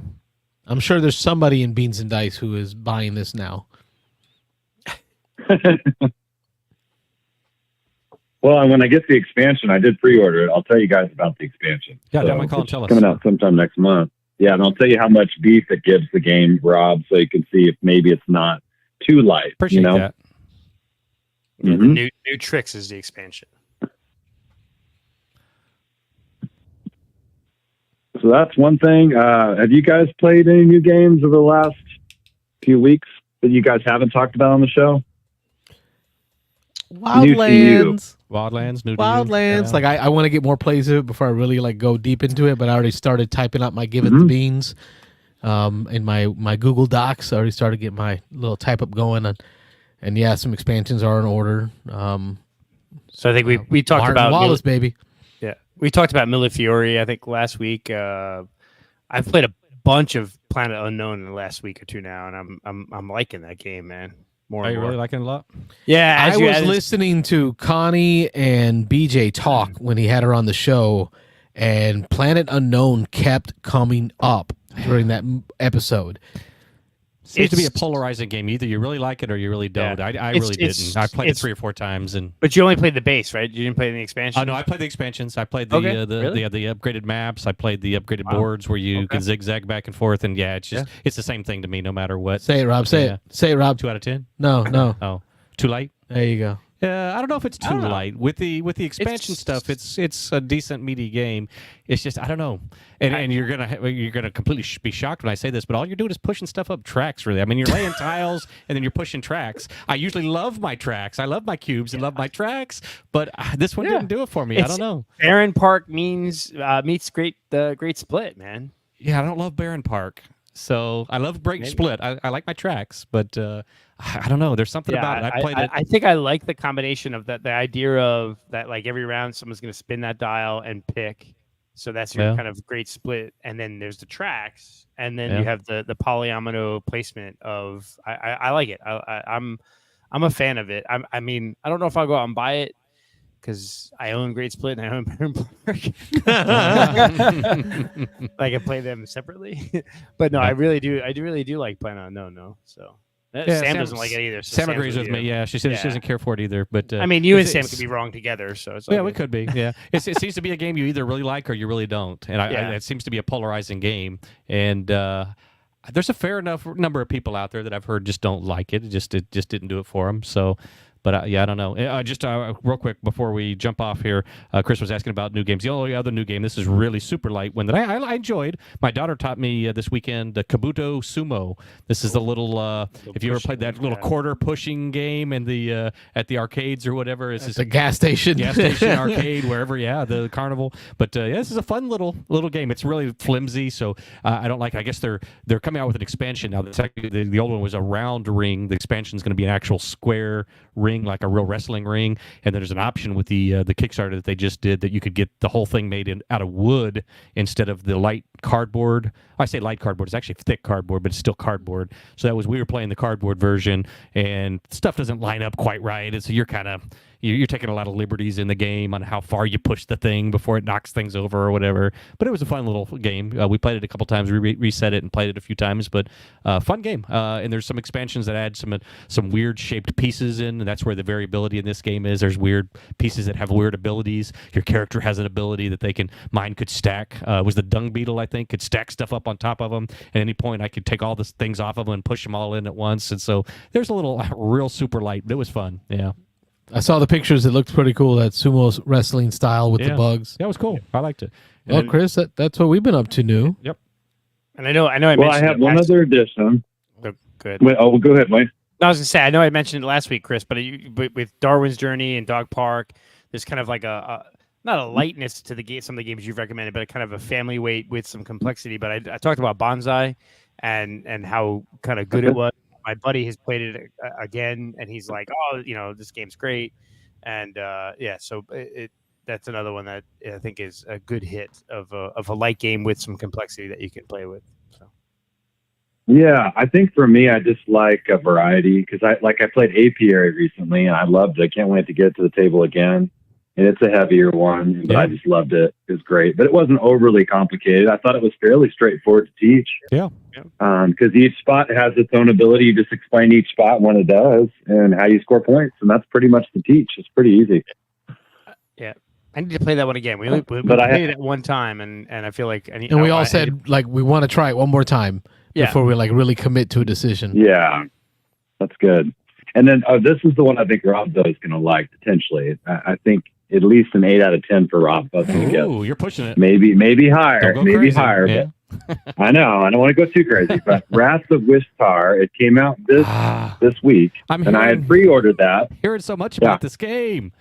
I'm sure there's somebody in Beans and Dice who is buying this now. Well, and when I get the expansion, I did pre-order it. I'll tell you guys about the expansion. Yeah, so definitely call and tell us. Coming out sometime next month. Yeah, and I'll tell you how much beef it gives the game, Rob, so you can see if maybe it's not too light. Appreciate that. Yeah, the new tricks is the expansion. So that's one thing. Have you guys played any new games over the last few weeks that you guys haven't talked about on the show? Wildlands. Wildlands, new Wildlands. Yeah. Like I want to get more plays of it before I really like go deep into it, but I already started typing up my Give It the Beans in my Google Docs. I already started getting my little type up going, and yeah, some expansions are in order. So I think we talked Martin about Wallace, baby. Yeah, we talked about Millefiori. I think last week. I've played a bunch of Planet Unknown in the last week or two now, and I'm liking that game, man. More. Are you really liking it a lot? Yeah, I was listening to Connie and BJ talk when he had her on the show, and Planet Unknown kept coming up during that episode. Seems to be a polarizing game. Either you really like it or you really don't. Yeah. I really didn't. I played it 3 or 4 times, but you only played the base, right? You didn't play any expansion. Oh no, I played the expansions. I played the the upgraded maps. I played the upgraded boards where you can zigzag back and forth. And it's just it's the same thing to me, no matter what. Say it, Rob. Say it. Say it, Rob. 2 out of 10. No. Oh, too light. There you go. I don't know if it's too light with the expansion stuff. It's a decent meaty game. It's just I don't know, and you're gonna completely be shocked when I say this, but all you're doing is pushing stuff up tracks. Really, I mean, you're laying tiles and then you're pushing tracks. I usually love my tracks. I love my cubes and love my tracks, but this one didn't do it for me. I don't know. Barren Park meets the Great Split, man. Yeah, I don't love Barren Park. So I love Great Split. I like my tracks, but I don't know. There's something about it. I played it. I think I like the combination of that. The idea of that, like every round, someone's going to spin that dial and pick. So that's your kind of Great Split, and then there's the tracks, and then you have the polyomino placement of. I like it. I'm a fan of it. I mean, I don't know if I'll go out and buy it, because I own Great Split and I own Barren Park. I can play them separately. But no, I really do like playing on No. So Sam doesn't like it either. So Sam agrees with me. Yeah, she says she doesn't care for it either. But I mean, you and Sam could be wrong together. So it's we could be. Yeah, it seems to be a game you either really like or you really don't, and it seems to be a polarizing game. And there's a fair enough number of people out there that I've heard just don't like it. It just didn't do it for them. So. But I don't know. Just real quick before we jump off here, Chris was asking about new games. The only other new game, this is really super light one that I enjoyed. My daughter taught me this weekend Kabuto Sumo. This is the little if you ever played that little quarter pushing game in the at the arcades or whatever. It's just a gas station arcade, wherever. Yeah, the carnival. But this is a fun little game. It's really flimsy, so I don't like it. I guess they're coming out with an expansion now. The old one was a round ring. The expansion is going to be an actual square ring, like a real wrestling ring, and there's an option with the Kickstarter that they just did that you could get the whole thing made out of wood instead of the light cardboard. I say light cardboard, it's actually thick cardboard, but it's still cardboard. So we were playing the cardboard version, and stuff doesn't line up quite right, and so you're taking a lot of liberties in the game on how far you push the thing before it knocks things over or whatever. But it was a fun little game. We played it a couple times, reset it and played it a few times, but fun game. And there's some expansions that add some weird shaped pieces in, and that's where the variability in this game is. There's weird pieces that have weird abilities. Your character has an ability that mine could stack. It was the dung beetle, I think, could stack stuff up on top of them. At any point, I could take all the things off of them and push them all in at once. And so there's a little real super light, but it was fun. Yeah. I saw the pictures. It looked pretty cool, that sumo wrestling style with the bugs. That was cool. I liked it. Well, Chris, that's what we've been up to new. Yep. And I know. I have one other addition. Good. Wait, go ahead, Wayne. I was going to say, I know I mentioned it last week, Chris, but with Darwin's Journey and Dog Park, there's kind of like a not a lightness to the game, some of the games you've recommended, but a kind of a family weight with some complexity. But I talked about Bonsai and how kind of good it was. My buddy has played it again, and he's like, "Oh, this game's great." And so that's another one that I think is a good hit of a light game with some complexity that you can play with. So. Yeah, I think for me, I just like a variety because I played Apiary recently, and I loved it. I can't wait to get to the table again. And it's a heavier one, but I just loved it. It was great, but it wasn't overly complicated. I thought it was fairly straightforward to teach. Yeah. Because each spot has its own ability. You just explain each spot when it does and how you score points, and that's pretty much the teach. It's pretty easy. Yeah, I need to play that one again. We played it one time, and I feel like we all said we want to try it one more time before we really commit to a decision. Yeah, that's good. And then this is the one I think Rob though is going to like potentially. I think at least an 8 out of 10 for Rob. Ooh, you're pushing it. Maybe higher. Maybe crazy. higher. Yeah. But I know. I don't want to go too crazy. But Wrath of Wistar, it came out this week, and I had pre-ordered that. Hearing so much about this game.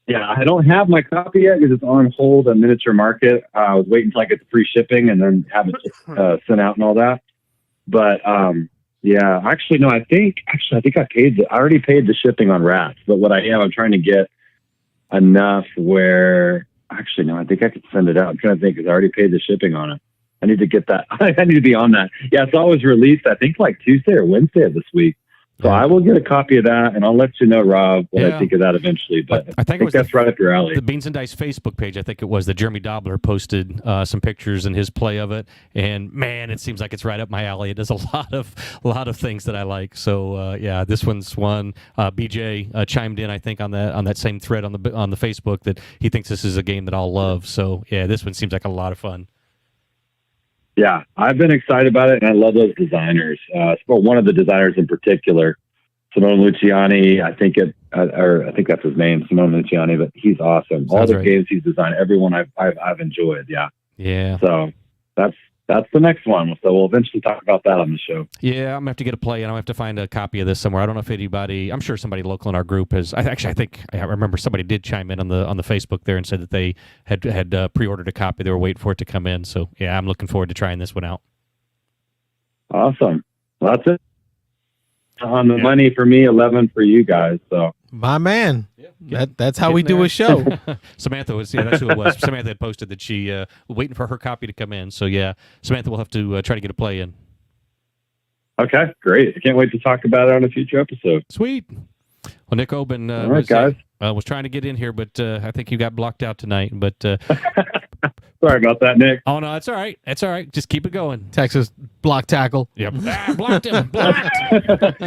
Yeah, I don't have my copy yet because it's on hold at Miniature Market. I was waiting until I get the free shipping and then have it sent out and all that. But yeah, actually, no. I think I paid. I already paid the shipping on Wrath. But what I'm trying to get enough where actually no, I think I could send it out. I'm trying to think because I already paid the shipping on it. I need to get that. I need to be on that. Yeah, so it was released I think like Tuesday or Wednesday of this week. So I will get a copy of that, and I'll let you know, Rob, what I think of that eventually. But I think that's right up your alley. The Beans and Dice Facebook page, I think it was, that Jeremy Dobler posted some pictures and his play of it, and man, it seems like it's right up my alley. It does a lot of things that I like. So this one's one. BJ chimed in, I think, on that same thread on the Facebook that he thinks this is a game that I'll love. So yeah, this one seems like a lot of fun. Yeah, I've been excited about it, and I love those designers. One of the designers in particular, Simone Luciani. I think that's his name, Simone Luciani. But he's awesome. All the games he's designed, everyone I've enjoyed. Yeah. Yeah. So that's the next one. So we'll eventually talk about that on the show. Yeah, I'm gonna have to get a play, and I'm gonna have to find a copy of this somewhere. I don't know if anybody. I'm sure somebody local in our group has. I think I remember somebody did chime in on the Facebook there and said that they had pre-ordered a copy. They were waiting for it to come in. So yeah, I'm looking forward to trying this one out. Awesome. Well, that's it. On the money for me, 11 for you guys. So my man. That's how we do a show. Samantha was, that's who it was. Samantha had posted that she was waiting for her copy to come in. So yeah, Samantha will have to try to get a play in. Okay, great. I can't wait to talk about it on a future episode. Sweet. Well, Nick Oben all right, guys. Was trying to get in here, but I think you got blocked out tonight. But sorry about that, Nick. Oh no, that's all right. That's all right. Just keep it going. Texas block tackle. Yep. Blocked him. Blocked.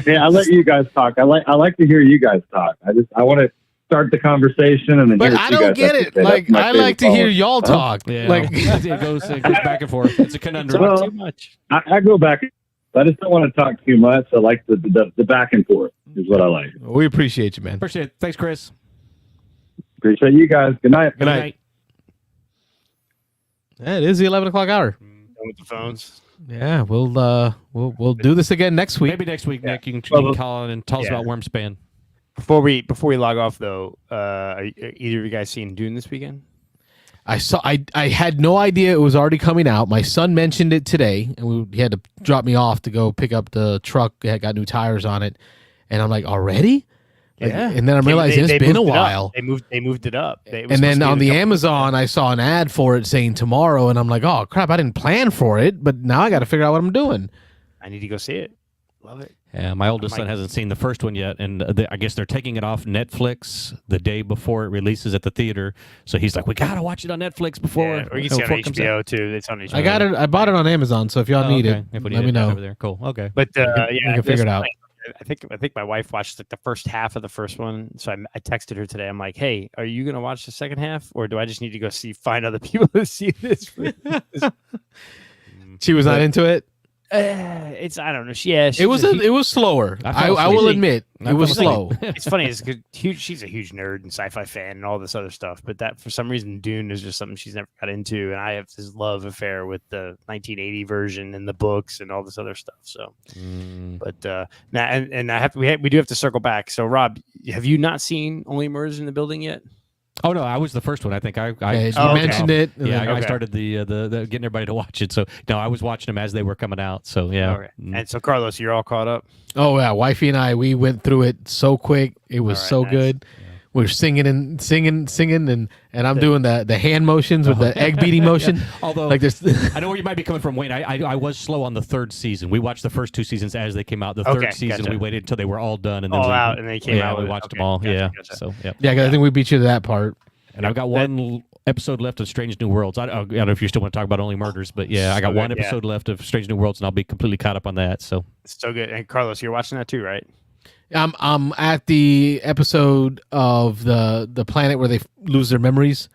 Yeah, I let you guys talk. I like to hear you guys talk. I want to start the conversation and then. But I don't get it. Like I like to hear y'all talk. Yeah. Like it goes back and forth. It's a conundrum. Well, too much. I go back. I just don't want to talk too much. I like the back and forth is what I like. We appreciate you, man. Appreciate it. Thanks, Chris. Appreciate you guys. Good night. Good night. Yeah, it is the 11 o'clock hour. With the phones. Yeah, we'll do this again next week. Maybe next week, Nick, you can call in and tell us about Wormspan. Before we log off, though, are either of you guys seen Dune this weekend? I had no idea it was already coming out. My son mentioned it today, and he had to drop me off to go pick up the truck. It had got new tires on it, and I'm like, already? Yeah. And then I'm realizing it's been a while. They moved it up. And then on the Amazon, I saw an ad for it saying tomorrow, and I'm like, oh crap! I didn't plan for it, but now I got to figure out what I'm doing. I need to go see it. Love it. Yeah, my oldest son hasn't seen the first one yet, and I guess they're taking it off Netflix the day before it releases at the theater. So he's like, "We gotta watch it on Netflix before." Yeah, or you can see it on HBO too. It's on HBO. I got it. I bought it on Amazon. So if y'all need it, let me know. Over there. Cool. Okay. But we can figure it out. I think my wife watched like the first half of the first one. So I texted her today. I'm like, "Hey, are you gonna watch the second half, or do I just need to go find other people to see this?" She was not into it. I don't know. It was slower. I will admit it was slow. It's funny. It's good. She's a huge nerd and sci-fi fan and all this other stuff. But that for some reason, Dune is just something she's never got into, and I have this love affair with the 1980 version and the books and all this other stuff. So, but now and we do have to circle back. So, Rob, have you not seen Only Murders in the Building yet? Oh no, I was the first one. I think you mentioned it. Yeah, I started the getting everybody to watch it. So no, I was watching them as they were coming out. So yeah. Okay. And so Carlos, you're all caught up. Oh yeah, wifey and I, we went through it so quick. It was so good. Yeah. We're singing, and I'm doing the hand motions with the egg beating motion. Although, like this, I know where you might be coming from, Wayne. I was slow on the third season. We watched the first two seasons as they came out. The third season, we waited until they were all done, and then out, and they came out. We watched them all. Gotcha. So yeah, because I think we beat you to that part. And I've got one episode left of Strange New Worlds. I don't know if you still want to talk about Only Murders, but yeah, I got one episode left of Strange New Worlds, and I'll be completely caught up on that. So it's so good. And Carlos, you're watching that too, right? I'm at the episode of the planet where they lose their memories.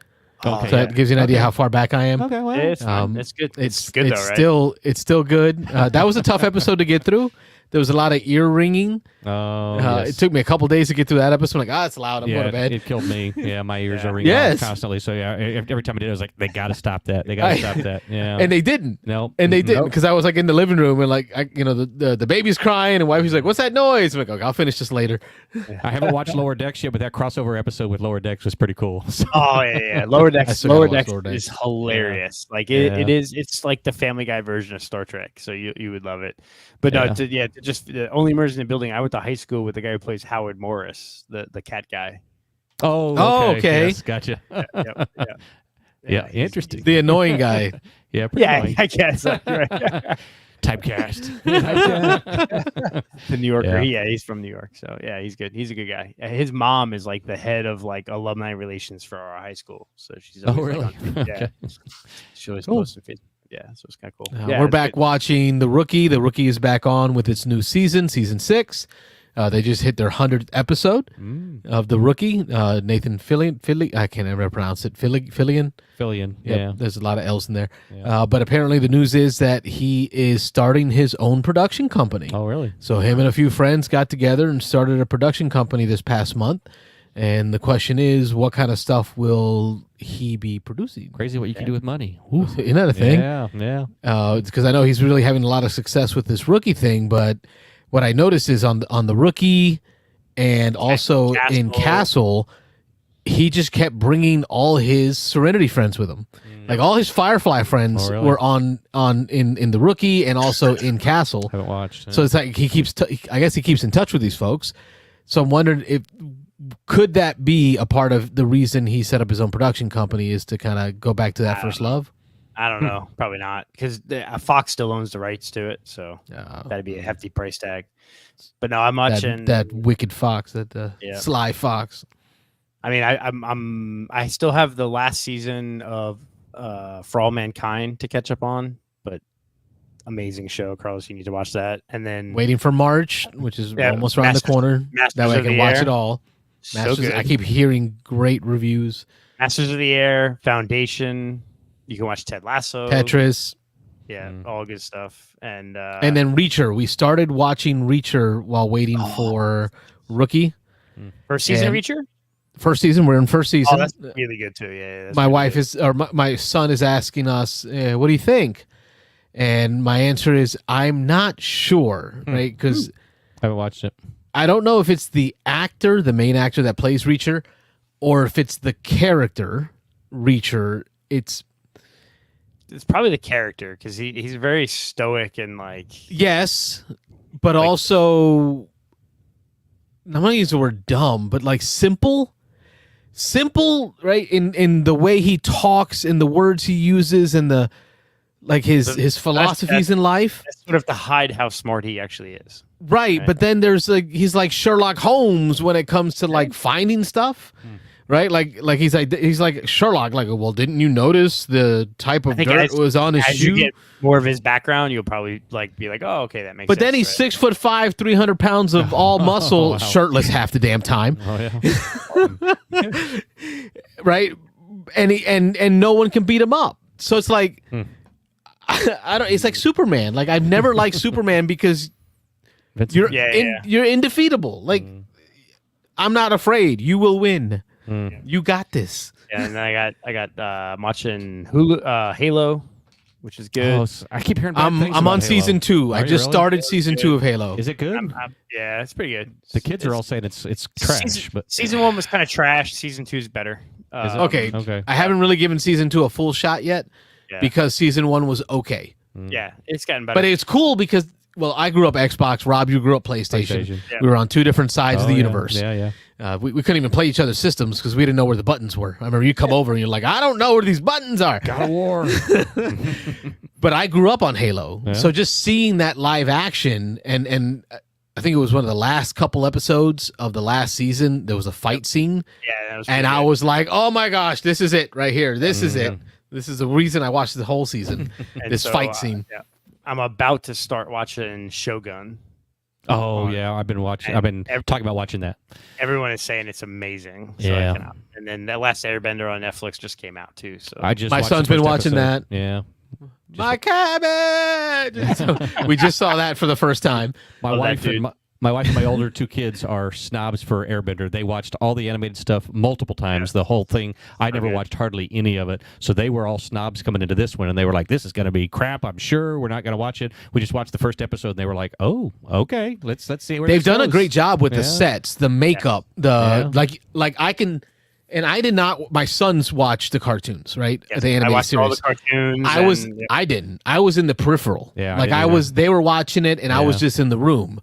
Okay, so that gives you an idea how far back I am. Okay, well, it's good. It's good though, right? It's still good. That was a tough episode to get through. There was a lot of ear ringing. Yes. It took me a couple days to get through that episode. I'm like, it's loud. I'm going to bed. It killed me. Yeah, my ears are ringing constantly. So yeah, every time I did, I was like, they got to stop that. They got to stop that. Yeah. And they didn't. No. And they didn't because I was like in the living room and like the baby's crying and wifey's like, "What's that noise?" I'm like, "Okay, I'll finish this later." I haven't watched Lower Decks yet, but that crossover episode with Lower Decks was pretty cool. So. Oh yeah. Lower Decks is hilarious. Yeah. Like it is. It's like the Family Guy version of Star Trek. So you would love it. But just Only Murders in the Building. I went to high school with the guy who plays Howard Morris, the cat guy. Oh, okay. Yes, gotcha. Yeah, interesting. The annoying guy. Annoying. I guess. Right. Typecast. The New Yorker. Yeah. He's from New York. So yeah, he's good. He's a good guy. His mom is like the head of like alumni relations for our high school. So she's always like, Okay. she always Cool. posts on Facebook. Yeah, so it's kind of cool. Yeah, we're it's back good. watching The Rookie. The Rookie is back on with its new season 6. They just hit their 100th episode of The Rookie. Nathan Fillion, I can't ever pronounce it. Fillion. Fillion. Yep, Yeah. there's a lot of L's in there. Yeah. But apparently the news is that he is starting his own production company. Oh, really? So him and a few friends got together and started a production company this past month. And the question is, what kind of stuff will he be producing? Crazy what you can do with money. Ooh, isn't that a thing? Yeah, yeah. Because I know he's really having a lot of success with this Rookie thing, but what I noticed is on the Rookie and also in Castle, he just kept bringing all his Serenity friends with him. Like all his Firefly friends were on in the Rookie and also in Castle. Haven't watched. So it's like he keeps. I guess he keeps in touch with these folks. So I'm wondering if could that be a part of the reason he set up his own production company is to kind of go back to that first love. I don't know. Probably not, because Fox still owns the rights to it, so that'd be a hefty price tag. But no, I'm watching that wicked fox, that sly fox. I mean, I still have the last season of For All Mankind to catch up on, but amazing show, Carlos. You need to watch that, and then waiting for March, which is almost around the corner. That way I can watch it all. So good. I keep hearing great reviews. Masters of the Air, Foundation. You can watch Ted Lasso, Tetris. Yeah, all good stuff. And then Reacher. We started watching Reacher while waiting for Rookie. First season of Reacher? First season. We're in first season. Oh, that's really good too. Yeah. My wife is, or my son is asking us, what do you think? And my answer is, I'm not sure, right? Because I haven't watched it. I don't know if it's the actor, the main actor that plays Reacher, or if it's the character Reacher. It's probably the character, because he's very stoic and like yes, but like, also I'm not gonna use the word dumb, but like simple, right? In the way he talks, in the words he uses, and the like his philosophies in life. That's sort of to hide how smart he actually is. Right, but then there's like he's like Sherlock Holmes when it comes to like finding stuff. Right, like he's like Sherlock. Like, well, didn't you notice the type of dirt was on his shoe? You get more of his background, you'll probably like be like, oh, okay, that makes sense. But then he's 6'5", 300 pounds of all muscle, wow. shirtless half the damn time. Oh yeah. Right, and no one can beat him up. So it's like I don't. It's like Superman. Like I've never liked Superman because you're indefeatable. Like I'm not afraid. You will win. You got this. Yeah, and then I got I'm watching Hulu, Halo, which is good. Oh, I keep hearing. I'm on season 2. I just started season 2 of Halo. Is it good? Yeah, it's pretty good. The kids are all saying it's trash. But season 1 was kind of trash. Season 2 is better. Okay. I haven't really given season 2 a full shot yet because season 1 was okay. Yeah, it's gotten better. But it's cool because I grew up Xbox. Rob, you grew up PlayStation. Yeah. We were on 2 different sides of the universe. Yeah. We couldn't even play each other's systems because we didn't know where the buttons were. I remember you come over and you're like, I don't know where these buttons are. God of War. But I grew up on Halo. Yeah. So just seeing that live action and I think it was one of the last couple episodes of the last season, there was a fight scene. Yeah, that was and I was like, oh my gosh, this is it right here. This is it. This is the reason I watched the whole season. This fight scene. Yeah. I'm about to start watching Shogun. Oh yeah, I've been watching. I've been talking about watching that. Everyone is saying it's amazing. So yeah, and then that Last Airbender on Netflix just came out too. So my son's been watching that. Yeah, my cabbage. So we just saw that for the first time. My wife and my older 2 kids are snobs for Airbender. They watched all the animated stuff multiple times, the whole thing. I never watched hardly any of it. So they were all snobs coming into this one, and they were like, this is going to be crap, I'm sure. We're not going to watch it. We just watched the first episode, and they were like, oh, okay, let's see where they've this done goes. a great job with the sets, the makeup, like I can... And I did not. My sons watched the cartoons, right? Yes, the animated I watched series. all the cartoons. I didn't. I was in the peripheral. Yeah, like I was. They were watching it, and I was just in the room.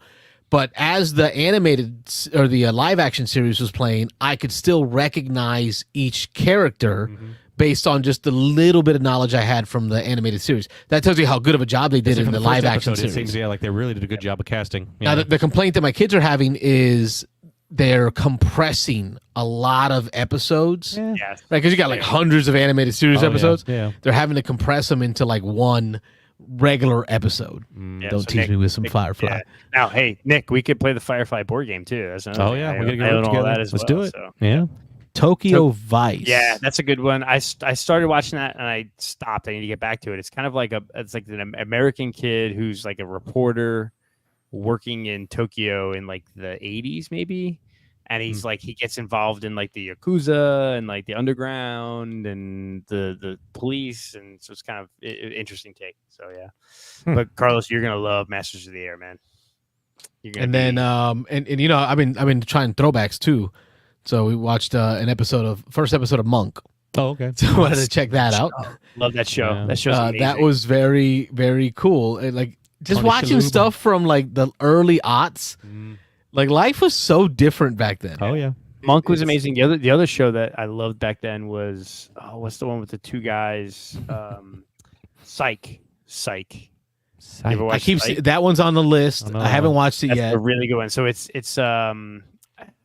But as the animated or the live action series was playing, I could still recognize each character based on just the little bit of knowledge I had from the animated series. That tells you how good of a job they did in the live action series. It seems, like they really did a good job of casting. Now, the complaint that my kids are having is they're compressing a lot of episodes. Yes. Right, because you got like hundreds of animated series episodes. Yeah. They're having to compress them into like one regular episode. Yeah, Don't so tease Nick- me with some Nick- Firefly. yeah. Now, hey, Nick, we could play the Firefly board game too. That's another thing. We I gotta get own it all together. that as Let's well. do it. So. Yeah. Tokyo Vice. Yeah, that's a good one. I started watching that and I stopped. I need to get back to it. It's kind of like it's like an American kid who's like a reporter working in Tokyo in like the 80s maybe. And he's like, he gets involved in like the Yakuza and like the underground and the police. And so it's kind of interesting take. So yeah. But Carlos, you're going to love Masters of the Air, man. And then, and you know, I've been trying throwbacks too. So we watched first episode of Monk. Oh, okay. So I wanted to check that out. Love that show. Yeah. That show's amazing. That was very, very cool. And, like just Tony watching Shalhoub. stuff from like the early aughts. Like life was so different back then. Oh yeah. Monk was amazing. The other show that I loved back then was what's the one with the two guys? Psych. You ever I watch keep Psych? that one's on the list. Oh, no. I haven't watched it That's yet. a really good one. So it's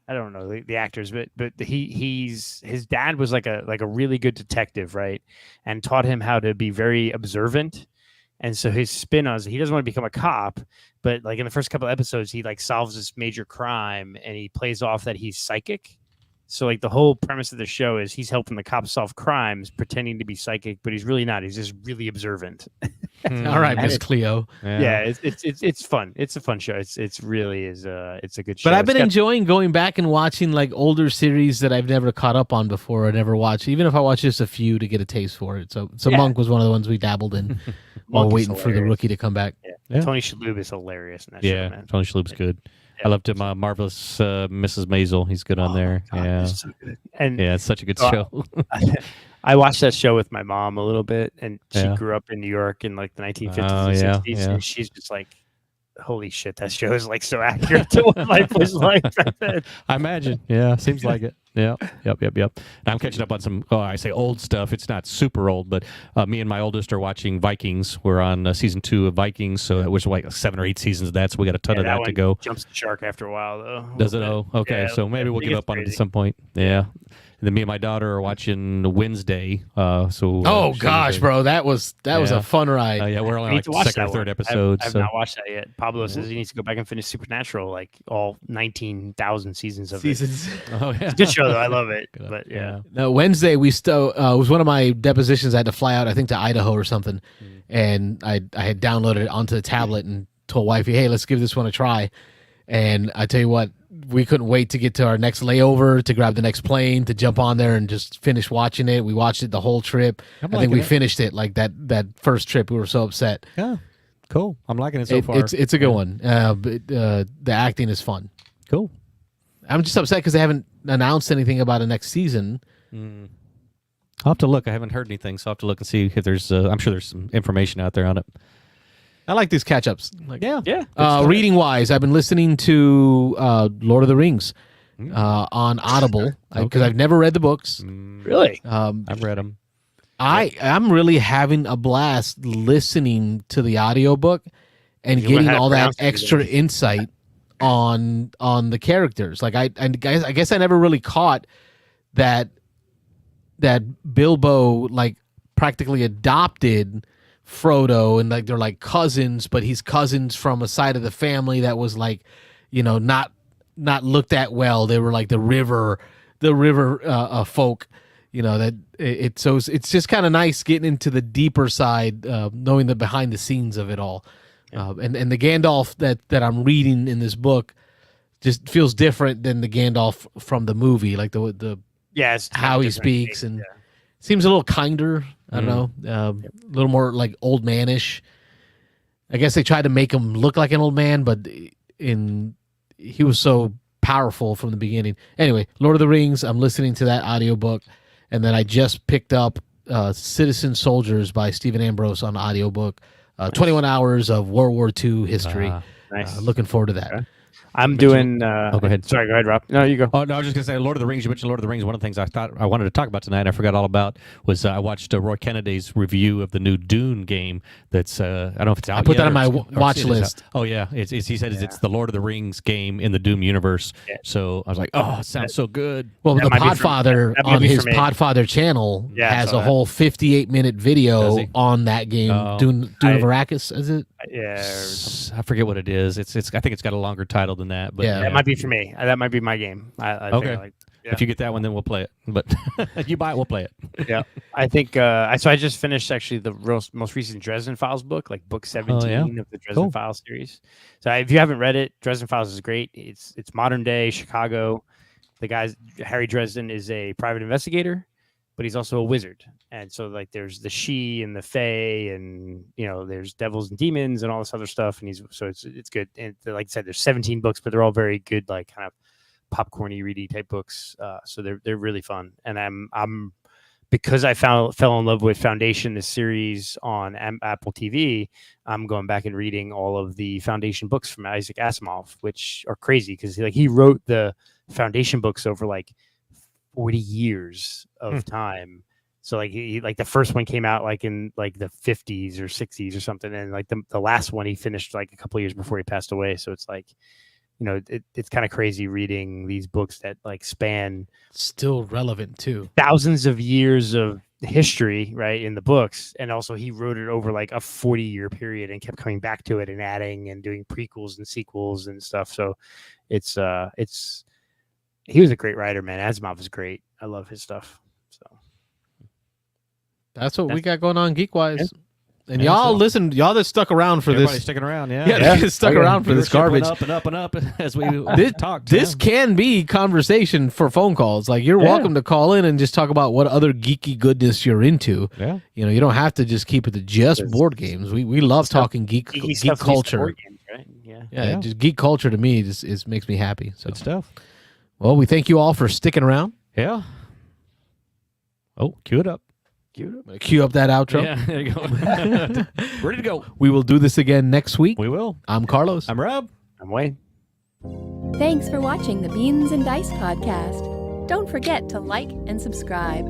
I don't know the actors, but his dad was like a really good detective, right? And taught him how to be very observant. And so his spin on he doesn't want to become a cop, but like in the first couple of episodes, he like solves this major crime and he plays off that he's psychic. So like the whole premise of the show is he's helping the cops solve crimes, pretending to be psychic, but he's really not. He's just really observant. All right, Miss Cleo. Yeah, it's fun. It's a fun show. It's really is it's a good show. But I've been It's got- enjoying going back and watching like older series that I've never caught up on before or never watched, even if I watch just a few to get a taste for it. So Yeah. Monk was one of the ones we dabbled in while Monk is waiting for the hilarious. rookie to come back. Yeah. Tony Shalhoub is hilarious in that show, Yeah. man. Tony Shalhoub's good. Yeah. I loved him. Marvelous Mrs. Maisel. He's good on there. God, Yeah. it's so good. And Yeah. It's such a good So, show. I watched that show with my mom a little bit, and she Yeah. grew up in New York in like the 1950s Oh, and yeah, 60s, yeah. and she's just like, "Holy shit, that show is like so accurate to what life was like back then." I imagine. Yeah, seems like it. Yeah. Yep. And I'm catching up on some, I say old stuff. It's not super old, but me and my oldest are watching Vikings. We're on season 2 of Vikings, so it was like 7 or 8 seasons of that, so we got a ton of that one to go. Jumps the shark after a while, though. Does it? Oh, okay. Yeah, So maybe we'll it give gets up on it at crazy. some point. Yeah. And then me and my daughter are watching Wednesday. Oh gosh, bro, that was Yeah. a fun ride. Yeah, we're I only need like to the watch second or that third one. episode. I've so not watched that yet. Pablo says he needs to go back and finish Supernatural, like all 19,000 seasons of it. oh yeah, It's a good show though. I love it. Good. But yeah. Now, Wednesday we still it was one of my depositions. I had to fly out, I think, to Idaho or something, and I had downloaded it onto the tablet and told wifey, "Hey, let's give this one a try." And I tell you what, we couldn't wait to get to our next layover to grab the next plane to jump on there and just finish watching it. We watched it the whole trip. I think we finished it like that first trip. We were so upset. Yeah, cool. I'm liking it so far. It's a good one. But the acting is fun. Cool. I'm just upset because they haven't announced anything about a next season. I'll have to look. I haven't heard anything, so I'll have to look and see if there's. I'm sure there's some information out there on it. I like these catch ups. Yeah. Reading wise, I've been listening to Lord of the Rings on Audible because I've never read the books. Really? I've read them. I'm really having a blast listening to the audiobook and You getting had to all that pronounce it extra again. insight on the characters. Like I guess I never really caught that Bilbo like practically adopted Frodo, and like they're like cousins, but he's cousins from a side of the family that was like, not looked at well. They were like the river folk, that it's just kind of nice getting into the deeper side, knowing the behind the scenes of it all. And the Gandalf that I'm reading in this book just feels different than the Gandalf from the movie, like the It's how he different speaks, take, and yeah. seems a little kinder. I don't know, a little more like old manish. I guess they tried to make him look like an old man, but he was so powerful from the beginning. Anyway, Lord of the Rings, I'm listening to that audiobook, and then I just picked up Citizen Soldiers by Stephen Ambrose on audiobook. 21 hours of World War II history. Nice. Looking forward to that. I'm doing. Go ahead. Sorry, go ahead, Rob. No, you go. Oh no, I was just gonna say Lord of the Rings. You mentioned Lord of the Rings. One of the things I thought I wanted to talk about tonight, and I forgot all about, was I watched Roy Kennedy's review of the new Dune game. That's I don't know if it's out. I put yet that on my or watch list. Oh yeah, he said it's the Lord of the Rings game in the Doom universe. Yeah. So I was like, oh, it sounds so good. Well, the Podfather on his Podfather channel has a whole 58-minute video on that game. Dune of Arrakis, is it? Yeah, I forget what it is. It's. I think it's got a longer title than that. But that might be for me. That might be my game. I okay. think If you get that one, then we'll play it. But you buy it, we'll play it. Yeah, I think. I just finished actually the most recent Dresden Files book, like book 17 of the Dresden Files series. So if you haven't read it, Dresden Files is great. It's modern day Chicago. The guy Harry Dresden is a private investigator, but he's also a wizard. And so like there's the She and the Fae, and there's devils and demons and all this other stuff. And it's good. And like I said, there's 17 books, but they're all very good, like kind of popcorny, ready type books. So they're really fun. And I'm because I fell in love with Foundation, the series on Apple TV. I'm going back and reading all of the Foundation books from Isaac Asimov, which are crazy because he wrote the Foundation books over like 40 years of time. So like the first one came out like in like the 50s or 60s or something, and like the last one he finished like a couple of years before he passed away. So it's like, it's kind of crazy reading these books that like span, still relevant too, thousands of years of history, right, in the books. And also he wrote it over like a 40-year period and kept coming back to it and adding and doing prequels and sequels and stuff. So it's he was a great writer, man. Asimov is great. I love his stuff. So that's what we got going on geek-wise. Yeah. And y'all listen, y'all that stuck around for Everybody this. sticking around, stuck around for this garbage. Up and up and up as we talked. This can be conversation for phone calls. Like you're welcome to call in and just talk about what other geeky goodness you're into. Yeah. You don't have to just keep it to just board games. We love talking geek culture. Board games, right? Yeah. Just geek culture to me just makes me happy. So. Good stuff. Well, we thank you all for sticking around. Yeah. Oh, cue it up. Cue up that outro. Yeah, there you go. Ready to go. We will do this again next week. We will. I'm Carlos. I'm Rob. I'm Wayne. Thanks for watching the Beans and Dice podcast. Don't forget to like and subscribe.